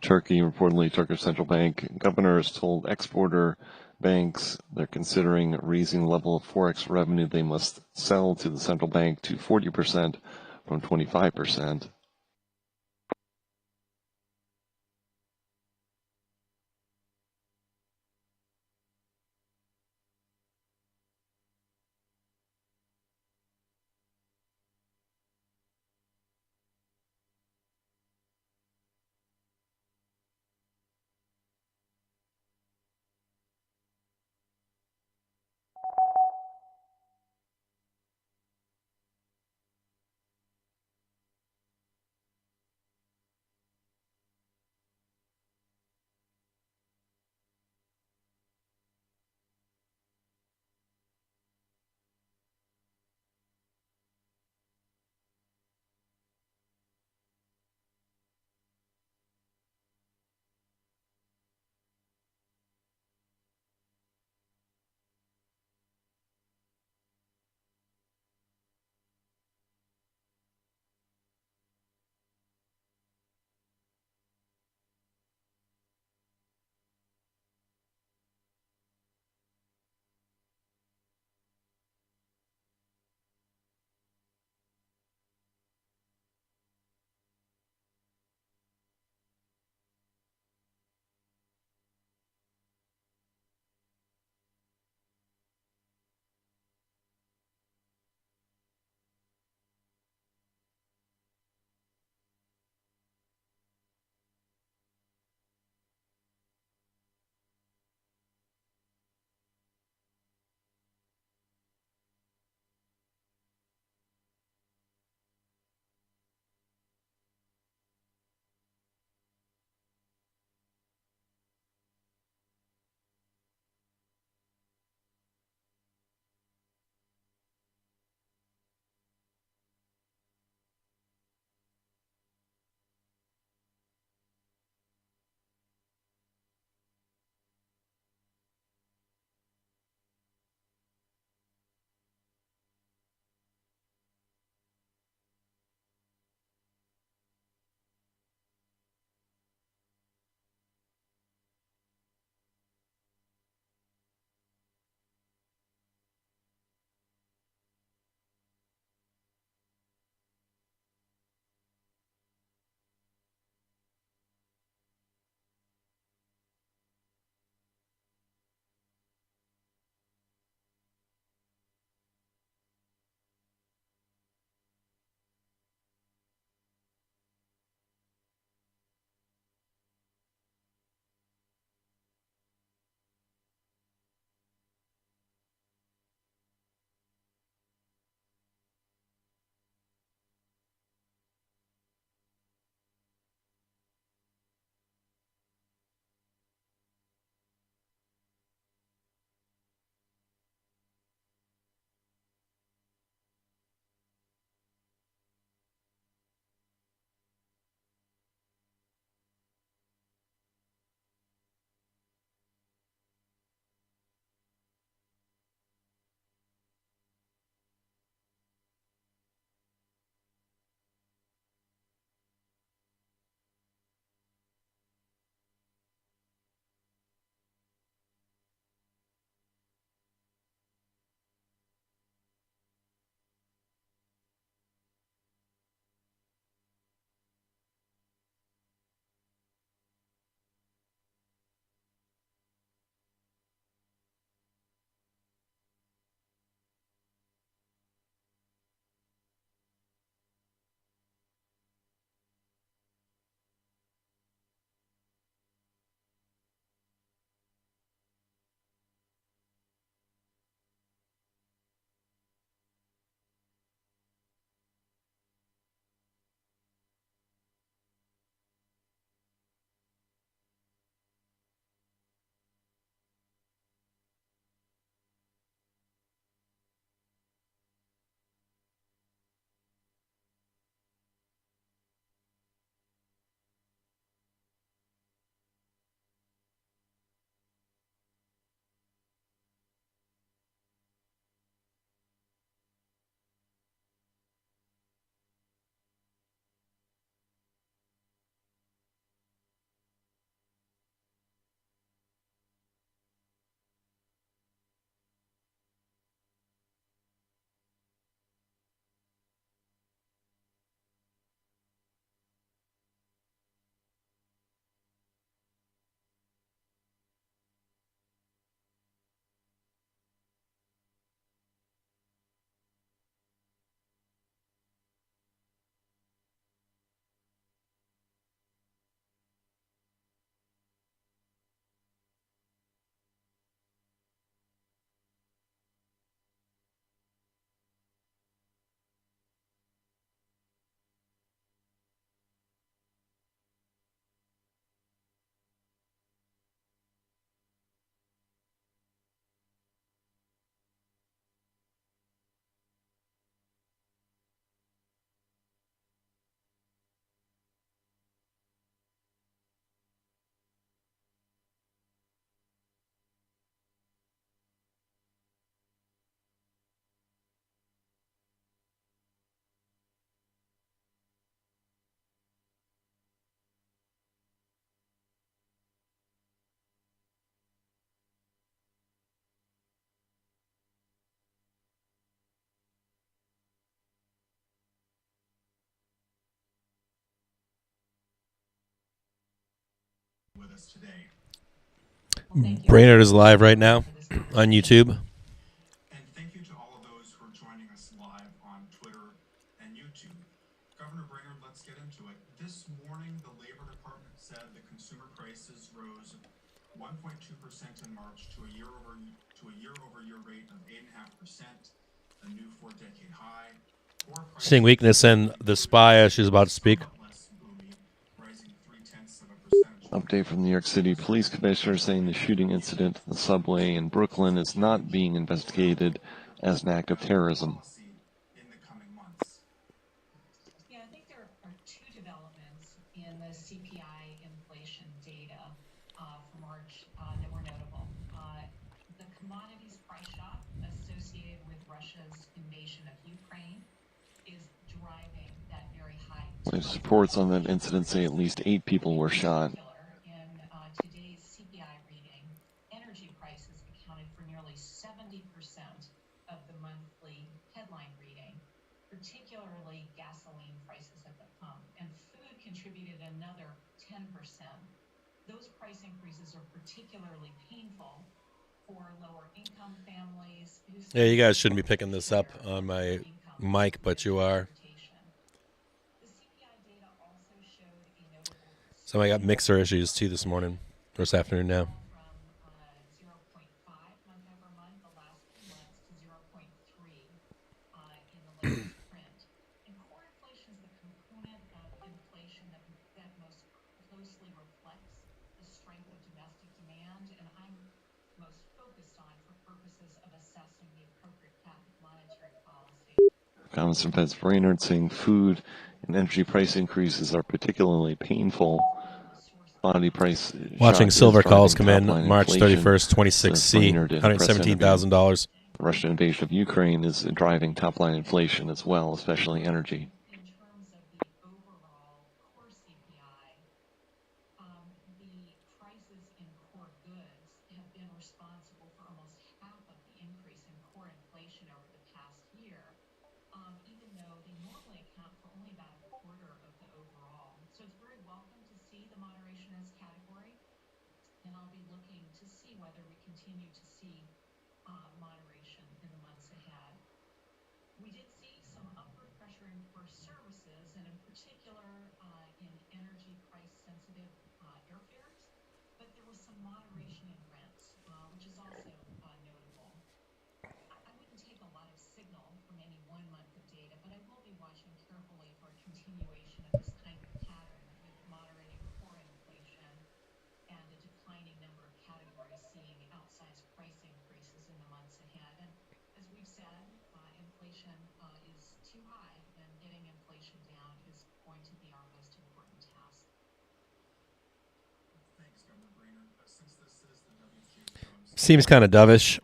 D: Turkey, reportedly, Turkish central bank governor has told exporter banks they're considering raising the level of forex revenue they must sell to the central bank to 40% from 25%.
A: Brainerd is live right now on YouTube.
F: And thank you to all of those who are joining us live on Twitter and YouTube. Governor Brainerd, let's get into it. This morning, the Labor Department said the consumer prices rose 1.2% in March to a year-over-year rate of 8.5%, a new four-decade high.
A: Seeing weakness in the SPY as she's about to speak.
F: Rising 0.3%.
D: Update from the New York City Police Commissioner saying the shooting incident in the subway in Brooklyn is not being investigated as an act of terrorism.
F: In the coming months.
G: Yeah, I think there are two developments in the CPI inflation data for March that were notable. The commodities price shock associated with Russia's invasion of Ukraine is driving that very high.
D: There's reports on that incident say at least 8 people were shot.
G: In today's CPI reading, energy prices accounted for nearly 70% of the monthly headline reading, particularly gasoline prices at the pump, and food contributed another 10%. Those price increases are particularly painful for lower income families.
A: Yeah, you guys shouldn't be picking this up on my mic, but you are.
G: The CPI data also showed a notable
A: So I got mixer issues too this morning, or this afternoon now.
G: from 0.5 month over month the last few months to 0.3 in the latest print. And core inflation is the component of inflation that most closely reflects the strength of domestic demand, and I'm most focused on for purposes of assessing the appropriate monetary policy.
D: Comments from Fed's Brainerd saying food and energy price increases are particularly painful. Commodity price
A: Watching
D: shock
A: silver
D: is
A: calls come
D: driving
A: in
D: top-line
A: March
D: inflation,
A: 31st,
D: says
A: 26C,
D: Brainerd in press interview.
A: $117,000.
D: The Russian invasion of Ukraine is driving top-line inflation as well, especially energy.
G: In terms of the overall core CPI, the prices in core goods have been responsible for almost half of the increase in core inflation over the past year, even though they normally account for only about a quarter of the overall. So it's very welcome to see the moderation in this category, and I'll be looking to see whether we continue to see moderation in the months ahead. We did see some upward pressure for services, and in particular in energy price-sensitive airfares, but there was some moderation in rents, which is also notable. I wouldn't take a lot of signal from any 1 month of data, but I will be watching carefully for a continuation of this kind of pattern with moderating core inflation and a declining number of categories seeing outsized price increases in the months ahead. And as we've said, inflation is too high, and getting inflation down is going to be our most important task.
F: Thanks, Governor Brainerd. Since this is the WJ
A: Seems kind of dovish.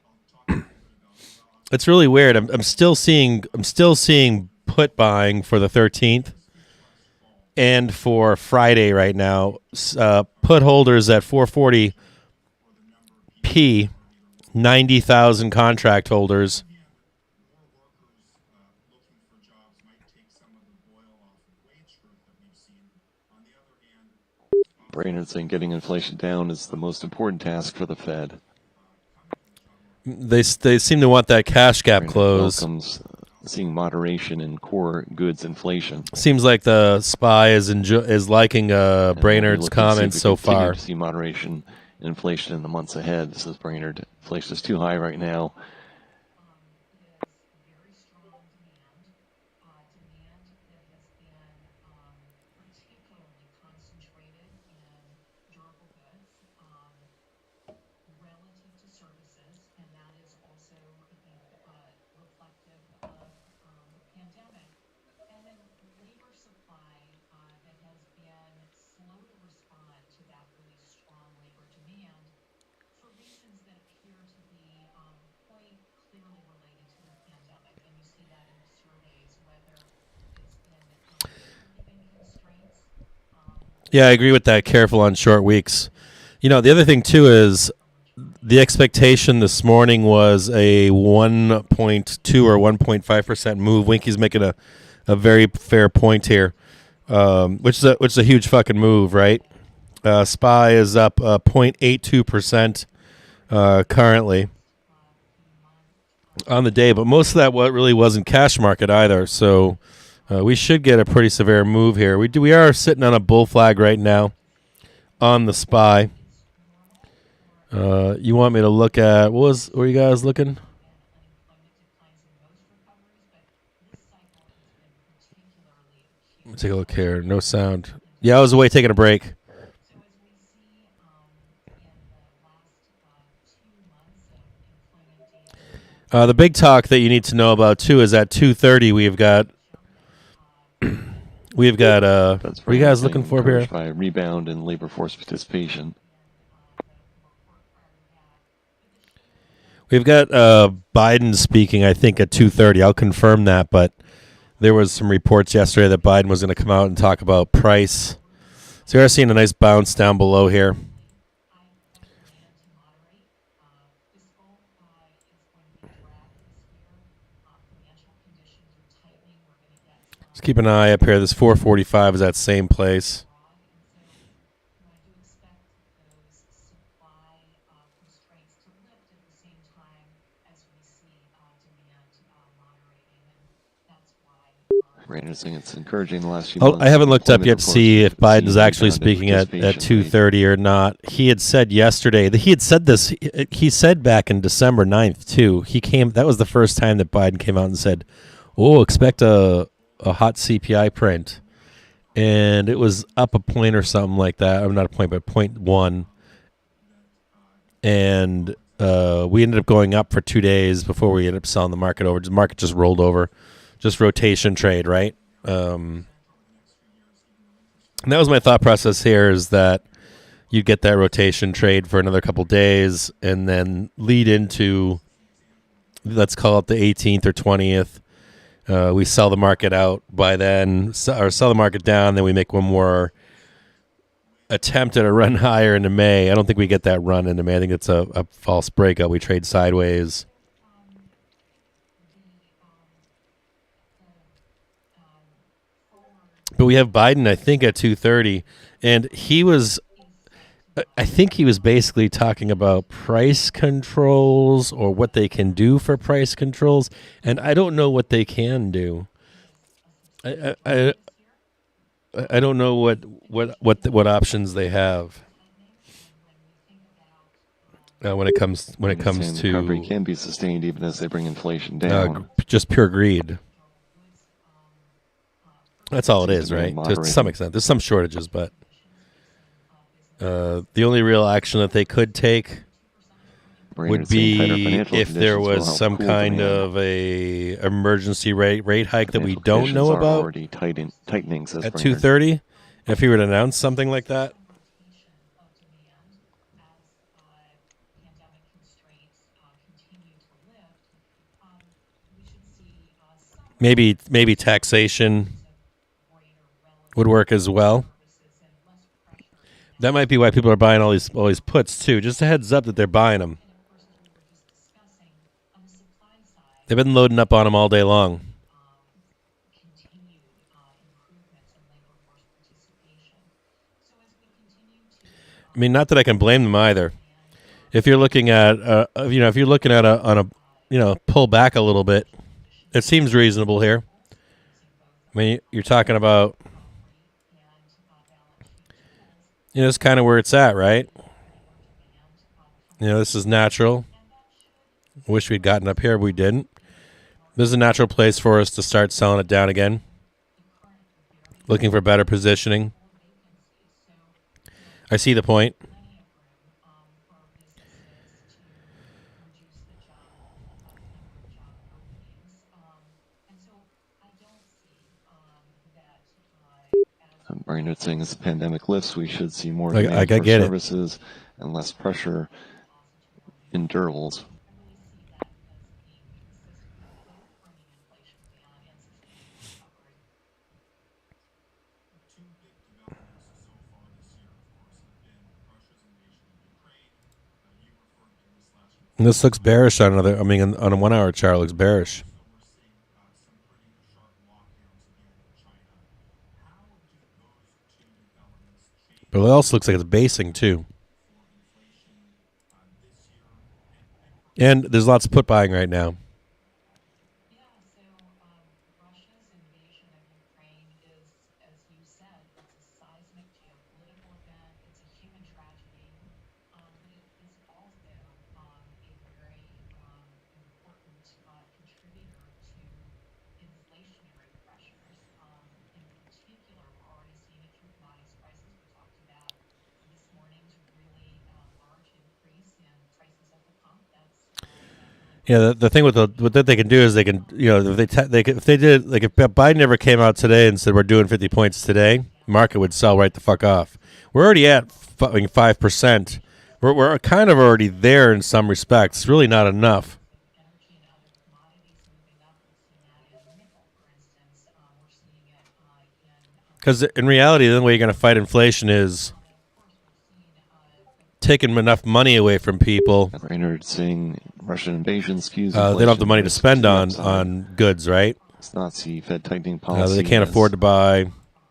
A: It's really weird. I'm still seeing put buying for the 13th and for Friday right now. Put holders at 440p, 90,000 contract holders.
F: more workers looking for jobs might take some of the boil off of wage growth that we've seen. On the other hand,
D: Brainerd saying getting inflation down is the most important task for the Fed.
A: They seem to want that cash gap
D: Brainerd
A: closed.
D: welcomes seeing moderation in core goods inflation.
A: Seems like the SPY is liking
D: And we'll be
A: Brainerd's
D: looking to see if
A: comments
D: we
A: so
D: continue
A: far.
D: to see moderation in inflation in the months ahead, says Brainerd. Inflation is too high right now.
G: It is very strong demand that has been particularly concentrated in durable goods relative to services, and that is also, I think, reflective of the pandemic. And then labor supply that has been slow to respond to that really strong labor demand for reasons that appear to be quite clearly related to the pandemic. And you see that in the surveys, whether it's been caregiving constraints.
A: Yeah, I agree with that. Careful on short weeks. You know, the other thing too is the expectation this morning was a 1.2 or 1.5% move. Winky's making a very fair point here, which is a huge fucking move, right? SPY is up 0.82% currently on the day, but most of that really wasn't cash market either. So we should get a pretty severe move here. We are sitting on a bull flag right now on the SPY. You want me to look at what are you guys looking? Let me take a look here. No sound. Yeah, I was away taking a break. The big talk that you need to know about too is at 2:30 we've got
D: That's
A: what are you guys looking for here?
D: By rebound and labor force participation.
A: We've got Biden speaking, I think, at 2:30. I'll confirm that, but there was some reports yesterday that Biden was going to come out and talk about price. So you're seeing a nice bounce down below here. Just keep an eye up here. This 445 is that same place.
D: Brainerd saying it's encouraging the last few months.
A: I haven't looked up yet to see if Biden's actually speaking at 2:30 or not. He had said yesterday that he had said this. He said back in December 9th too. That was the first time that Biden came out and said, "Oh, expect a hot CPI print," and it was up a point or something like that. I'm not a point, but 0.1, and we ended up going up for 2 days before we ended up selling the market over. The market just rolled over. Just rotation trade, right? And that was my thought process here, is that you get that rotation trade for another couple days and then lead into, let's call it the 18th or 20th. We sell the market out by then, or sell the market down, then we make one more attempt at a run higher into May. I don't think we get that run into May. I think it's a false breakout. We trade sideways. But we have Biden, I think, at 2:30, and I think he was basically talking about price controls or what they can do for price controls, and I don't know what they can do. I don't know what options they have when it comes to
D: recovery can be sustained even as they bring inflation down.
A: Just pure greed. That's all it is, right? To some extent. There's some shortages, but the only real action that they could take would be if there was some kind of a emergency rate hike that we don't know about
D: already tightening,
A: at 2:30. If he were to announce something like that. Maybe taxation would work as well. That might be why people are buying all these puts too. Just a heads up that they're buying them. They've been loading up on them all day long. I mean, not that I can blame them either. If you're looking at, pull back a little bit, it seems reasonable here. I mean, you're talking about. It's kind of where it's at, right? This is natural. Wish we'd gotten up here, but we didn't. This is a natural place for us to start selling it down again. Looking for better positioning. I see the point.
D: Brainerd saying as the pandemic lifts, we should see more demand for services and less pressure in durables.
A: And this looks bearish on on a 1 hour chart. It looks bearish. But it also looks like it's basing too. And there's lots of put buying right now.
G: Yeah, so Russia's invasion of Ukraine is, as you said, it's a seismic geopolitical event. It's a human tragedy, but it is also a very important contributor to inflationary pressures. In particular, we're already seeing it through commodities prices. We talked about this morning's really large increase in prices at the pump. That really.
A: Yeah, the thing with what that they can do is they can, if they did, like if Biden ever came out today and said we're doing 50 points today, market would sell right the fuck off. We're already at 5%. We're kind of already there in some respects. It's really not enough.
G: Energy and other commodities moving up. We've seen that in nickel, for instance. We're seeing it in.
A: Because in reality, the only way you're going to fight inflation is
G: Of course, we've seen
A: taking enough money away from people.
D: Brainerd saying Russian invasion skews
A: They don't have the money to spend on goods, right?
D: Let's not see Fed tightening policy.
A: They can't afford to buy.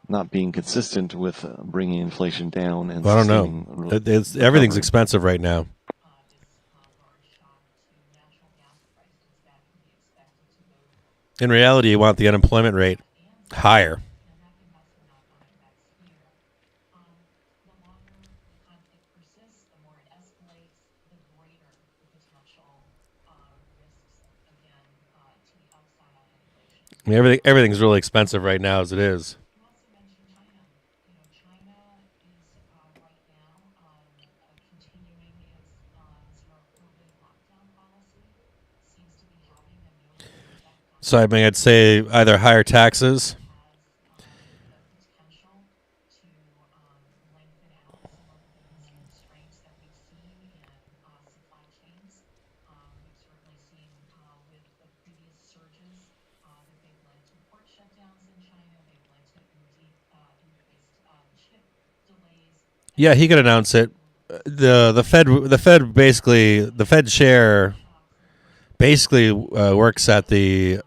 D: Not being consistent with bringing inflation down and
A: I don't know. Everything's expensive right now.
G: large shock to natural gas prices that can be expected to both.
A: In reality, you want the unemployment rate higher.
G: And that can have some knock-on effects here. The longer the conflict persists, the more it escalates, the greater the potential risks, again, to the upside on inflation.
A: I mean, everything's really expensive right now as it is.
G: You also mentioned China. China is right now continuing its zero COVID lockdown policy. Seems to be having a notable effect on.
A: So I mean, I'd say either higher taxes.
G: Has the potential to lengthen out some of these constraints that we've seen in supply chains. We've certainly seen with the previous surges that they've led to port shutdowns in China. They've led to increased chip delays.
A: Yeah, he could announce it. The Fed chair basically works at the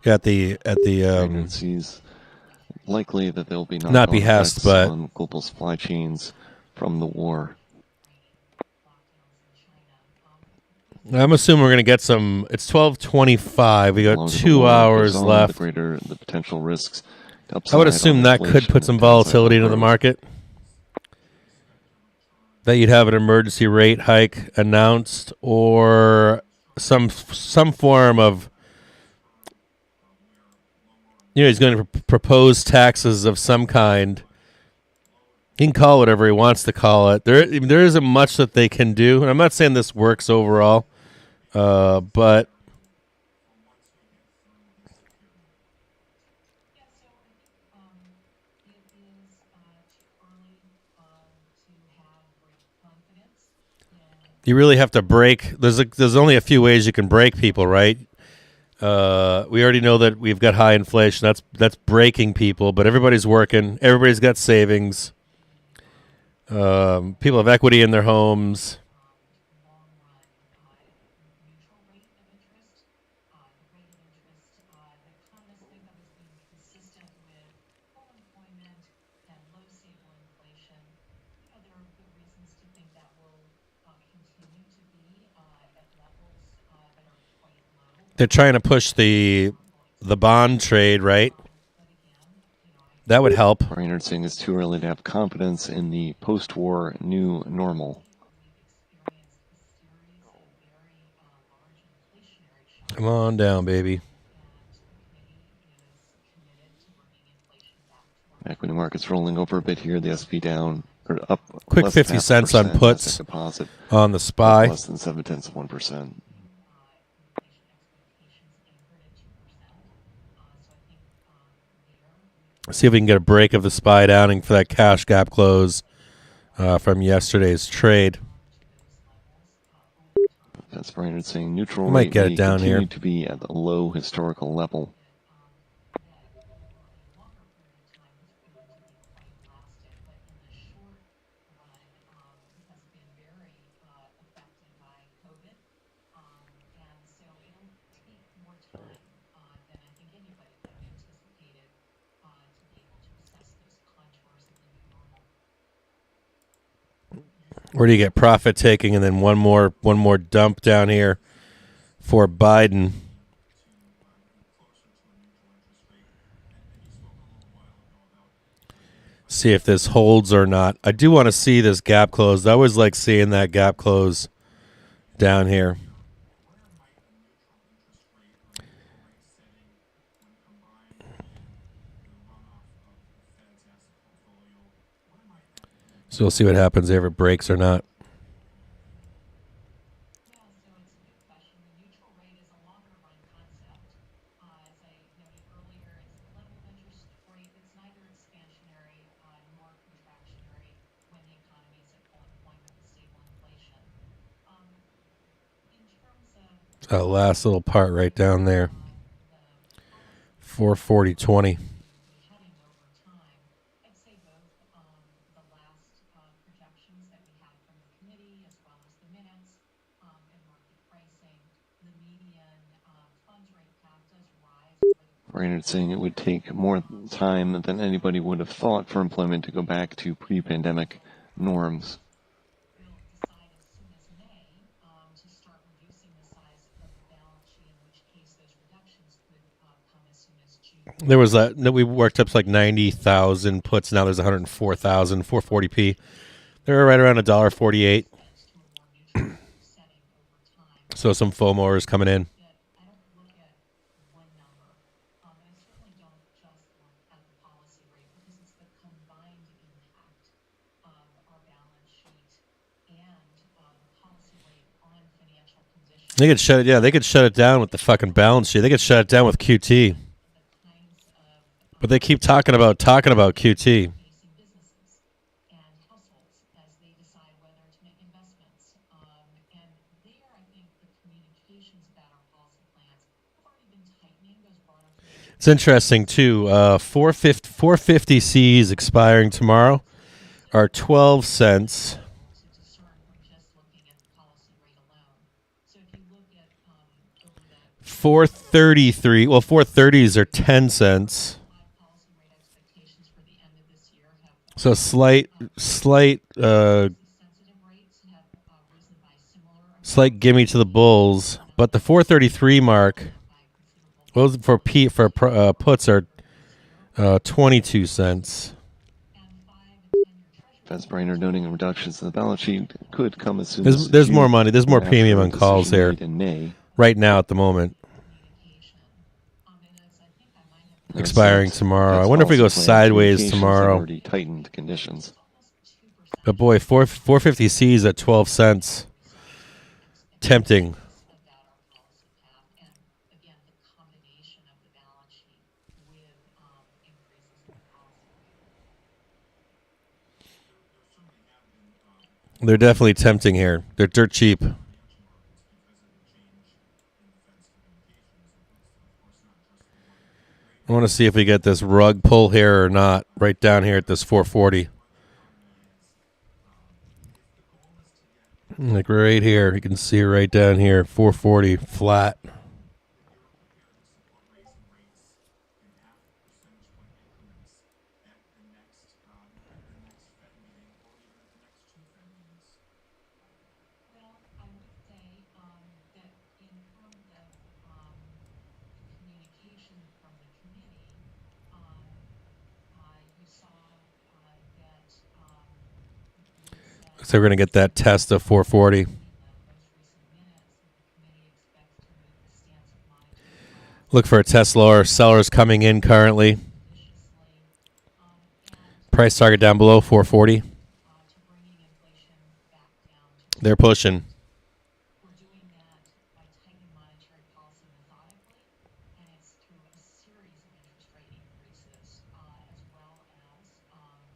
D: Pregnancies. Likely that there will be
A: not behest,
D: effects
A: but
D: on global supply chains from the war.
A: I'm assuming we're going to get some. It's 12:25. We
D: The
A: got
D: longer the
A: 2
D: war
A: hours
D: goes on,
A: left.
D: The greater the potential risks.
A: I would assume that could put some volatility into the market. That you'd have an emergency rate hike announced, or some form of, he's going to propose taxes of some kind. He can call it whatever he wants to call it. There isn't much that they can do, and I'm not saying this works overall, but
G: Yeah, so I think it is too early to have great confidence in.
A: you really have to break. There's only a few ways you can break people, right? We already know that we've got high inflation. That's breaking people, but everybody's working. Everybody's got savings. People have equity in their homes.
G: Long run neutral rate of interest. The rate of interest that economists think of as being consistent with full employment and low stable inflation. There are good reasons to think that will continue to be at levels that are quite low.
A: They're trying to push the bond trade, right?
G: But again,
A: That would help.
D: Brainerd saying it's too early to have confidence in the post-war new normal.
G: we've experienced a series of very large inflationary shocks.
A: Come on down, baby.
G: And the committee is committed to bringing inflation back to our.
D: Equity markets rolling over a bit here. The SP down or up.
A: Quick
D: less than
A: 50 cents on
D: 0.5%.
A: puts
D: Nasdaq Deposit
A: on the SPY.
D: less than 0.7%.
G: Inflation expectations anchored at 2%. So I think there
A: See if we can get a break of the SPY downing for that cash gap close from yesterday's trade.
G: to those levels over time.
D: That's Brainerd saying neutral
A: Might
D: rate
A: get it
D: may
A: down
D: continue
A: here.
D: to be at a low historical level.
G: That over a longer period of time has proven to be quite elastic, but in the short run has been very affected by COVID. And so it'll take more time than I think anybody would have anticipated to be able to assess those contours of the new normal.
A: Where do you get profit taking and then one more dump down here for Biden? See if this holds or not. I do want to see this gap close. I always like seeing that gap close down here. So we'll see what happens if it breaks or not.
G: Yeah, so it's a good question. The neutral rate is a longer run concept. As I noted earlier, it's the level of interest rate that's neither expansionary nor contractionary when the economy is at full employment with stable inflation. In terms of
A: That last little part right down there. 440.20.
G: heading over time, I'd say both the last projections that we had from the committee as well as the minutes and market pricing, the median funds rate path does rise over the
D: Brainerd saying it would take more time than anybody would have thought for employment to go back to pre-pandemic norms.
G: will decide as soon as May to start reducing the size of the balance sheet, in which case those reductions could come as soon as June.
A: There was that we worked up to like 90,000 puts. Now there's 104,000, 440p. They're right around $1.48.
G: To a more neutral setting over time.
A: So some FOMOers coming in.
G: That I don't look at one number, and I certainly don't just look at the policy rate because it's the combined impact of our balance sheet and the policy rate on financial conditions.
A: They could shut it. Yeah, they could shut it down with the fucking balance sheet. They could shut it down with QT.
G: The kinds of
A: But they keep talking about QT.
G: facing businesses and households as they decide whether to make investments. And there, I think the communications about our policy plans have already been tightening those broader financial
A: It's interesting too. 450Cs expiring tomorrow are 12 cents.
G: to discern from just looking at the policy rate alone. So if you look at over the
A: 433. Well, 430s are 10 cents.
G: policy rate expectations for the end of this year have
A: So slight
G: sensitive rates have risen by similar
A: gimme to the bulls, but the 433 mark,
G: by considerable
A: those puts are 22 cents.
G: and 5 and 10 year treasury
D: Fed's Brainerd noting reductions in the balance sheet could come as soon
A: There's
D: as
A: there's
D: June
A: more money. There's more
D: after
A: premium
D: a
A: on calls
D: decision
A: here
D: made in May.
A: right now at the moment.
G: communication. And as I think I might have
A: Expiring
D: That's
A: tomorrow. I
D: Fed's
A: wonder if we go
D: policy plan
A: sideways
D: communications have
A: tomorrow.
D: already tightened conditions.
G: almost 2%
A: But boy, 450Cs at 12 cents. Tempting.
G: about our policy path, and again, the combination of the balance sheet with increases in the policy rate.
A: They're definitely tempting here. They're dirt cheap. I want to see if we get this rug pull here or not. Right down here at this 440. Like right here. You can see it right down here. 440 flat.
G: Well, I would say that in terms of the communication from the committee, you saw that
A: So we're going to get that test of 440.
G: in the most recent minutes that the committee expects to move the stance of monetary policy
A: Look for a Tesla or sellers coming in currently.
G: viciously and
A: Price target down below 440.
G: to bringing inflation back down to
A: They're pushing.
G: we're doing that by tightening monetary policy methodically, and it's through a series of interest rate increases, as well as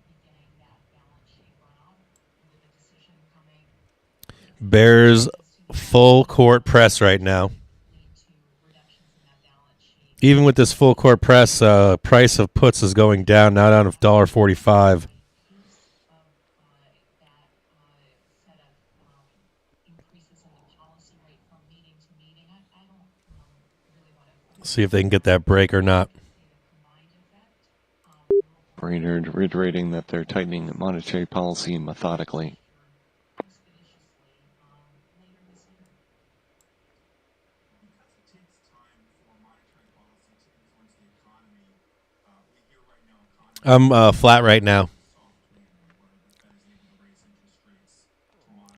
G: beginning that balance sheet runoff with a decision coming
A: Bears full court press right now.
G: lead to reductions in that balance sheet.
A: Even with this full court press, price of puts is going down, now down to $1.45.
G: Piece of that set of increases in the policy rate from meeting to meeting, I don't really want to
A: See if they can get that break or not.
G: see the combined effect.
D: Brainerd reiterating that they're tightening monetary policy methodically.
A: I'm flat right now.